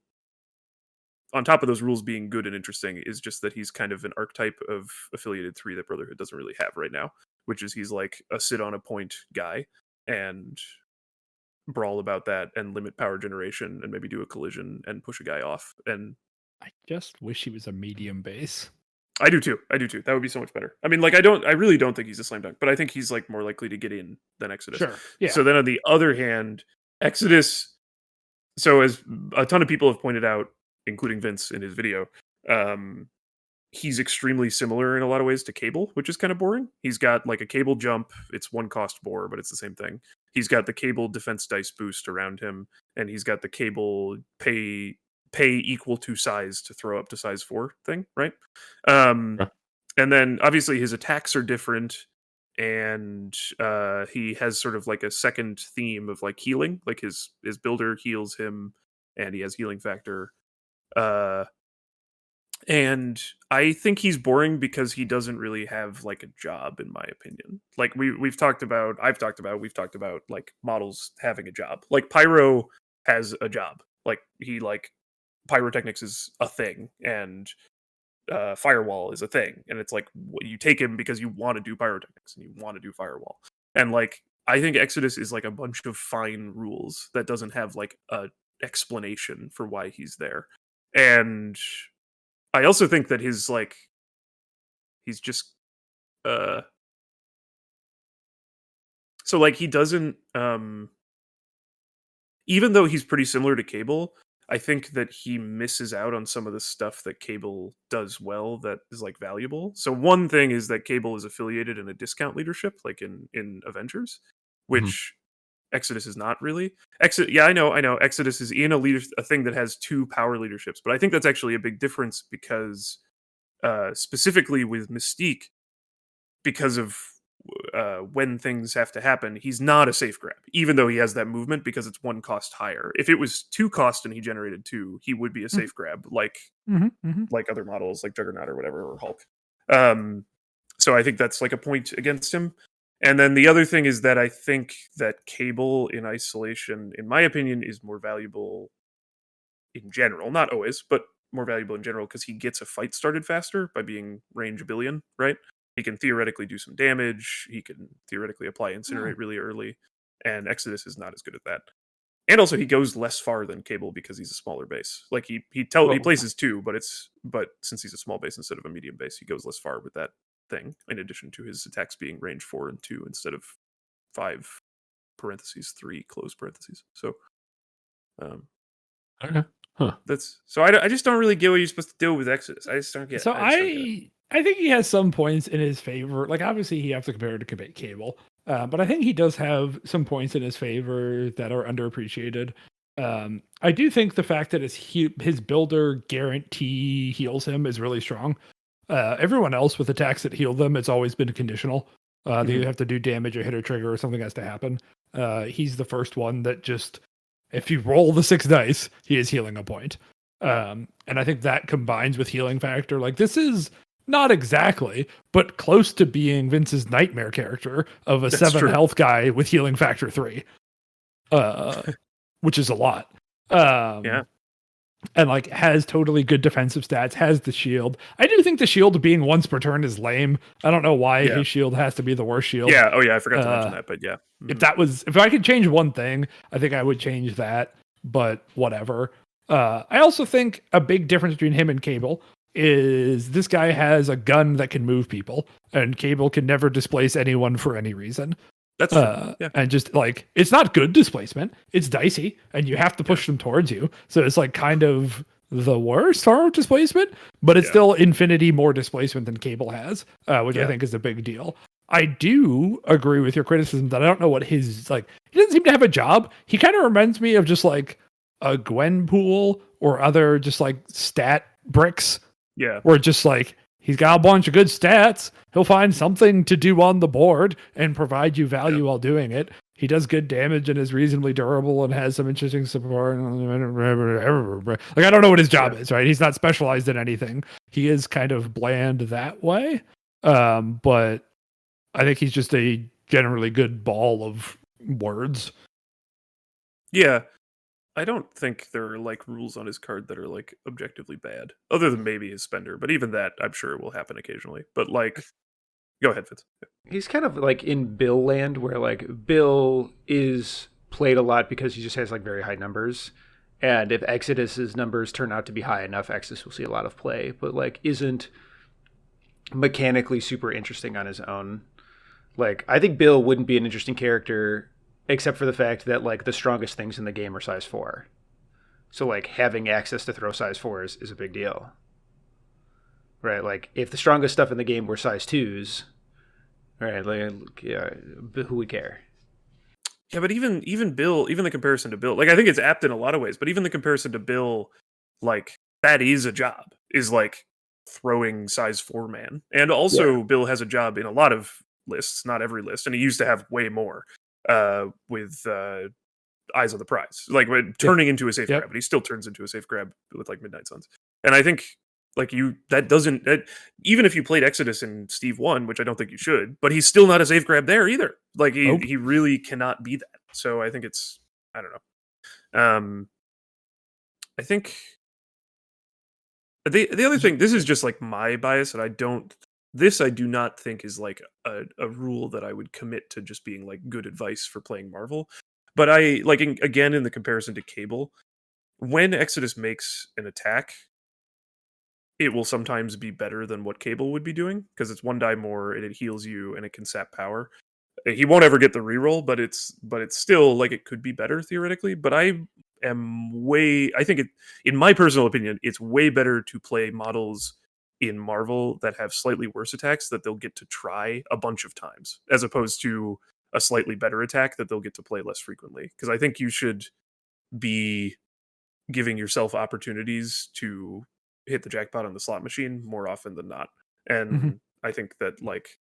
on top of those rules being good and interesting, is just that he's kind of an archetype of affiliated 3 that Brotherhood doesn't really have right now, which is he's like a sit on a point guy and brawl about that and limit power generation and maybe do a collision and push a guy off. And I just wish he was a medium base. I do too. That would be so much better. I mean, like, I really don't think he's a slam dunk, but I think he's like more likely to get in than Exodus. Sure. Yeah. So then on the other hand, Exodus, so as a ton of people have pointed out, including Vince in his video, he's extremely similar in a lot of ways to Cable, which is kind of boring. He's got like a Cable jump. It's 1 cost bore, but it's the same thing. He's got the Cable defense dice boost around him, and he's got the Cable pay equal to size to throw up to size 4 thing, right? Okay. And then obviously his attacks are different, and he has sort of like a second theme of like healing. Like his builder heals him, and he has healing factor. And I think he's boring because he doesn't really have like a job, in my opinion. Like we've talked about like models having a job. Like Pyro has a job. Like pyrotechnics is a thing, and firewall is a thing, and it's like you take him because you want to do pyrotechnics and you want to do firewall. And like I think Exodus is like a bunch of fine rules that doesn't have like a explanation for why he's there. And I also think that he's just so like he doesn't even though he's pretty similar to Cable, I think that he misses out on some of the stuff that Cable does well that is like valuable. So one thing is that Cable is affiliated in a discount leadership, like in Avengers, which Exodus is not really. Yeah, I know. Exodus is in a thing that has 2 power leaderships, but I think that's actually a big difference because specifically with Mystique, because of when things have to happen, he's not a safe grab, even though he has that movement because it's 1 cost higher. If it was 2 cost and he generated 2, he would be a safe grab, like other models like Juggernaut or whatever, or Hulk. So I think that's like a point against him. And then the other thing is that I think that Cable in isolation, in my opinion, is more valuable in general. Not always, but more valuable in general because he gets a fight started faster by being range 1 billion, right? He can theoretically do some damage. He can theoretically apply Incinerate really early. And Exodus is not as good at that. And also he goes less far than Cable because he's a smaller base. Like he places 2, but since he's a small base instead of a medium base, he goes less far with that thing, in addition to his attacks being range 4 and 2 instead of 5 parentheses 3 close parentheses. So Okay. Huh. that's so I just don't really get what you're supposed to do with Exodus. I just don't get. So I think he has some points in his favor. Like obviously you have to compare it to Cable, but I think he does have some points in his favor that are underappreciated. I do think the fact that his builder guarantee heals him is really strong. Everyone else with attacks that heal them, it's always been conditional. They either have to do damage or hit a trigger or something has to happen. He's the first one that just, if you roll the 6 dice, he is healing a point. And I think that combines with healing factor. Like this is not exactly, but close to being Vince's nightmare character of a 7 health guy with healing factor 3, which is a lot. Yeah. and like has totally good defensive stats, has the shield. I do think the shield being once per turn is lame. I don't know why his shield has to be the worst shield. Yeah. Oh yeah, I forgot to mention that, but yeah. If I could change one thing, I think I would change that, but whatever. I also think a big difference between him and Cable is this guy has a gun that can move people, and Cable can never displace anyone for any reason. That's true. Yeah. And just like, it's not good displacement. It's dicey, and you have to push them towards you. So it's like kind of the worst form of displacement, but it's still infinity more displacement than Cable has, which I think is a big deal. I do agree with your criticism that I don't know what his, like, he doesn't seem to have a job. He kind of reminds me of just like a Gwenpool or other just like stat bricks. Yeah. Where just like, he's got a bunch of good stats. He'll find something to do on the board and provide you value while doing it. He does good damage and is reasonably durable and has some interesting support. Like, I don't know what his job is, right? He's not specialized in anything. He is kind of bland that way. But I think he's just a generally good ball of words. Yeah. I don't think there are like rules on his card that are like objectively bad, other than maybe his spender. But even that, I'm sure will happen occasionally. But like, go ahead, Vince. He's kind of like in Bill land, where like Bill is played a lot because he just has like very high numbers, and if Exodus's numbers turn out to be high enough, Exodus will see a lot of play, but like isn't mechanically super interesting on his own. Like, I think Bill wouldn't be an interesting character except for the fact that like the strongest things in the game are size 4. So like having access to throw size 4s is a big deal. Right? Like if the strongest stuff in the game were size 2s, right? Like, yeah, who would care? Yeah, but even Bill, even the comparison to Bill, like I think it's apt in a lot of ways, but even the comparison to Bill, like that is a job, is like throwing size 4 man. And also Bill has a job in a lot of lists, not every list, and he used to have way more with Eyes on the Prize, like when turning into a safe grab, but he still turns into a safe grab with like Midnight Suns. And I think like even if you played Exodus in Steve 1, which I don't think you should, but he's still not a safe grab there either. Like he really cannot be that. So I think it's, I don't know. I think the other thing, this is just like my bias, and I do not think is like a rule that I would commit to just being like good advice for playing Marvel. But I like, again, in the comparison to Cable, when Exodus makes an attack, it will sometimes be better than what Cable would be doing because it's 1 die more and it heals you and it can sap power. He won't ever get the reroll, but it's still like it could be better theoretically. But I think in my personal opinion, it's way better to play models in Marvel that have slightly worse attacks that they'll get to try a bunch of times, as opposed to a slightly better attack that they'll get to play less frequently. Because I think you should be giving yourself opportunities to hit the jackpot on the slot machine more often than not. And I think that like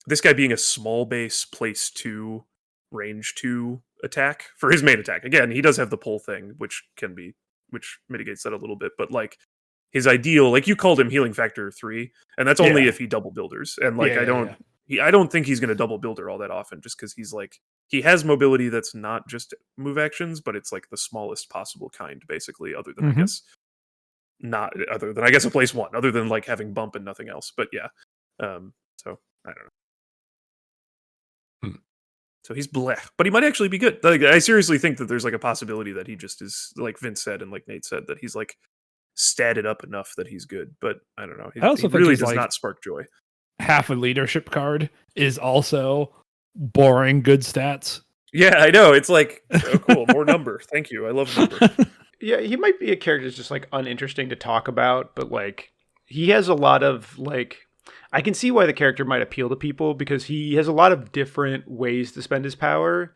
this guy being a small base place 2, range 2 attack for his main attack. Again, he does have the pull thing, which mitigates that a little bit, but like his ideal, like you called him healing factor 3, and that's only if he double builders. And like I don't think he's going to double builder all that often, just because he's like he has mobility that's not just move actions, but it's like the smallest possible kind, basically, other than I guess a place 1, other than like having bump and nothing else. But yeah, so I don't know. So he's bleh, but he might actually be good. Like, I seriously think that there's like a possibility that he just is, like Vince said and like Nate said, that he's like statted up enough that he's good. But I don't know. I also he think really he's does like not spark joy. Half a leadership card is also boring good stats. Yeah, I know. It's like, oh, cool, more number. Thank you. I love number. Yeah, he might be a character that's just like uninteresting to talk about, but like he has a lot of like, I can see why the character might appeal to people because he has a lot of different ways to spend his power,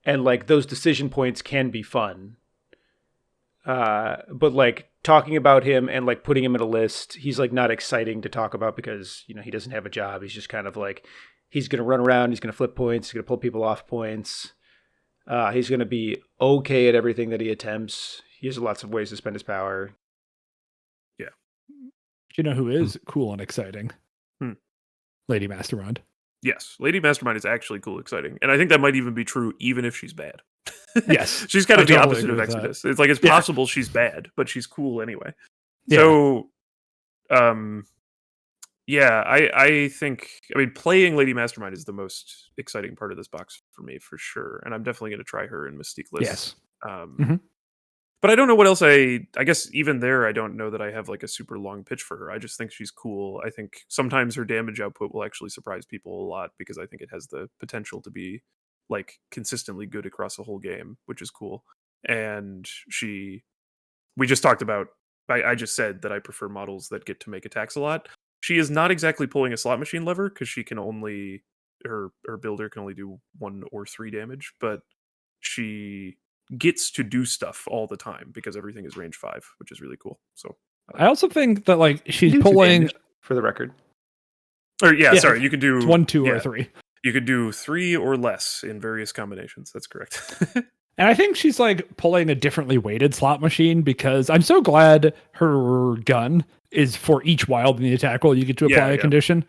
and like those decision points can be fun. But like talking about him and like putting him in a list, he's like not exciting to talk about because, you know, he doesn't have a job. He's just kind of like, he's going to run around, he's going to flip points, he's going to pull people off points. He's going to be okay at everything that he attempts. He has lots of ways to spend his power. Yeah. You know who is cool and exciting? Lady Mastermind. Yes, Lady Mastermind is actually cool, exciting, and I think that might even be true, even if she's bad. Yes. She's kind of I the totally opposite of agree with that. Exodus. It's like it's Yeah. possible she's bad, but she's cool anyway. Yeah. So, yeah, I think, I mean, playing Lady Mastermind is the most exciting part of this box for me, for sure. And I'm definitely going to try her in Mystique lists. Yes. Mhm. But I don't know what else I guess even there, I don't know that I have like a super long pitch for her. I just think she's cool. I think sometimes her damage output will actually surprise people a lot because I think it has the potential to be like consistently good across the whole game, which is cool. And we just talked about, I just said that I prefer models that get to make attacks a lot. She is not exactly pulling a slot machine lever because she can only, her builder can only do 1 or 3 damage, but she gets to do stuff all the time because everything is range 5, which is really cool. So I also think that like she's You do pulling damage, for the record. or Yeah, sorry, you could do it's 1, 2, yeah, or 3. You could do 3 or less in various combinations. That's correct. And I think she's like pulling a differently weighted slot machine because I'm so glad her gun is for each wild in the attack roll you get to apply a condition.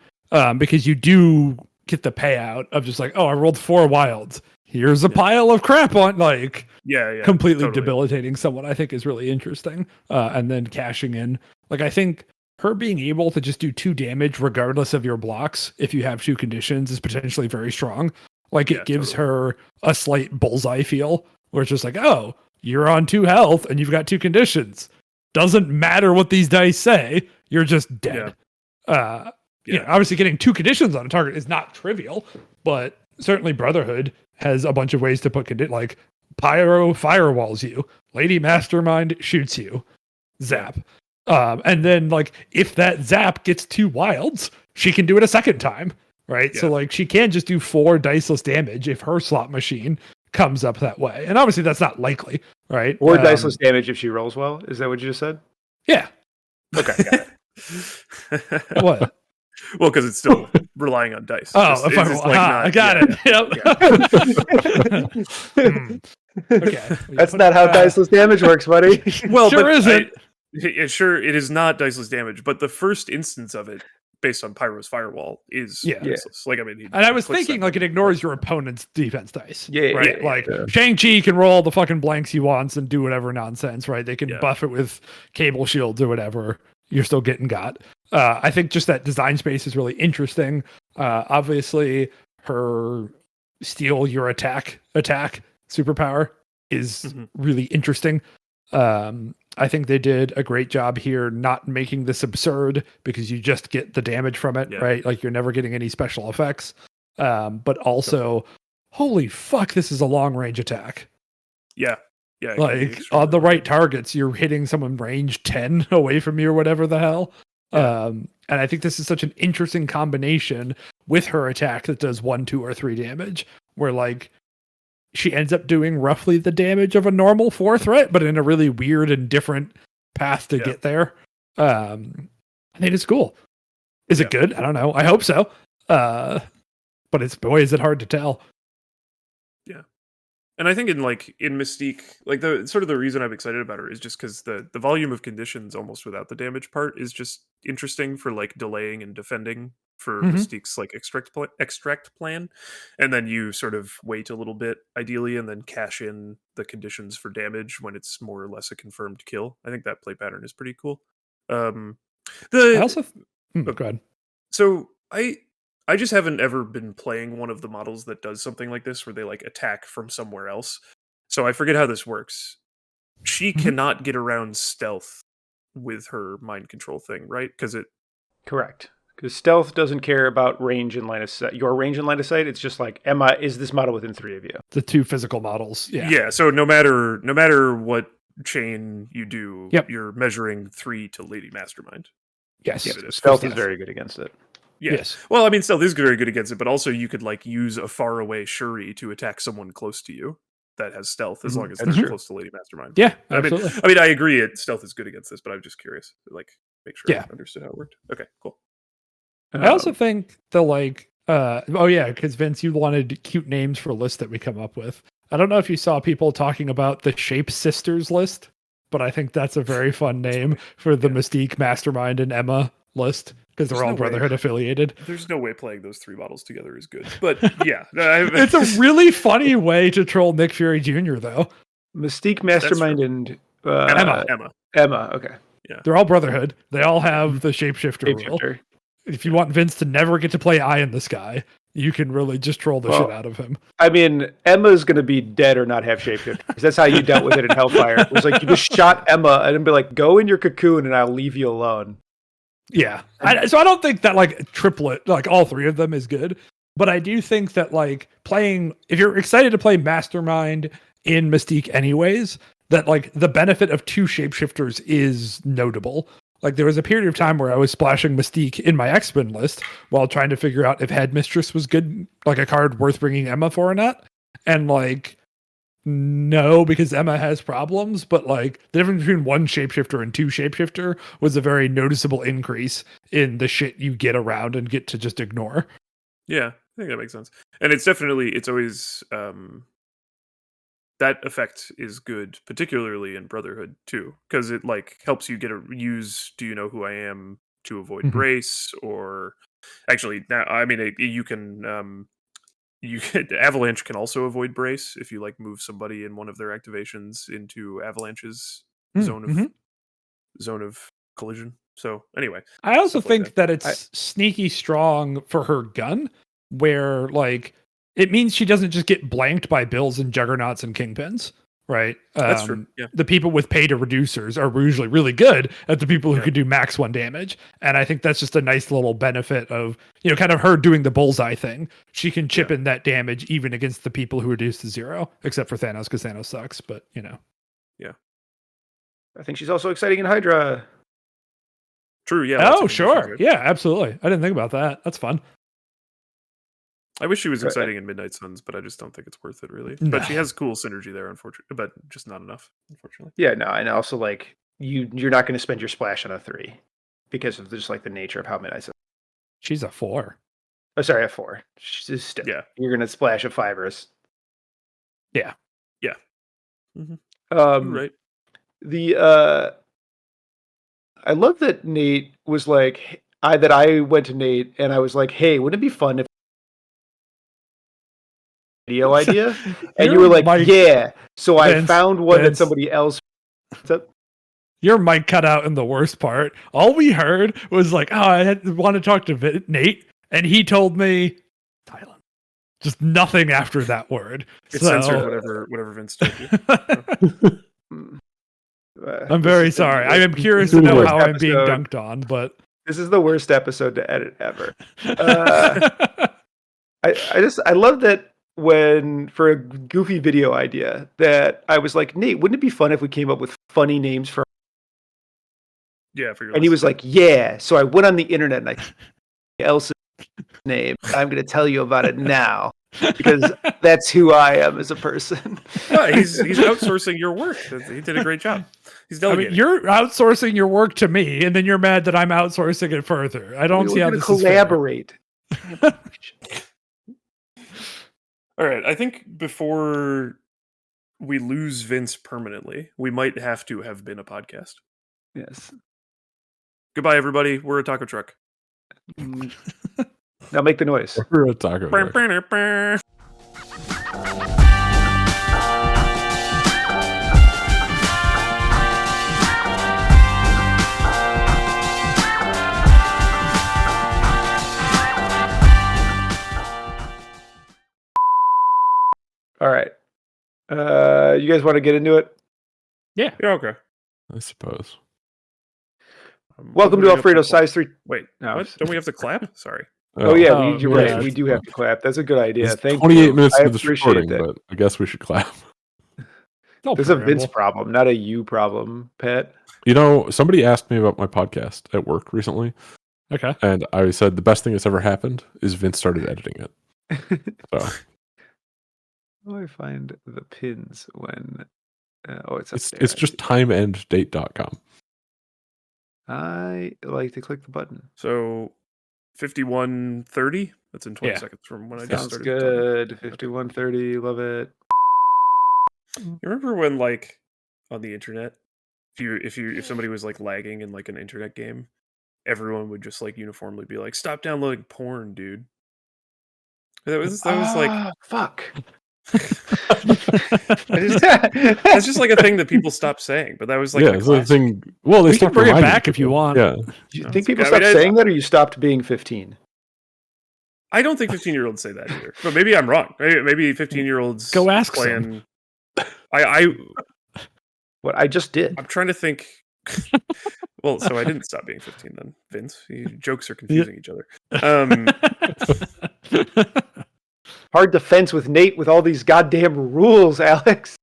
Because you do get the payout of just like, oh, I rolled 4 wilds. Here's a pile of crap on like completely totally. debilitating someone. I think is really interesting. And then cashing in. Like I think her being able to just do 2 damage regardless of your blocks if you have 2 conditions is potentially very strong. Like it gives her a slight bullseye feel where it's just like, oh, you're on 2 health and you've got 2 conditions. Doesn't matter what these dice say, you're just dead. You know, obviously getting 2 conditions on a target is not trivial, but certainly Brotherhood has a bunch of ways to put like Pyro firewalls you, Lady Mastermind shoots you, zap. And then like if that zap gets 2 wilds, she can do it a second time. Right. Yeah. So like she can just do 4 diceless damage if her slot machine comes up that way. And obviously that's not likely. Right. Or diceless damage if she rolls well. Is that what you just said? Yeah. Okay. Got it. What? Well, because it's still relying on dice. Oh, I got it. Yep. Okay. That's not how diceless damage works, buddy. Well, sure isn't. It is not diceless damage, but the first instance of it, based on Pyro's firewall, is diceless. Like I mean, and I was thinking like it ignores your opponent's defense dice. Right. Like Shang-Chi can roll the fucking blanks he wants and do whatever nonsense. Right. They can buff it with cable shields or whatever. You're still getting got. I think just that design space is really interesting. Obviously, her steal your attack superpower is really interesting. I think they did a great job here not making this absurd because you just get the damage from it, right? Like you're never getting any special effects. But also, holy fuck, this is a long range attack. Yeah. Like on the right targets, you're hitting someone range 10 away from you or whatever the hell. And I think this is such an interesting combination with her attack that does 1, 2, or 3 damage, where like she ends up doing roughly the damage of a normal 4 threat, but in a really weird and different path to get there. I think it's cool. Is it good? I don't know. I hope so. But it's, boy, is it hard to tell. Yeah. And I think in Mystique, like the sort of the reason I'm excited about her is just because the volume of conditions almost without the damage part is just interesting for like delaying and defending for Mystique's like extract plan. And then you sort of wait a little bit ideally and then cash in the conditions for damage when it's more or less a confirmed kill. I think that play pattern is pretty cool. I also go ahead. So I just haven't ever been playing one of the models that does something like this where they like attack from somewhere else. So I forget how this works. She cannot get around stealth with her mind control thing, right? Correct. Because stealth doesn't care about range and line of sight. Your range and line of sight, it's just like, is this model within 3 of you? The 2 physical models. Yeah. Yeah. So no matter what chain you do, you're measuring 3 to Lady Mastermind. Yes. Stealth is very good against it. Yes. Well, I mean, stealth is very good against it, but also you could like use a faraway Shuri to attack someone close to you that has stealth, as long as they're close to Lady Mastermind. Yeah, absolutely. I mean, I agree. Stealth is good against this, but I'm just curious, like, make sure I understood how it worked. Okay, cool. I also think because Vince, you wanted cute names for lists that we come up with. I don't know if you saw people talking about the Shape Sisters list, but I think that's a very fun name for the Mystique, Mastermind, and Emma list. because they're There's all no way. Brotherhood affiliated. There's no way playing those three models together is good. But yeah. It's a really funny way to troll Nick Fury Jr. though. Mystique, Mastermind, and Emma. Okay. Yeah. They're all Brotherhood. They all have the shapeshifter rule. Shapeshifter. If you want Vince to never get to play Eye in the Sky, you can really just troll the shit out of him. I mean, Emma's going to be dead or not have shapeshifters. That's how you dealt with it in Hellfire. It was like you just shot Emma and then be like, go in your cocoon and I'll leave you alone. Yeah. So I don't think that like triplet, like all three of them is good. But I do think that like playing, if you're excited to play Mastermind in Mystique anyways, that like the benefit of two shapeshifters is notable. Like there was a period of time where I was splashing Mystique in my X-Men list while trying to figure out if Headmistress was good, like a card worth bringing Emma for or not. And like, no, because Emma has problems, but like the difference between one shapeshifter and two shapeshifter was a very noticeable increase in the shit you get around and get to just ignore. Yeah, I think that makes sense. And it's always that effect is good, particularly in Brotherhood too, because it like helps you use "Do you know who I am?" to avoid brace, or actually, now I mean you can Avalanche can also avoid brace if you like move somebody in one of their activations into Avalanche's zone of collision. So anyway, I also stuff like think that it's sneaky strong for her gun, where like it means she doesn't just get blanked by Bills and Juggernauts and Kingpins, right? That's true. Yeah. The people with pay to reducers are usually really good at the people who can do max 1 damage. And I think that's just a nice little benefit of, kind of her doing the bullseye thing. She can chip in that damage even against the people who reduce to 0, except for Thanos, because Thanos sucks, but Yeah. I think she's also exciting in Hydra. True, yeah. Oh, sure. Yeah, absolutely. I didn't think about that. That's fun. I wish she was exciting in Midnight Suns, but I just don't think it's worth it, really. No. But she has cool synergy there, unfortunately, but just not enough, unfortunately. Yeah, no, and also like you're not going to spend your splash on a 3 because of just like the nature of how Midnight Suns. She's a 4. Oh, sorry, a 4. She's still, you're going to splash a 5ers. Yeah. Yeah. Mm-hmm. Right. I love that Nate was like, I went to Nate and I was like, hey, wouldn't it be fun if video idea? And you were like, yeah. So I found one that somebody else. Your mic cut out in the worst part. All we heard was like, I want to talk to Nate. And he told me, Thailand. Just nothing after that word. It's censored whatever Vince told you. I'm very sorry. I am curious to know how I'm being dunked on, but this is the worst episode to edit ever. I love that for a goofy video idea that I was like, Nate, wouldn't it be fun if we came up with funny names for? Yeah, for your. And he was like, yeah. So I went on the internet and I else's name. I'm going to tell you about it now because that's who I am as a person. Yeah, he's outsourcing your work. He did a great job. He's delegating. You're outsourcing your work to me, and then you're mad that I'm outsourcing it further. I don't see how this collaborate. Is fair. All right, I think before we lose Vince permanently, we might have to have been a podcast. Yes. Goodbye, everybody. We're a taco truck. Now make the noise. We're a taco truck. All right. You guys want to get into it? Yeah, okay. I suppose. Welcome to Alfredo's Size 3. Wait, no. What? Don't we have to clap? Sorry. You're right. We do have to clap. That's a good idea. It's Thank 28 you. minutes I into this recording, that. but I guess we should clap. This is a Vince problem, not a you problem, Pat. Somebody asked me about my podcast at work recently. Okay. And I said the best thing that's ever happened is Vince started editing it. So. How do I find the pins when... it's just timeanddate.com. I like to click the button. So 51:30. That's in 20 seconds from when I just started. Good. 51:30. Love it. You remember when, like, on the internet, if somebody was like lagging in like an internet game, everyone would just like uniformly be like, "Stop downloading porn, dude." That was like fuck. that's just like a thing that people stopped saying. But that was like yeah, the it's the classic. thing. Well, they We can stopped bring it reminding back if you people. want. Yeah, Do you No, think it's people okay. I stopped mean, saying that, or you stopped being 15? I don't think 15-year-olds say that either. But maybe I'm wrong. Maybe 15-year-olds Go ask plan. I What I just did. I'm trying to think. Well, so I didn't stop being 15 then, Vince. Jokes are confusing each other. Hard defense with Nate with all these goddamn rules, Alex.